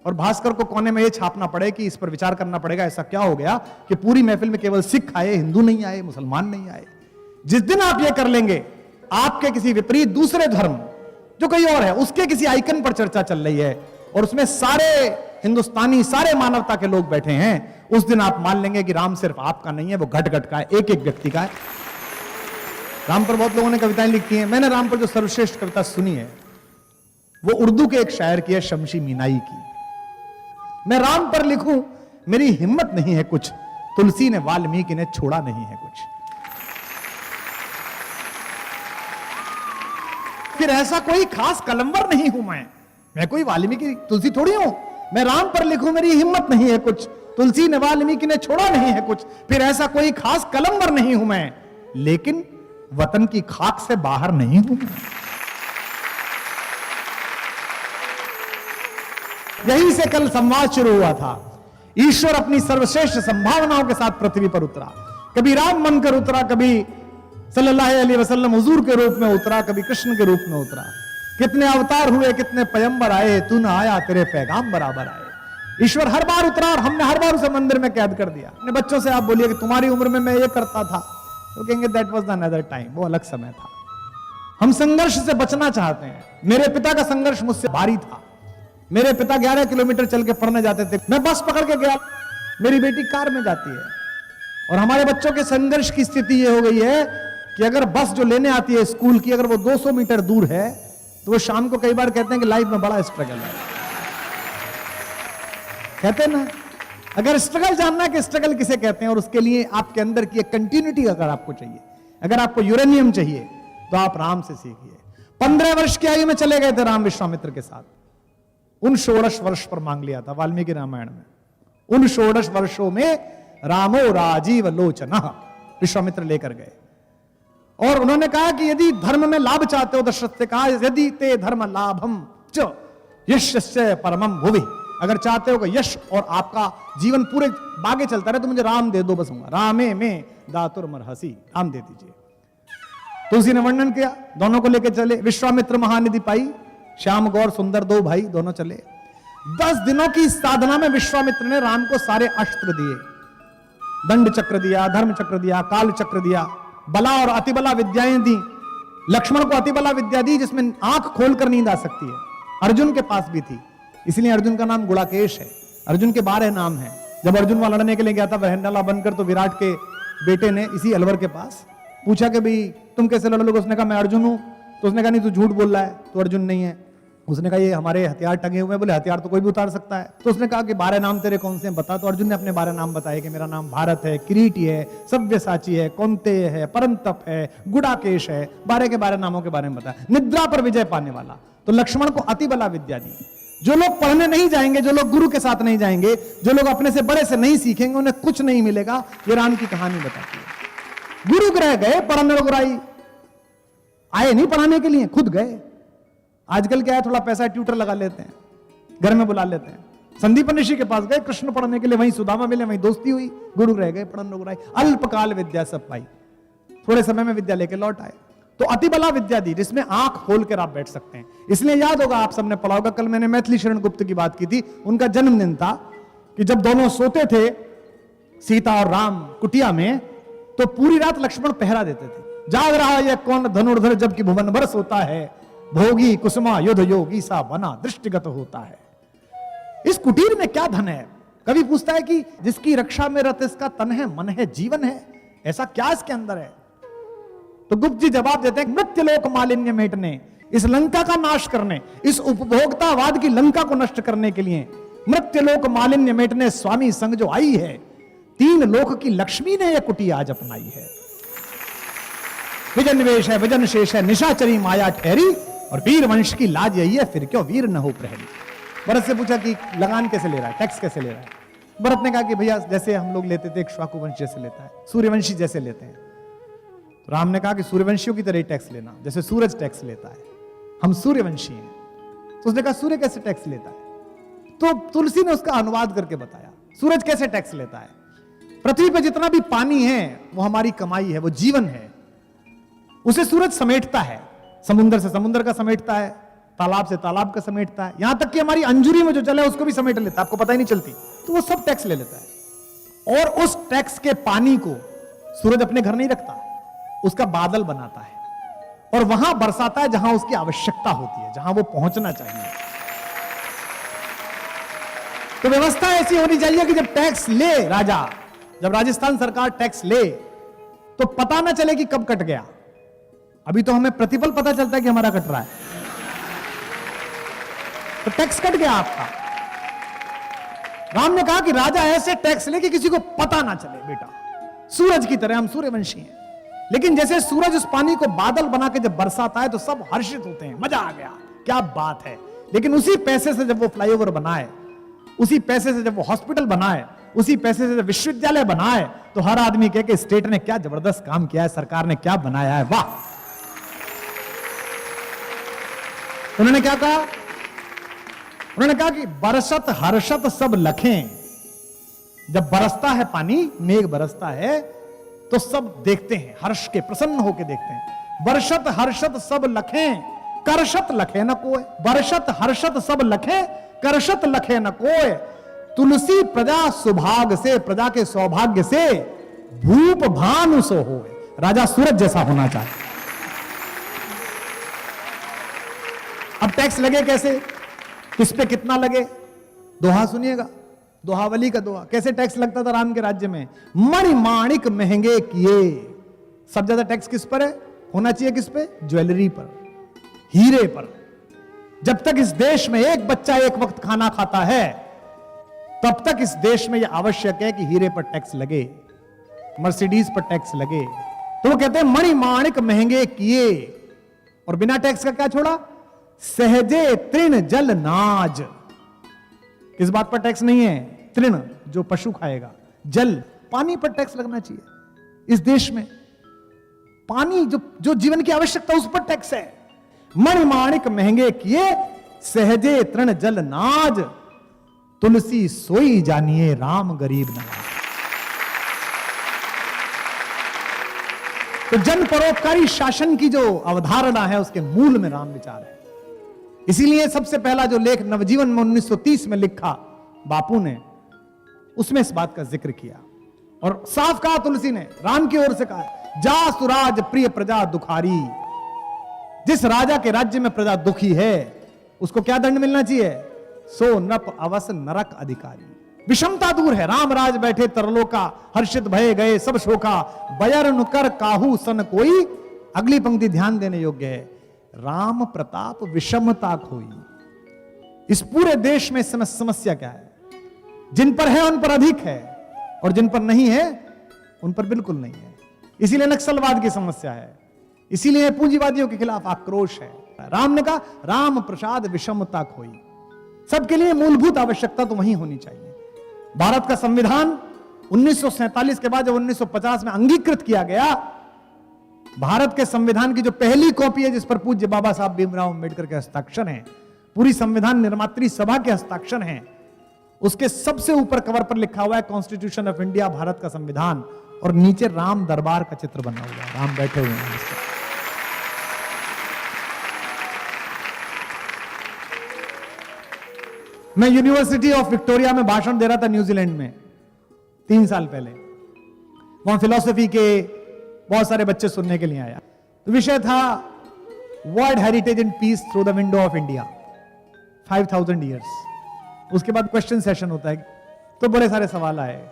और भास्कर को कोने में यह छापना पड़े कि इस पर विचार करना पड़ेगा ऐसा क्या हो गया कि पूरी महफिल में केवल सिख आए, हिंदू नहीं आए, मुसलमान नहीं आए। जिस दिन आप यह कर लेंगे, आपके किसी विपरीत दूसरे धर्म जो कोई और है उसके किसी आइकन पर चर्चा चल रही है और उसमें सारे हिंदुस्तानी, सारे मानवता के लोग बैठे हैं, उस दिन आप मान लेंगे कि राम सिर्फ आपका नहीं है, वो घट घट का है, एक एक व्यक्ति का है। राम पर बहुत लोगों ने कविताएं लिखी हैं। मैंने राम पर जो सर्वश्रेष्ठ कविता सुनी है वो उर्दू के एक शायर की है, शमशी मीनाई की। मैं राम पर लिखूं, मेरी हिम्मत नहीं है कुछ, तुलसी ने वाल्मीकि ने छोड़ा नहीं है कुछ। फिर ऐसा कोई खास कलमवर नहीं हूं मैं कोई वाल्मीकि तुलसी थोड़ी हूं। मैं राम पर लिखूं, मेरी हिम्मत नहीं है कुछ, तुलसी ने वाल्मीकि ने छोड़ा नहीं है कुछ। फिर ऐसा कोई खास कलमवर नहीं हूं मैं, लेकिन वतन की खाक से बाहर नहीं हूं मैं। यहीं से कल संवाद शुरू हुआ था। ईश्वर अपनी सर्वश्रेष्ठ संभावनाओं के साथ पृथ्वी पर उतरा। कभी राम बनकर उतरा, कभी सल्लल्लाहु अलैहि वसल्लम हुजूर के रूप में उतरा, कभी कृष्ण के रूप में उतरा। कितने अवतार हुए, कितने पैगंबर आए, तू न आया तेरे पैगाम बराबर आए। ईश्वर हर बार उतरा और हमने हर बार उसे मंदिर में कैद कर दिया। अपने बच्चों से आप बोलिए कि तुम्हारी उम्र में मैं ये करता था, तो कहेंगे दैट वाज अनदर टाइम, वो अलग समय था। हम संघर्ष से बचना चाहते हैं। मेरे पिता का संघर्ष मुझसे भारी था। मेरे पिता 11 किलोमीटर चल के पढ़ने जाते थे, मैं बस पकड़ के गया, मेरी बेटी कार में जाती है। और हमारे बच्चों के संघर्ष की स्थिति यह हो गई है कि अगर बस जो लेने आती है स्कूल की, अगर वो 200 मीटर दूर है तो वो शाम को कई बार कहते हैं कि लाइफ में बड़ा स्ट्रगल है। कहते हैं ना, अगर स्ट्रगल जानना है कि स्ट्रगल किसे कहते हैं और उसके लिए आपके अंदर की एक कंटिन्यूटी अगर आपको चाहिए, अगर आपको यूरेनियम चाहिए, तो आप राम से सीखिए। 15 वर्ष की आयु में चले गए थे राम विश्वामित्र के साथ। उन 16 वर्ष पर मांग लिया था वाल्मीकि रामायण में। उन 16 वर्षों में रामो राजीव लोचन विश्वामित्र लेकर गए और उन्होंने कहा कि यदि धर्म में लाभ चाहते हो, दशरथ से कहा यदि ते धर्म लाभम च यशस्य परमम भुवि, अगर चाहते हो कि यश और आपका जीवन पूरे बागे चलता रहे तो मुझे राम दे दो, बसूंगा रामे में दातुर हसी, राम दे दीजिए। तो उसी ने वर्णन किया, दोनों को लेकर चले। विश्वामित्र महानिधि पाई, श्याम गौर सुंदर दो भाई दोनों चले। 10 दिनों की साधना में विश्वामित्र ने राम को सारे अस्त्र दिए, दंड चक्र दिया, धर्म चक्र दिया, काल चक्र दिया, बला और अतिबला विद्याएं दी। लक्ष्मण को अतिबला विद्या दी जिसमें आंख खोलकर नींद आ सकती है, अर्जुन के पास भी थी, इसलिए अर्जुन का नाम गुड़ाकेश है। अर्जुन के 12 नाम है। जब अर्जुन वहां लड़ने के लिए गया था वहंडला बनकर, तो विराट के बेटे ने इसी अलवर के पास पूछा कि भाई तुम कैसे लड़ोगे? उसने कहा मैं अर्जुन हूं। तो उसने कहा नहीं, तू झूठ बोल रहा है, तो अर्जुन नहीं है। उसने कहा ये हमारे हथियार टंगे हुए हैं। बोले हथियार तो कोई भी उतार सकता है। तो उसने कहा कि 12 नाम तेरे कौन से हैं बता। तो अर्जुन ने अपने 12 नाम बताए कि मेरा नाम भारत है, किरीटी है, सव्यसाची है, कौंतेय है, परंतप है, गुड़ाकेश है। 12 के 12 नामों के बारे में बताया। निद्रा पर विजय पाने वाला। तो लक्ष्मण को अतिबला विद्या दी। जो लोग पढ़ने नहीं जाएंगे, जो लोग गुरु के साथ नहीं जाएंगे, जो लोग अपने से बड़े से नहीं सीखेंगे, उन्हें कुछ नहीं मिलेगा। ये राम की कहानी बताती है। गुरु ग्रह गए, पढ़ने गुराई आए नहीं पढ़ाने के लिए, खुद गए। आजकल क्या है, थोड़ा पैसा ट्यूटर लगा लेते हैं, घर में बुला लेते हैं। संदीपन ऋषि के पास गए कृष्ण पढ़ने के लिए, वहीं सुदामा मिले, वहीं दोस्ती हुई, गुरु रह गए, पढ़न गुराई, अल्पकाल विद्या सब पाई, थोड़े समय में विद्या लेके लौट आए। तो अतिबला विद्या दी जिसमें आंख खोल कर आप बैठ सकते हैं। इसलिए याद होगा, आप सबने पढ़ा होगा, कल मैंने मैथिली शरण गुप्त की बात की थी। उनका जन्मदिन था कि जब दोनों सोते थे सीता और राम कुटिया में, तो पूरी रात लक्ष्मण पहरा देते थे। जाग रहा है कौन धनुर्धर जबकि भुवन बरस होता है, भोगी कुसुमा युद्ध योगी सा बना दृष्टिगत होता है। इस कुटीर में क्या धन है? कवि पूछता है कि जिसकी रक्षा में रत इसका तन है, मन है, जीवन है, ऐसा क्या इसके अंदर है? तो गुप्त जी जवाब देते हैं, मृत्युलोक मालिन्य मेटने, इस लंका का नाश करने, इस उपभोक्तावाद की लंका को नष्ट करने के लिए मृत्युलोक मालिन्य मेटने स्वामी संग जो आई है, 3 लोक की लक्ष्मी ने यह कुटिया आज अपनाई है। विजन निवेश है, विजन शेष है, निशाचरी माया ठहरी, और वीर वंश की लाज यही है, फिर क्यों वीर न हो प्रहरी। भरत से पूछा कि लगान कैसे ले रहा है, टैक्स कैसे ले रहा है? भरत ने कहा कि भैया जैसे हम लोग लेते थे, एक श्वाकु वंश जैसे लेता है, सूर्यवंशी जैसे लेते हैं। तो राम ने कहा कि सूर्यवंशियों की तरह टैक्स लेना, जैसे सूरज टैक्स लेता है, हम सूर्यवंशी हैं। तो उसने कहा सूर्य कैसे टैक्स लेता है? तो तुलसी ने उसका अनुवाद करके बताया, सूरज कैसे टैक्स लेता है। पृथ्वी पे जितना भी पानी है वो हमारी कमाई है, वो जीवन है। उसे सूरज समेटता है, समुद्र से समुद्र का समेटता है, तालाब से तालाब का समेटता है, यहां तक कि हमारी अंजुरी में जो जल है उसको भी समेट लेता है, आपको पता ही नहीं चलती। तो वो सब टैक्स ले लेता है। और उस टैक्स के पानी को सूरज अपने घर नहीं रखता, उसका बादल बनाता है और वहां बरसाता है जहां उसकी आवश्यकता होती है, जहां वो पहुंचना चाहिए। तो व्यवस्था ऐसी होनी चाहिए कि जब टैक्स ले राजा, जब राजस्थान सरकार टैक्स ले तो पता ना चले कि कब कट गया। अभी तो हमें प्रतिपल पता चलता है कि हमारा कट रहा है, तो टैक्स कट गया आपका। राम ने कहा कि राजा ऐसे टैक्स ले कि किसी को पता ना चले। बेटा सूरज की तरह हम सूर्यवंशी हैं, लेकिन जैसे सूरज उस पानी को बादल बना के जब बरसाता है तो सब हर्षित होते हैं, मजा आ गया, क्या बात है। लेकिन उसी पैसे से जब वो फ्लाईओवर बनाए, उसी पैसे से जब वो हॉस्पिटल बनाए, उसी पैसे से जब विश्वविद्यालय बनाए, तो हर आदमी कहे कि स्टेट ने क्या जबरदस्त काम किया है, सरकार ने क्या बनाया है, वाह। उन्होंने क्या कहा? उन्होंने कहा कि बरसत हर्षत सब लखें। जब बरसता है पानी, मेघ बरसता है, तो सब देखते हैं, हर्ष के प्रसन्न होकर देखते हैं। बरसत हर्षत सब लखें, करशत लखे न कोय। बरसत हर्षत सब लखें, करशत लखे न कोय। तुलसी प्रजा सुभाग से, प्रजा के सौभाग्य से, भूप भानु सो होए। राजा सूरज जैसा होना चाहिए। अब टैक्स लगे कैसे, किस पे कितना लगे? दोहा सुनिएगा, दोहावली का दोहा। कैसे टैक्स लगता था राम के राज्य में? मणिमाणिक महंगे किए। सब ज्यादा टैक्स किस पर है? होना चाहिए किस पे? ज्वेलरी पर, हीरे पर। जब तक इस देश में एक बच्चा एक वक्त खाना खाता है, तब तक इस देश में यह आवश्यक है कि हीरे पर टैक्स लगे, मर्सिडीज पर टैक्स लगे। तो वो कहते हैं मणिमाणिक महंगे किए। और बिना टैक्स का क्या छोड़ा? सहजे तृण जल नाज। किस बात पर टैक्स नहीं है? तृण, जो पशु खाएगा, जल, पानी पर टैक्स लगना चाहिए। इस देश में पानी जो जीवन की आवश्यकता, उस पर टैक्स है। मणिमाणिक महंगे किए, सहजे तृण जल नाज। तुलसी सोई जानिए, राम गरीब नवाज। तो जन परोपकारी शासन की जो अवधारणा है, उसके मूल में राम विचार है। इसीलिए सबसे पहला जो लेख नवजीवन में 1930 में लिखा बापू ने, उसमें इस बात का जिक्र किया और साफ कहा, तुलसी ने राम की ओर से कहा, जा सुराज प्रिय प्रजा दुखारी। जिस राजा के राज्य में प्रजा दुखी है, उसको क्या दंड मिलना चाहिए? सो नप अवस नरक अधिकारी। विषमता दूर है। राम राज बैठे तरलो का, हर्षित भये गए सब शोका। बयर नुकर काहू सन कोई। अगली पंक्ति ध्यान देने योग्य है। राम प्रताप विषमता खोई। इस पूरे देश में समस्या क्या है? जिन पर है उन पर अधिक है, और जिन पर नहीं है उन पर बिल्कुल नहीं है। इसीलिए नक्सलवाद की समस्या है, इसीलिए पूंजीवादियों के खिलाफ आक्रोश है। राम ने कहा राम प्रसाद विषमता खोई। सबके लिए मूलभूत आवश्यकता तो वही होनी चाहिए। भारत का संविधान 1947 के बाद जब 1950 में अंगीकृत किया गया, भारत के संविधान की जो पहली कॉपी है, जिस पर पूज्य बाबा साहब भीमराव अंबेडकर के हस्ताक्षर हैं, पूरी संविधान निर्मात्री सभा के हस्ताक्षर हैं, उसके सबसे ऊपर कवर पर लिखा हुआ है कॉन्स्टिट्यूशन ऑफ इंडिया, भारत का संविधान, और नीचे राम दरबार का चित्र बना हुआ है, राम बैठे हुए हैं इस पर। मैं यूनिवर्सिटी ऑफ विक्टोरिया में भाषण दे रहा था न्यूजीलैंड में 3 साल पहले। वहां फिलॉसफी के बहुत सारे बच्चे सुनने के लिए आया। तो विषय था world heritage and peace through the window of India, 5000 years. उसके बाद क्वेश्चन सेशन होता है, तो बड़े सारे सवाल आए।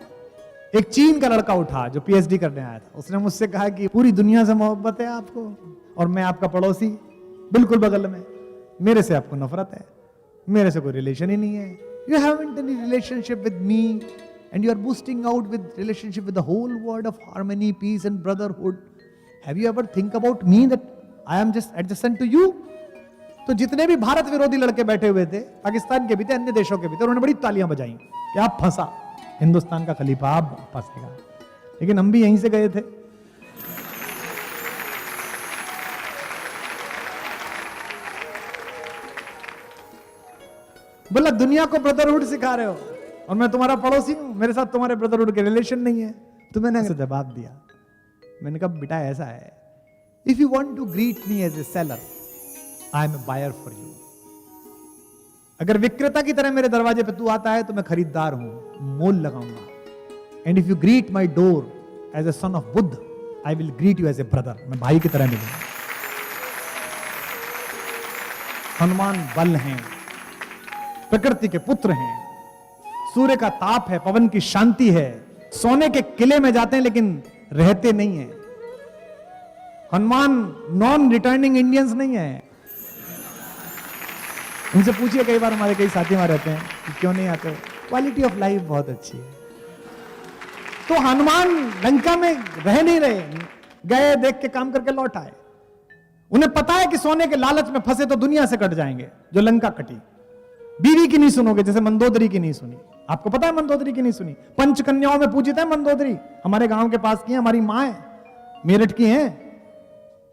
एक चीन का लड़का उठा जो पीएचडी करने आया था, उसने मुझसे कहा कि पूरी दुनिया से मोहब्बत है आपको, और मैं आपका पड़ोसी बिल्कुल बगल में, मेरे से आपको नफरत है, मेरे से कोई रिलेशन ही नहीं है। You haven't any relationship with me and you are boosting out with relationship with the whole world of harmony, peace and brotherhood. Have you ever think about me that I am just adjacent to you? तो जितने भी भारत विरोधी लड़के बैठे हुए थे, पाकिस्तान के भी थे, अन्य देशों के भी थे, उन्होंने बड़ी तालियां बजाई कि आप फंसा, हिंदुस्तान का खलीफा आप फंसेगा। लेकिन हम भी यहीं से गए थे। बोला दुनिया को ब्रदरहुड सिखा रहे हो, और मैं तुम्हारा पड़ोसी हूं, मेरे साथ तुम्हारे ब्रदरहुड के रिलेशन नहीं है। तो मैंने जवाब दिया, मैंने कहा बेटा ऐसा है, if you want to greet me as a seller, I am a buyer for you. अगर विक्रेता की तरह मेरे दरवाजे पे तू आता है तो मैं खरीदार हूं, मोल लगाऊंगा। And if you greet my door as a son of Buddha, I will greet you as a brother, मैं भाई की तरह मिलूंगा। हनुमान बल हैं, प्रकृति के पुत्र हैं, सूर्य का ताप है, पवन की शांति है, सोने के किले में जाते हैं लेकिन रहते नहीं हैं। हनुमान नॉन रिटर्निंग इंडियंस नहीं है। उनसे पूछिए, कई बार हमारे कई साथी वहां रहते हैं कि क्यों नहीं आते, क्वालिटी ऑफ लाइफ बहुत अच्छी है। तो हनुमान लंका में रह नहीं रहे, गए, देख के काम करके लौट आए। उन्हें पता है कि सोने के लालच में फंसे तो दुनिया से कट जाएंगे, जो लंका कटी। बीवी की नहीं सुनोगे, जैसे मंदोदरी की नहीं सुनी। आपको पता है मंदोदरी की नहीं सुनी? पंचकन्याओं में पूजित है मंदोदरी, हमारे गांव के पास की है, हमारी मां है, मेरठ की है।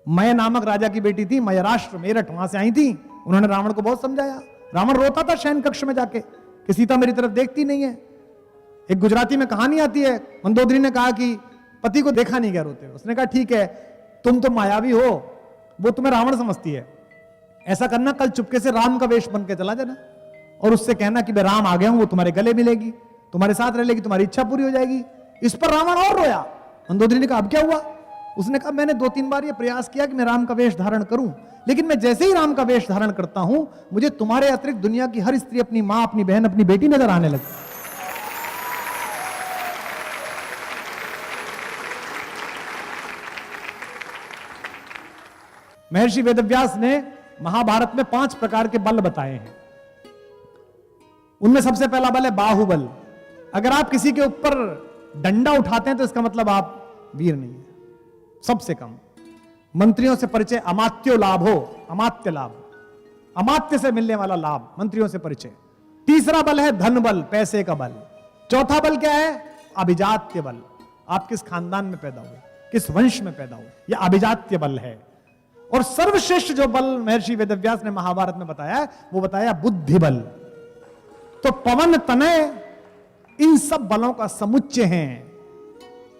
मय नामक राजा की बेटी थी, मयराष्ट्र, मेरठ, वहां से आई थी। उन्होंने रावण को बहुत समझाया। रावण रोता था शयन कक्ष में जाके कि सीता मेरी तरफ देखती नहीं है। एक गुजराती में कहानी आती है, मंदोदरी ने कहा कि पति को देखा नहीं क्या रोते हो। उसने कहा ठीक है, तुम तो मायावी हो, वो तुम्हें रावण समझती है। ऐसा करना, कल चुपके से राम का वेश बन के चला जाना और उससे कहना कि मैं राम आ गया हूं, वो तुम्हारे गले मिलेगी, तुम्हारे साथ रह लेगी, तुम्हारी इच्छा पूरी हो जाएगी। इस पर रावण और रोया। मंदोदरी ने कहा अब क्या हुआ? उसने कहा मैंने 2-3 बार ये प्रयास किया कि मैं राम का वेश धारण करूं, लेकिन मैं जैसे ही राम का वेश धारण करता हूं, मुझे तुम्हारे अतिरिक्त दुनिया की हर स्त्री अपनी मां, अपनी बहन, अपनी बेटी नजर आने लगती। महर्षि वेदव्यास ने महाभारत में 5 प्रकार के बल बताए हैं। उनमें सबसे पहला बल है बाहुबल। अगर आप किसी के ऊपर डंडा उठाते हैं तो इसका मतलब आप वीर नहीं है। सबसे कम मंत्रियों से परिचय, अमात्यो लाभ हो, अमात्य लाभ, अमात्य से मिलने वाला लाभ, मंत्रियों से परिचय। तीसरा बल है धन बल, पैसे का बल। चौथा बल क्या है? अभिजात्य बल। आप किस खानदान में पैदा हुए, किस वंश में पैदा हुए, यह अभिजात्य बल है। और सर्वश्रेष्ठ जो बल महर्षि वेदव्यास ने महाभारत में बताया, वो बताया बुद्धि बल। तो पवन तनय इन सब बलों का समुच्चय है,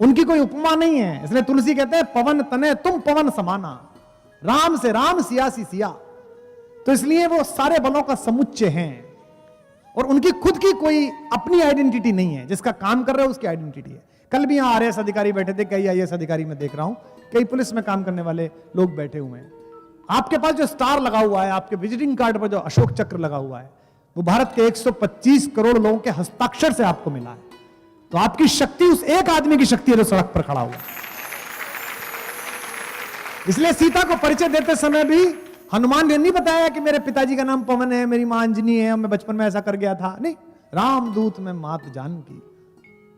उनकी कोई उपमा नहीं है। इसलिए तुलसी कहते हैं पवन तनय तुम पवन समाना, राम से राम, सिया सी सिया। तो इसलिए वो सारे बलों का समुच्चय हैं और उनकी खुद की कोई अपनी आइडेंटिटी नहीं है। जिसका काम कर रहे हो उसकी आइडेंटिटी है। कल भी यहां आरएएस अधिकारी बैठे थे, कई आईएएस अधिकारी मैं देख रहा हूं, कई पुलिस में काम करने वाले लोग बैठे हुए हैं। आपके पास जो स्टार लगा हुआ है, आपके विजिटिंग कार्ड पर जो अशोक चक्र लगा हुआ है, वो भारत के 125 करोड़ लोगों के हस्ताक्षर से आपको मिला है। तो आपकी शक्ति उस एक आदमी की शक्ति है जो सड़क पर खड़ा हुआ। इसलिए सीता को परिचय देते समय भी हनुमान ने नहीं बताया कि मेरे पिताजी का नाम पवन है, मेरी मां अंजनी है, मैं बचपन में ऐसा कर गया था। नहीं, रामदूत में मात जानकी,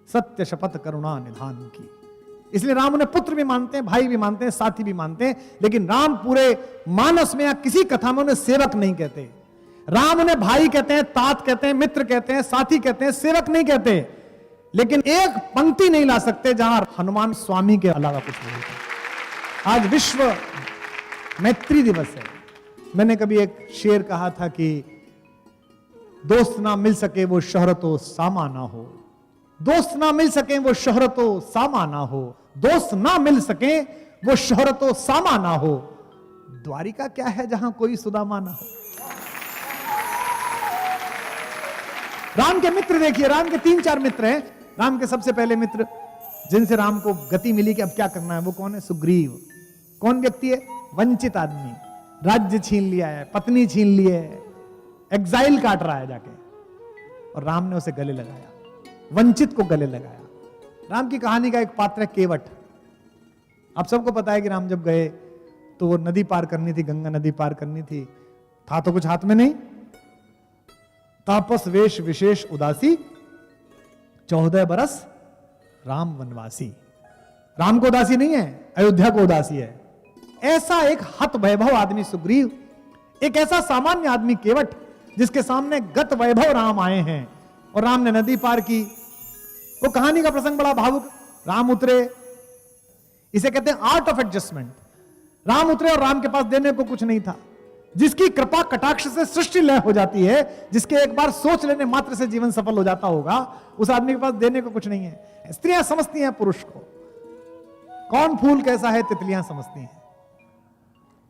सत्य शपथ करुणा निधान की। इसलिए राम उन्हें पुत्र भी मानते हैं, भाई भी मानते हैं, साथी भी मानते हैं। लेकिन राम पूरे मानस में या किसी कथा में उन्हें सेवक नहीं कहते। राम उन्हें भाई कहते हैं, तात कहते हैं, मित्र कहते हैं, साथी कहते हैं, सेवक नहीं कहते। लेकिन एक पंक्ति नहीं ला सकते जहां हनुमान स्वामी के अलावा कुछ नहीं होता। आज विश्व मैत्री दिवस है। मैंने कभी एक शेर कहा था कि दोस्त ना मिल सके वो शोहरतो सामा ना हो, दोस्त ना मिल सके वो शोहरतो सामा ना हो, दोस्त ना मिल सके वो शोहरतो सामा ना हो। द्वारिका क्या है जहां कोई सुदामा ना हो। राम के मित्र देखिए, राम के 3-4 मित्र हैं। राम के सबसे पहले मित्र जिनसे राम को गति मिली कि अब क्या करना है, वो कौन है? सुग्रीव। कौन व्यक्ति है? वंचित आदमी, राज्य छीन लिया है, पत्नी छीन ली है, एग्जाइल काट रहा है जाके, और राम ने उसे गले लगाया, वंचित को गले लगाया। राम की कहानी का एक पात्र है केवट। आप सबको पता है कि राम जब गए तो वो नदी पार करनी थी, गंगा नदी पार करनी थी, था तो कुछ हाथ में नहीं। तापस वेश विशेष उदासी, 14 बरस राम वनवासी। राम को उदासी नहीं है, अयोध्या को उदासी है। ऐसा एक हत वैभव आदमी सुग्रीव, एक ऐसा सामान्य आदमी केवट, जिसके सामने गत वैभव राम आए हैं और राम ने नदी पार की। वो कहानी का प्रसंग बड़ा भावुक। राम उतरे, इसे कहते हैं आर्ट ऑफ एडजस्टमेंट। राम उतरे और राम के पास देने को कुछ नहीं था। जिसकी कृपा कटाक्ष से सृष्टि लय हो जाती है, जिसके एक बार सोच लेने मात्र से जीवन सफल हो जाता होगा, उस आदमी के पास देने को कुछ नहीं है। स्त्रियां समझती हैं पुरुष को, कौन फूल कैसा है तितलियां समझती हैं,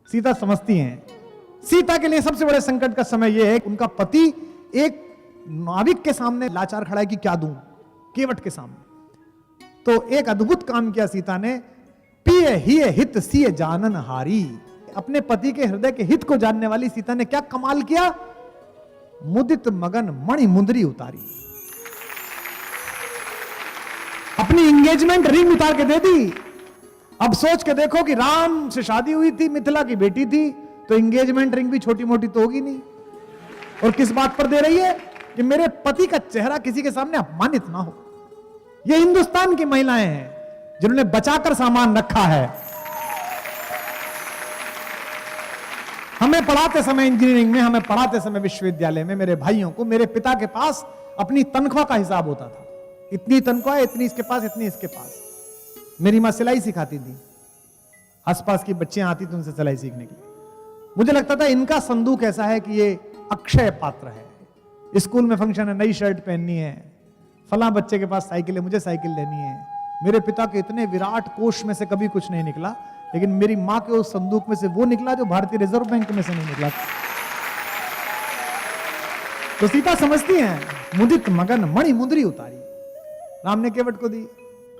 सीता समझती हैं। सीता के लिए सबसे बड़े संकट का समय यह है कि उनका पति एक नाविक के सामने लाचार खड़ा है कि क्या दूं, केवट के सामने। तो एक अद्भुत काम किया सीता ने, पिय ही हित सिय जानन हारी। अपने पति के हृदय के हित को जानने वाली सीता ने क्या कमाल किया, मुदित मगन मणि मुंदरी उतारी, अपनी एंगेजमेंट रिंग उतार के दे दी। अब सोच के देखो कि राम से शादी हुई थी, मिथिला की बेटी थी, तो एंगेजमेंट रिंग भी छोटी मोटी तो होगी नहीं। और किस बात पर दे रही है कि मेरे पति का चेहरा किसी के सामने अपमानित ना हो। ये हिंदुस्तान की महिलाएं हैं जिन्होंने बचाकर सामान रखा है। हमें पढ़ाते समय इंजीनियरिंग में, हमें पढ़ाते समय विश्वविद्यालय में, मेरे भाइयों को, मेरे पिता के पास अपनी तनख्वाह का हिसाब होता था। इतनी तनख्वाह, इतनी इसके पास, इतनी इसके पास। मेरी मां सिलाई सिखाती थी, आसपास की बच्चियां आती थी उनसे सिलाई सीखने के लिए। मुझे लगता था इनका संदूक ऐसा है कि ये अक्षय पात्र है। स्कूल में फंक्शन है, नई शर्ट पहननी है, फला बच्चे के पास साइकिल है, मुझे साइकिल लेनी है। मेरे पिता के इतने विराट कोष में से कभी कुछ नहीं निकला, लेकिन मेरी मां के उस संदूक में से वो निकला जो भारतीय रिजर्व बैंक में से नहीं निकला। तो सीता समझती हैं, मुदित मगन मणि मुंदरी उतारी। राम ने केवट को दी,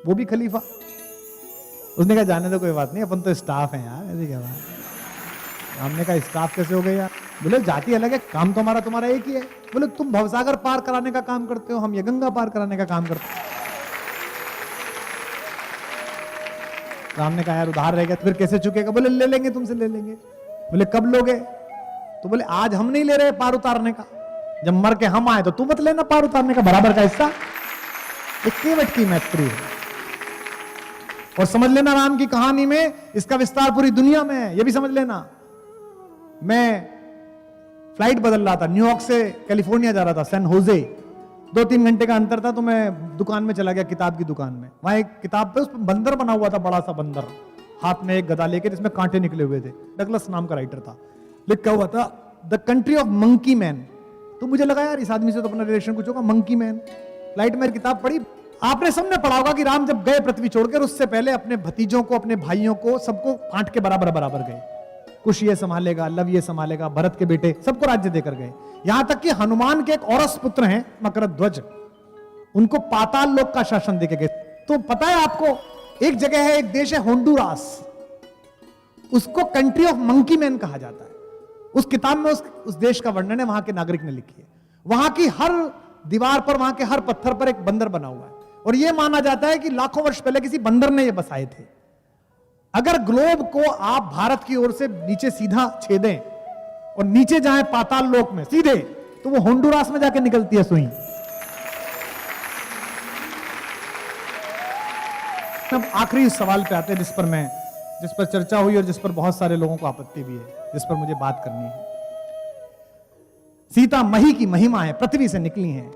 वो भी खलीफा। उसने कहा जाने दो, कोई बात नहीं, अपन तो स्टाफ है यार, ऐसी क्या बात। राम ने कहा स्टाफ कैसे हो गए यार? बोले जाति अलग है, काम तो हमारा तुम्हारा एक ही है। बोले तुम भवसागर पार कराने का काम करते हो, हम ये गंगा पार कराने का काम करते हैं। राम ने कहा यार उधार रह गया तो फिर कैसे चुकेगा? बोले ले लेंगे, तुमसे ले लेंगे। बोले कब लोगे? तो बोले आज हम नहीं ले रहे पार उतारने का, जब मर के हम आए तो तू मत लेना पार उतारने का बराबर का हिस्सा। एक केवट की मैत्री है। और समझ लेना राम की कहानी में इसका विस्तार पूरी दुनिया में है, ये भी समझ लेना। मैं फ्लाइट बदल रहा था, न्यूयॉर्क से कैलिफोर्निया जा रहा था, सैन होजे। 2-3 घंटे का अंतर था, तो मैं दुकान में चला गया, किताब की दुकान में। वहां एक किताब पे उस पर बंदर बना हुआ था, बड़ा सा बंदर, हाथ में एक गदा लेके जिसमें कांटे निकले हुए थे। डगलस नाम का राइटर था, लिखा हुआ था the country of monkey man. तो मुझे लगा यार इस आदमी से तो अपना रिलेशन कुछ होगा, मंकी मैन। फ्लाइट में किताब पढ़ी। आपने सबने पढ़ा होगा कि राम जब गए पृथ्वी छोड़कर, उससे पहले अपने भतीजों को, अपने भाइयों को, सबको बांट के बराबर बराबर गए। कुश ये संभालेगा, लव ये संभालेगा, भरत के बेटे सबको राज्य देकर गए। यहां तक कि हनुमान के एक औरस पुत्र हैं मकरध्वज, उनको पाताल लोक का शासन देके गए। तो पता है आपको, एक जगह है, एक देश है होंडुरास, उसको कंट्री ऑफ मंकी मैन कहा जाता है। उस किताब में उस देश का वर्णन है, वहां के नागरिक ने लिखी है। वहां की हर दीवार पर, वहां के हर पत्थर पर एक बंदर बना हुआ है, और यह माना जाता है कि लाखों वर्ष पहले किसी बंदर ने यह बसाए थे। अगर ग्लोब को आप भारत की ओर से नीचे सीधा छेदें और नीचे जाएं पाताल लोक में सीधे, तो वो होंडुरास में जाके निकलती है सुई। अब आखिरी सवाल पे आते हैं जिस पर चर्चा हुई और जिस पर बहुत सारे लोगों को आपत्ति भी है, जिस पर मुझे बात करनी है। सीता मही की महिमा है, पृथ्वी से निकली है।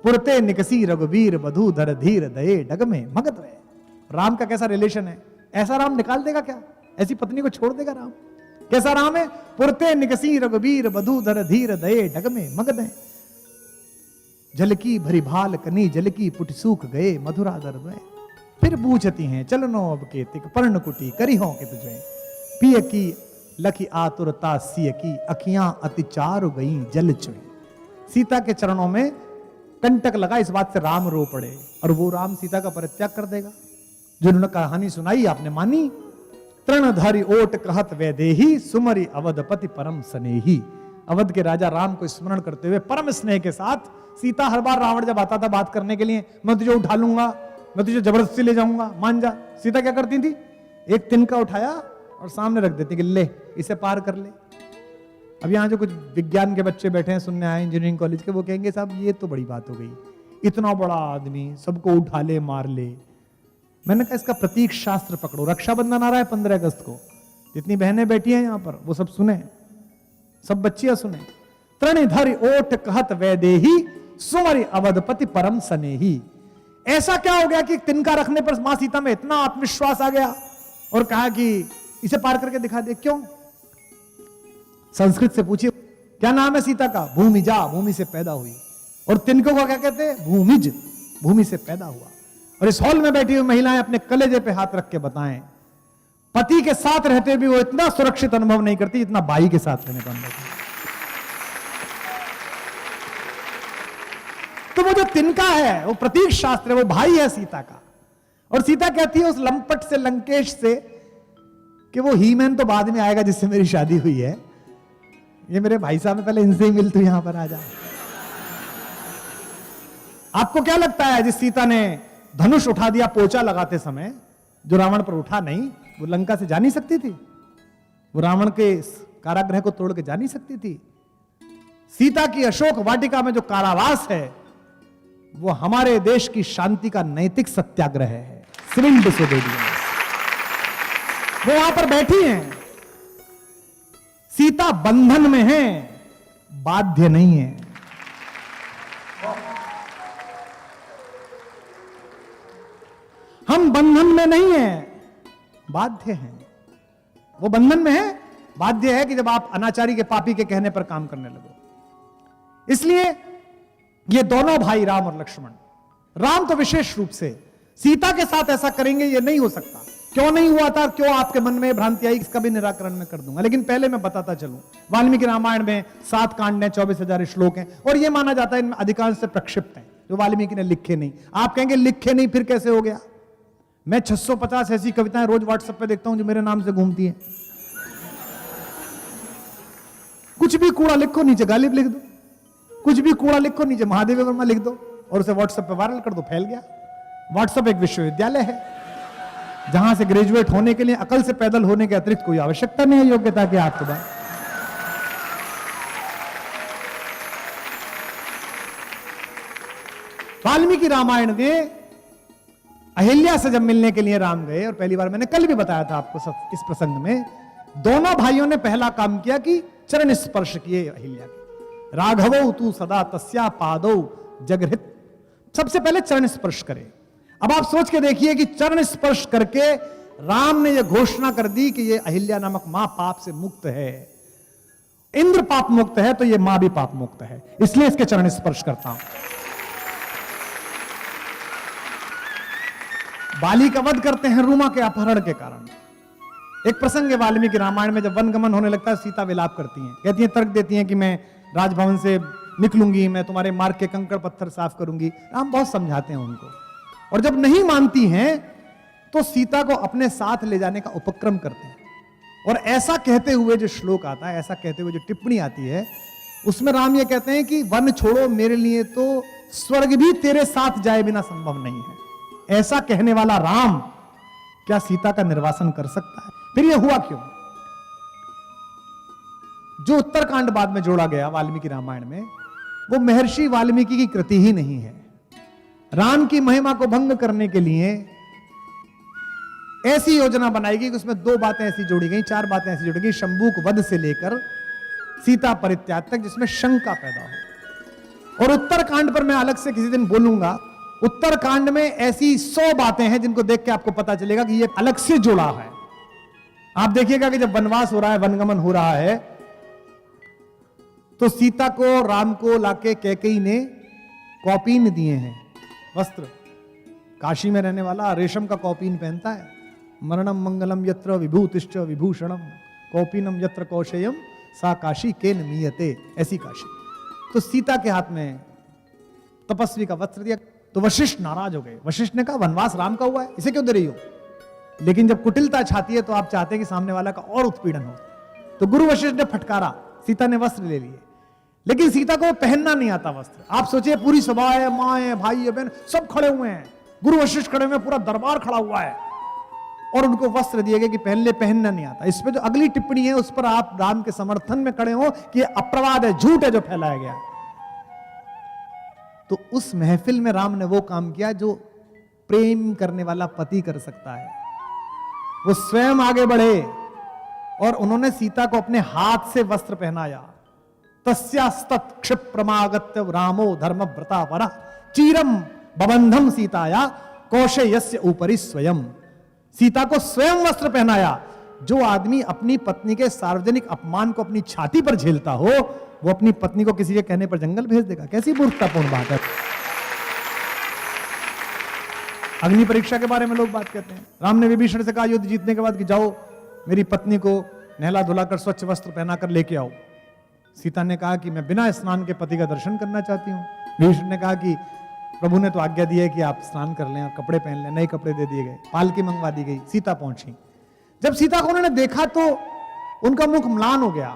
पुरते निकसी रघुवीर वधु धर धीर दये डग में मगध रहे। राम का कैसा रिलेशन है? ऐसा राम निकाल देगा क्या? ऐसी पत्नी को छोड़ देगा राम? कैसा राम है? पुरते निकसी रघुवीर वधु धर धीर दये डग में मगध है। जलकी भरी भाल कनी जलकी पुट सूख गए मधुरा दर्द। फिर पूछती हैं चलनो अब के तिक पर्ण कुटी करी हो के तुझे। पिय की लखी आतुरता सिय की अखियां अति चारु गई जल चुए। सीता के चरणों में कंटक लगा, इस बात से राम रो पड़े, और वो राम सीता का परित्याग कर देगा। जिन्होंने कहानी सुनाई आपने मानी। तृणधारी ओट कहत वैदेही सुमरी अवधपति परम स्नेही। अवध के राजा राम को स्मरण करते हुए परम स्नेह के साथ सीता, हर बार रावण जब आता था बात करने के लिए, मैं तुझे उठा लूंगा, मैं तुझे जबरदस्ती ले जाऊंगा, मान जा। सीता क्या करती थी? एक तिनका उठाया और सामने रख देती कि ले इसे पार कर ले। अब यहां जो कुछ विज्ञान के बच्चे बैठे हैं सुनने आए इंजीनियरिंग कॉलेज के, वो कहेंगे साहब ये तो बड़ी बात हो गई, इतना बड़ा आदमी सबको उठा ले मार ले। मैंने कहा इसका प्रतीक शास्त्र पकड़ो। रक्षाबंधन आ रहा है 15 अगस्त को, जितनी बहनें बैठी हैं यहां पर वो सब सुने, सब बच्चियां सुने। तृणधर ओट कहत वैदेही सुमरि अवधपति परम स्नेही। ऐसा क्या हो गया कि तिनका रखने पर मां सीता में इतना आत्मविश्वास आ गया और कहा कि इसे पार करके दिखा दे। क्यों? संस्कृत से पूछिए क्या नाम है सीता का? भूमिजा, भूमि से पैदा हुई। और तिनको को क्या कहते हैं? भूमिज, भूमि से पैदा हुआ। और इस हॉल में बैठी हुई महिलाएं अपने कलेजे पे हाथ रख के बताएं, पति के साथ रहते भी वो इतना सुरक्षित अनुभव नहीं करती जितना बाई के साथ रहने का अनुभव करती। तो वो जो तिनका है वो प्रतीक शास्त्र है, वो भाई है सीता का। और सीता कहती है उस लंपट से, लंकेश से, कि वो हीमैन तो बाद में आएगा जिससे मेरी शादी हुई है, ये मेरे भाई साहब में पहले इनसे ही मिल, तू यहां पर आ जा। आपको क्या लगता है जिस सीता ने धनुष उठा दिया पोचा लगाते समय, जो रावण पर उठा नहीं, वो लंका से जा नहीं सकती थी? वो रावण के कारागृह को तोड़ के जा नहीं सकती थी? सीता की अशोक वाटिका में जो कारावास है वो हमारे देश की शांति का नैतिक सत्याग्रह है, सिविल डिसोबीडियंस। वो वहां पर बैठी हैं। सीता बंधन में है, बाध्य नहीं है। हम बंधन में नहीं हैं, बाध्य हैं। वो बंधन में है, बाध्य है कि जब आप अनाचारी के, पापी के कहने पर काम करने लगो। इसलिए ये दोनों भाई राम और लक्ष्मण, राम तो विशेष रूप से सीता के साथ ऐसा करेंगे ये नहीं हो सकता। क्यों नहीं हुआ था, क्यों आपके मन में भ्रांति आई, इसका भी निराकरण मैं कर दूंगा। लेकिन पहले मैं बताता चलूं, वाल्मीकि रामायण में 7 कांड हैं, 24,000 श्लोक हैं, और यह माना जाता है इनमें अधिकांश से प्रक्षिप्त हैं, जो वाल्मीकि ने लिखे नहीं। आप कहेंगे लिखे नहीं फिर कैसे हो गया? मैं 650 ऐसी कविताएं रोज व्हाट्सएप पे देखता हूं जो मेरे नाम से घूमती हैं। कुछ भी कूड़ा लिखो, नीचे गालिब लिख दो, कुछ भी कूड़ा लिखो, नीचे महादेव वर्मा लिख दो, और उसे व्हाट्सएप पे वायरल कर दो, फैल गया। व्हाट्सएप एक विश्वविद्यालय है जहां से ग्रेजुएट होने के लिए अकल से पैदल होने के अतिरिक्त कोई आवश्यकता नहीं है योग्यता के आपके पास। वाल्मीकि रामायण में अहिल्या से जब मिलने के लिए राम गए, और पहली बार मैंने कल भी बताया था आपको इस प्रसंग में, दोनों भाइयों ने पहला काम किया कि चरण स्पर्श किए अहिल्या के। राघवो तू सदा तस्या पादौ जगृहित, सबसे पहले चरण स्पर्श करे। अब आप सोच के देखिए कि चरण स्पर्श करके राम ने यह घोषणा कर दी कि यह अहिल्या नामक मां पाप से मुक्त है। इंद्र पाप मुक्त है तो यह मां भी पाप मुक्त है, इसलिए इसके चरण स्पर्श करता हूं। बाली का वध करते हैं रूमा के अपहरण के कारण। एक प्रसंग है वाल्मीकि रामायण में, जब वनगमन होने लगता है, सीता विलाप करती हैं, कहती हैं, तर्क देती हैं कि मैं राजभवन से निकलूंगी, मैं तुम्हारे मार्ग के कंकड़ पत्थर साफ करूंगी। राम बहुत समझाते हैं उनको, और जब नहीं मानती हैं तो सीता को अपने साथ ले जाने का उपक्रम करते हैं। और ऐसा कहते हुए जो श्लोक आता है, ऐसा कहते हुए जो टिप्पणी आती है, उसमें राम ये कहते हैं कि वन छोड़ो, मेरे लिए तो स्वर्ग भी तेरे साथ जाए बिना संभव नहीं है। ऐसा कहने वाला राम क्या सीता का निर्वासन कर सकता है? फिर यह हुआ क्यों? जो उत्तरकांड बाद में जोड़ा गया वाल्मीकि रामायण में, वो महर्षि वाल्मीकि की कृति ही नहीं है। राम की महिमा को भंग करने के लिए ऐसी योजना बनाई गई कि उसमें 2 बातें ऐसी जोड़ी गई, 4 बातें ऐसी जोड़ी गई, शंभूक वध से लेकर सीता परित्याग तक, जिसमें शंका पैदा हो। और उत्तरकांड पर मैं अलग से किसी दिन बोलूंगा। उत्तरकांड में ऐसी 100 बातें हैं जिनको देख के आपको पता चलेगा कि ये अलग से जुड़ा है। आप देखिएगा कि जब वनवास हो रहा है, वनगमन हो रहा है, तो सीता को, राम को लाके कैकेयी ने कौपीन दिए हैं, वस्त्र। काशी में रहने वाला रेशम का कौपीन पहनता है। मरणम मंगलम यत्र विभूतिश्च विभूषणम, कौपीनम यत्र कौशेयम सा काशी केन मीयते, ऐसी काशी। तो सीता के हाथ में तपस्वी का वस्त्र दिया, तो वशिष्ठ नाराज हो गए। वशिष्ठ ने कहा, वनवास राम का हुआ है, इसे क्यों दे रही हो? लेकिन जब कुटिलता छाती है तो आप चाहते हैं कि सामने वाला का और उत्पीड़न हो। तो गुरु वशिष्ठ ने फटकारा, सीता ने वस्त्र ले लिए, लेकिन सीता को पहनना नहीं आता वस्त्र। आप सोचिए, पूरी सभा है, माँ है, भाई है, बहन, सब खड़े हुए हैं, गुरु वशिष्ठ खड़े हुए, पूरा दरबार खड़ा हुआ है, और उनको वस्त्र दिए गए कि पहन ले, पहनना नहीं आता। इस पे जो अगली टिप्पणी है उस पर आप राम के समर्थन में खड़े हो कि अप्रवाद है, झूठ है जो फैलाया गया। तो उस महफिल में राम ने वो काम किया जो प्रेम करने वाला पति कर सकता है। वो स्वयं आगे बढ़े और उन्होंने सीता को अपने हाथ से वस्त्र पहनाया। तस्यास्तत् क्षिप्रमागत्य रामो धर्मव्रता वरः चीरम बबंधम सीताया कौशेयस्य ऊपरी स्वयं। सीता को स्वयं वस्त्र पहनाया। जो आदमी अपनी पत्नी के सार्वजनिक अपमान को अपनी छाती पर झेलता हो, वो अपनी पत्नी को किसी के कहने पर जंगल भेज देगा? कैसी मूर्खतापूर्ण बात है। अग्नि परीक्षा के बारे में लोग बात कहते हैं। राम ने विभीषण से कहा युद्ध जीतने के बाद कि जाओ मेरी पत्नी को नहला धुलाकर स्वच्छ वस्त्र पहनाकर लेके आओ। सीता ने कहा कि मैं बिना स्नान के पति का दर्शन करना चाहती हूँ। विभीषण ने कहा कि प्रभु ने तो आज्ञा दी है कि आप स्नान कर लें और कपड़े पहन लें। नए कपड़े दे दिए गए, पालकी मंगवा दी गई, सीता पहुंची। जब सीता को उन्होंने देखा तो उनका मुख म्लान हो गया।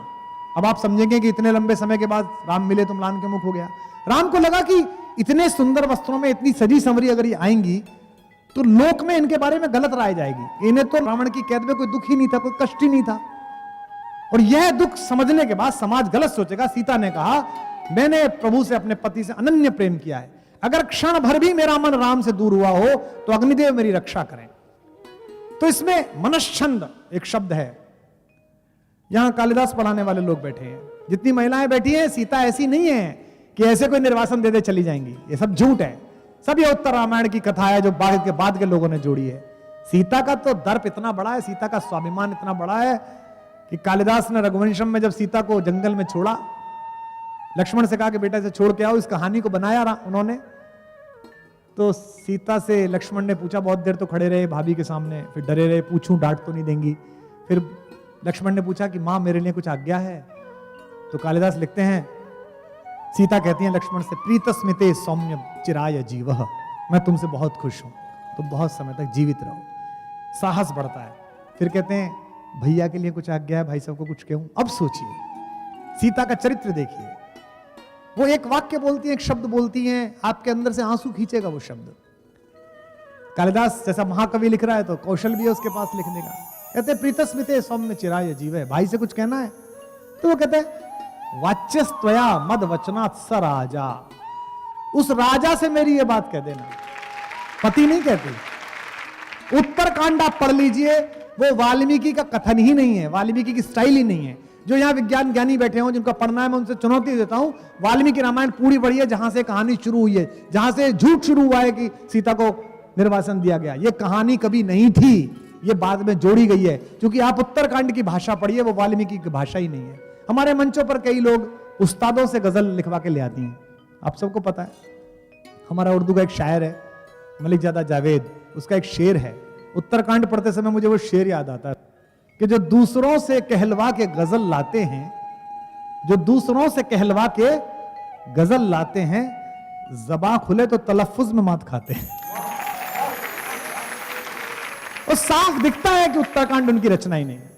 अब आप समझेंगे कि इतने लंबे समय के बाद राम मिले तो म्लान के मुख हो गया। राम को लगा कि इतने सुंदर वस्त्रों में इतनी सजी संवरी अगर ये आएंगी तो लोक में इनके बारे में गलत राय जाएगी। इन्हें तो रावण की कैद में कोई दुख ही नहीं था, कोई कष्ट ही नहीं था। और यह दुख समझने के बाद समाज गलत सोचेगा। सीता ने कहा मैंने प्रभु से, अपने पति से अनन्य प्रेम किया है, अगर क्षण भर भी मेरा मन राम से दूर हुआ हो तो अग्निदेव मेरी रक्षा करें। तो इसमें मनश्छंद एक शब्द है। यहां कालिदास पढ़ाने वाले लोग बैठे हैं, जितनी महिलाएं बैठी हैं, सीता ऐसी नहीं है कि ऐसे कोई निर्वासन दे दे चली जाएंगी। ये सब झूठ है। सब ये उत्तर रामायण की कथा है जो बाद के लोगों ने जोड़ी है। सीता का तो दर्प इतना बड़ा है, सीता का स्वाभिमान इतना बड़ा है कि कालिदास ने रघुवंशम में जब सीता को जंगल में छोड़ा, लक्ष्मण से कहा कि बेटा इसे छोड़ के आओ, इस कहानी को बनाया उन्होंने। तो सीता से लक्ष्मण ने पूछा, बहुत देर तो खड़े रहे भाभी के सामने, फिर डरे रहे, पूछूं डांट तो नहीं देंगी। फिर लक्ष्मण ने पूछा कि मां मेरे लिए कुछ आज्ञा है? तो कालिदास लिखते हैं, सीता कहती हैं लक्ष्मण से, प्रीतस्मिते सौम्य चिराय जीवः, मैं तुमसे बहुत खुश हूं, तुम बहुत समय तक जीवित रहो। साहस बढ़ता है। फिर कहते हैं भैया के लिए कुछ आज्ञा है, भाई साहब को कुछ कहूं। अब सोचिए, सीता का चरित्र देखिए। वो एक वाक्य बोलती है, एक शब्द बोलती हैं, आपके अंदर से आंसू खींचेगा वो शब्द। कालिदास जैसा महाकवि लिख रहा है तो कौशल भी है उसके पास लिखने का। कहते हैं प्रीतस्मिते सौम्य चिराय जीवः, भाई से कुछ कहना है? तो वो कहते हैं वाच्यस्त्वया मद वचनात् स राजा, उस राजा से मेरी ये बात कह देना। पति नहीं कहती। उत्तरकांड आप पढ़ लीजिए, वो वाल्मीकि का कथन ही नहीं है, वाल्मीकि की स्टाइल ही नहीं है। जो यहां विज्ञान ज्ञानी बैठे हों, जिनको पढ़ना है, मैं उनसे चुनौती देता हूं, वाल्मीकि रामायण पूरी पढ़िए, जहां से कहानी शुरू हुई है, जहां से झूठ शुरू हुआ है कि सीता को निर्वासन दिया गया। ये कहानी कभी नहीं थी, ये बाद में जोड़ी गई है। क्योंकि आप उत्तरकांड की भाषा पढ़िए, वो वाल्मीकि की भाषा ही नहीं है। हमारे मंचों पर कई लोग उस्तादों से गजल लिखवा के ले आती हैं, आप सबको पता है। हमारा उर्दू का एक शायर है मलिक जादा जावेद, उसका एक शेर है। उत्तरकांड पढ़ते समय मुझे वो शेर याद आता है कि जो दूसरों से कहलवा के गजल लाते हैं, जो दूसरों से कहलवा के गजल लाते हैं, ज़बां खुले तो तलफ्फुज में मात खाते हैं। और साफ दिखता है कि उत्तरकांड उनकी रचना ही नहीं है।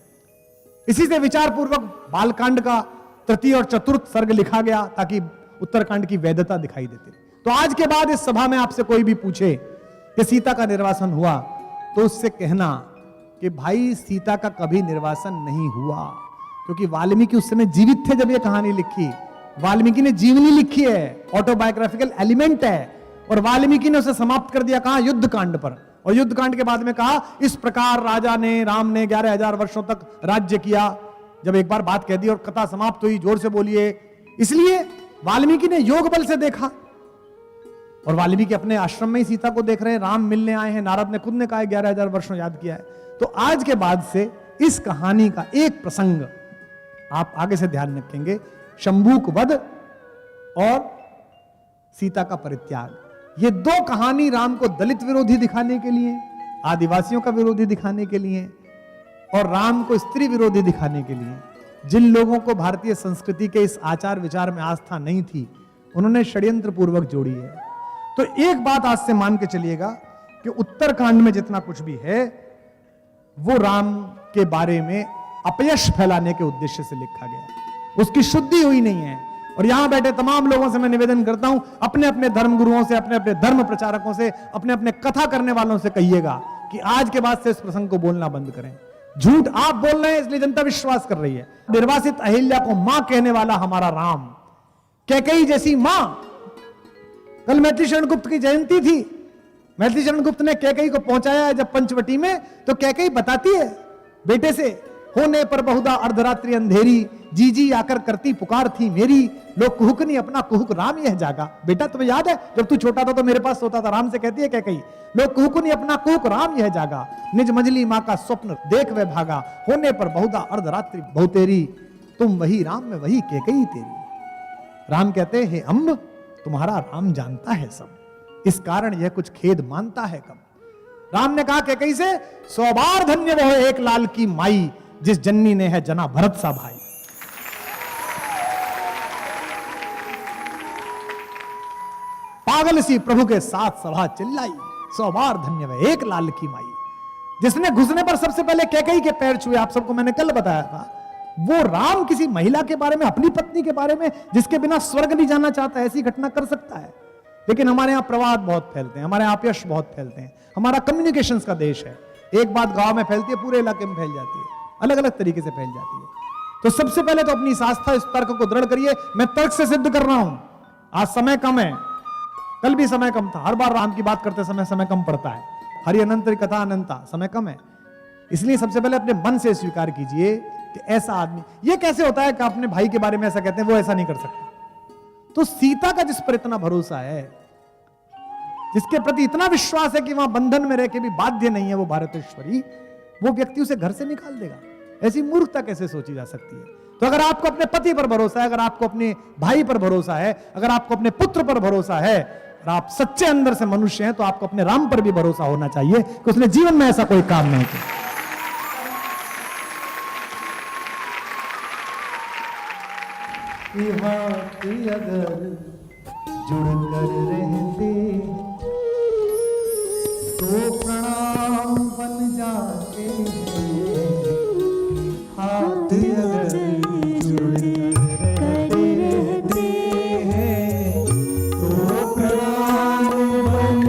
इसी से विचार पूर्वक बालकांड का तृतीय और चतुर्थ सर्ग लिखा गया ताकि उत्तरकांड की वैधता दिखाई देती। तो आज के बाद इस सभा में आपसे कोई भी पूछे कि सीता का निर्वासन हुआ, तो उससे कहना कि भाई सीता का कभी निर्वासन नहीं हुआ, क्योंकि वाल्मीकि उस समय जीवित थे जब ये कहानी लिखी। वाल्मीकि ने जीवनी लिखी है, ऑटोबायोग्राफिकल एलिमेंट है, और वाल्मीकि ने उसे समाप्त कर दिया कहां? युद्ध कांड पर। और युद्ध कांड के बाद में कहा इस प्रकार राजा ने, राम ने 11,000 वर्षों तक राज्य किया। जब एक बार बात कह दी और कथा समाप्त हुई, जोर से बोलिए। इसलिए वाल्मीकि ने योग बल से देखा, और वाल्मीकि अपने आश्रम में ही सीता को देख रहे हैं, राम मिलने आए हैं। नारद ने खुद ने कहा 11,000 वर्षों याद किया है। तो आज के बाद से इस कहानी का एक प्रसंग आप आगे से ध्यान रखेंगे, शंभूक वध और सीता का परित्याग। ये दो कहानी राम को दलित विरोधी दिखाने के लिए, आदिवासियों का विरोधी दिखाने के लिए, और राम को स्त्री विरोधी दिखाने के लिए। जिन लोगों को भारतीय संस्कृति के इस आचार विचार में आस्था नहीं थी, उन्होंने षड्यंत्र पूर्वक जोड़ी है। तो एक बात आज से मान के चलिएगा कि उत्तरकांड में जितना कुछ भी है वो राम के बारे में अपयश फैलाने के उद्देश्य से लिखा गया, उसकी शुद्धि हुई नहीं है। और यहां बैठे तमाम लोगों से मैं निवेदन करता हूं, अपने अपने धर्म गुरुओं से, अपने अपने धर्म प्रचारकों से, अपने अपने कथा करने वालों से कहिएगा कि आज के बाद से इस प्रसंग को बोलना बंद करें। झूठ आप बोल रहे हैं इसलिए जनता विश्वास कर रही है। निर्वासित अहिल्या को मां कहने वाला हमारा राम, कैकेयी जैसी मां। कल मैथिली शरण गुप्त की जयंती थी, मैथिली शरण गुप्त ने कैकेयी को पहुंचाया है जब पंचवटी में, तो कैकेयी बताती है बेटे से होने पर बहुधा अर्धरात्रि अंधेरी, जी जी आकर करती पुकार थी मेरी, लोग कुहुक नहीं अपना कुहुक राम यह जागा। बेटा तुम्हें याद है जब तू छोटा था तो मेरे पास सोता था, राम से कहती है कैकई, लोग कुहुक नहीं अपना कुहुक राम यह जागा, निज मंजली माँ का स्वप्न देख वह भागा, होने पर बहुधा अर्धरात्रि बहुतेरी, तुम वही राम में वही कैकई तेरी। राम कहते हे अम्ब तुम्हारा राम जानता है सब, इस कारण यह कुछ खेद मानता है कब। राम ने कहा कैकई से, 100 बार धन्य वह एक लाल की माई, जिस जन्नी ने है जना भरत सा भाई। पागल सी प्रभु के साथ सभा चिल्लाई, 100 बार धन्य वह एक लाल की माई, जिसने घुसने पर सबसे पहले कैकई के पैर छुए। आप सबको मैंने कल बताया था, वो राम किसी महिला के बारे में, अपनी पत्नी के बारे में, जिसके बिना स्वर्ग नहीं जाना चाहता, ऐसी घटना कर सकता है। लेकिन हमारे यहां प्रवाद बहुत फैलते हैं, हमारे यहां अपयश बहुत फैलते हैं। हमारा कम्युनिकेशंस का देश है, एक बात गांव में फैलती है पूरे इलाके में फैल जाती है, अलग अलग तरीके से फैल जाती है। तो सबसे पहले तो अपनी इस आस्था, इस तर्क को दृढ़ करिए। मैं तर्क से सिद्ध कर रहा हूं, आज समय कम है, कल भी समय कम था, हर बार राम की बात करते समय समय कम पड़ता है, हरि अनंत कथा अनंता, समय कम है। इसलिए सबसे पहले अपने मन से स्वीकार कीजिए कि ऐसा आदमी, ये कैसे होता है कि अपने भाई के बारे में ऐसा कहते हैं, वो ऐसा नहीं कर सकता। तो सीता का जिस पर इतना भरोसा है, जिसके प्रति इतना विश्वास है कि वहां बंधन में रह के भी बाध्य नहीं है वो भारतेश्वरी, वो व्यक्ति उसे घर से निकाल देगा। ऐसी मूर्खता कैसे सोची जा सकती है। तो अगर आपको अपने पति पर भरोसा है, अगर आपको अपने भाई पर भरोसा है, अगर आपको अपने पुत्र पर भरोसा है, और आप सच्चे अंदर से मनुष्य हैं, तो आपको अपने राम पर भी भरोसा होना चाहिए कि उसने जीवन में ऐसा कोई काम नहीं किया। अगर जुड़कर रहते तो प्रणाम बन जाते हैं, हाथ अगर जुड़कर रहते हैं तो प्रणाम बन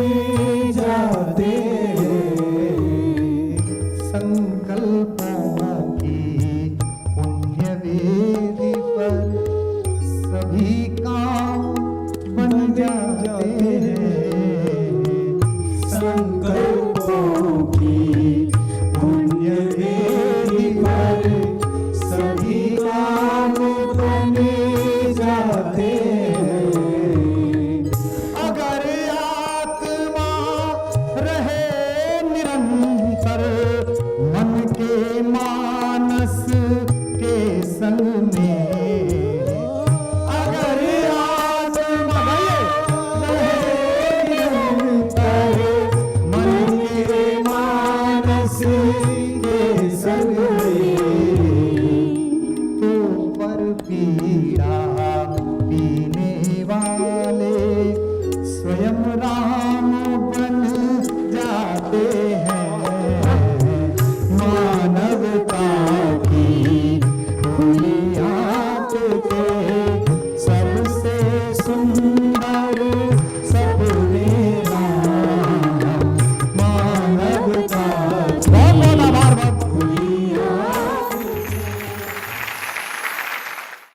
जाते हैं। संकल्पों की पुण्य वेदी पर सभी काम बन जाते हैं। संकल्पों की पुण्य वेदी पर सभी काम बन जाते हैं। अगर आत्मा रहे निरंतर मन के मानस के संग में, पीड़ा पीने वाले स्वयं राम बन जाते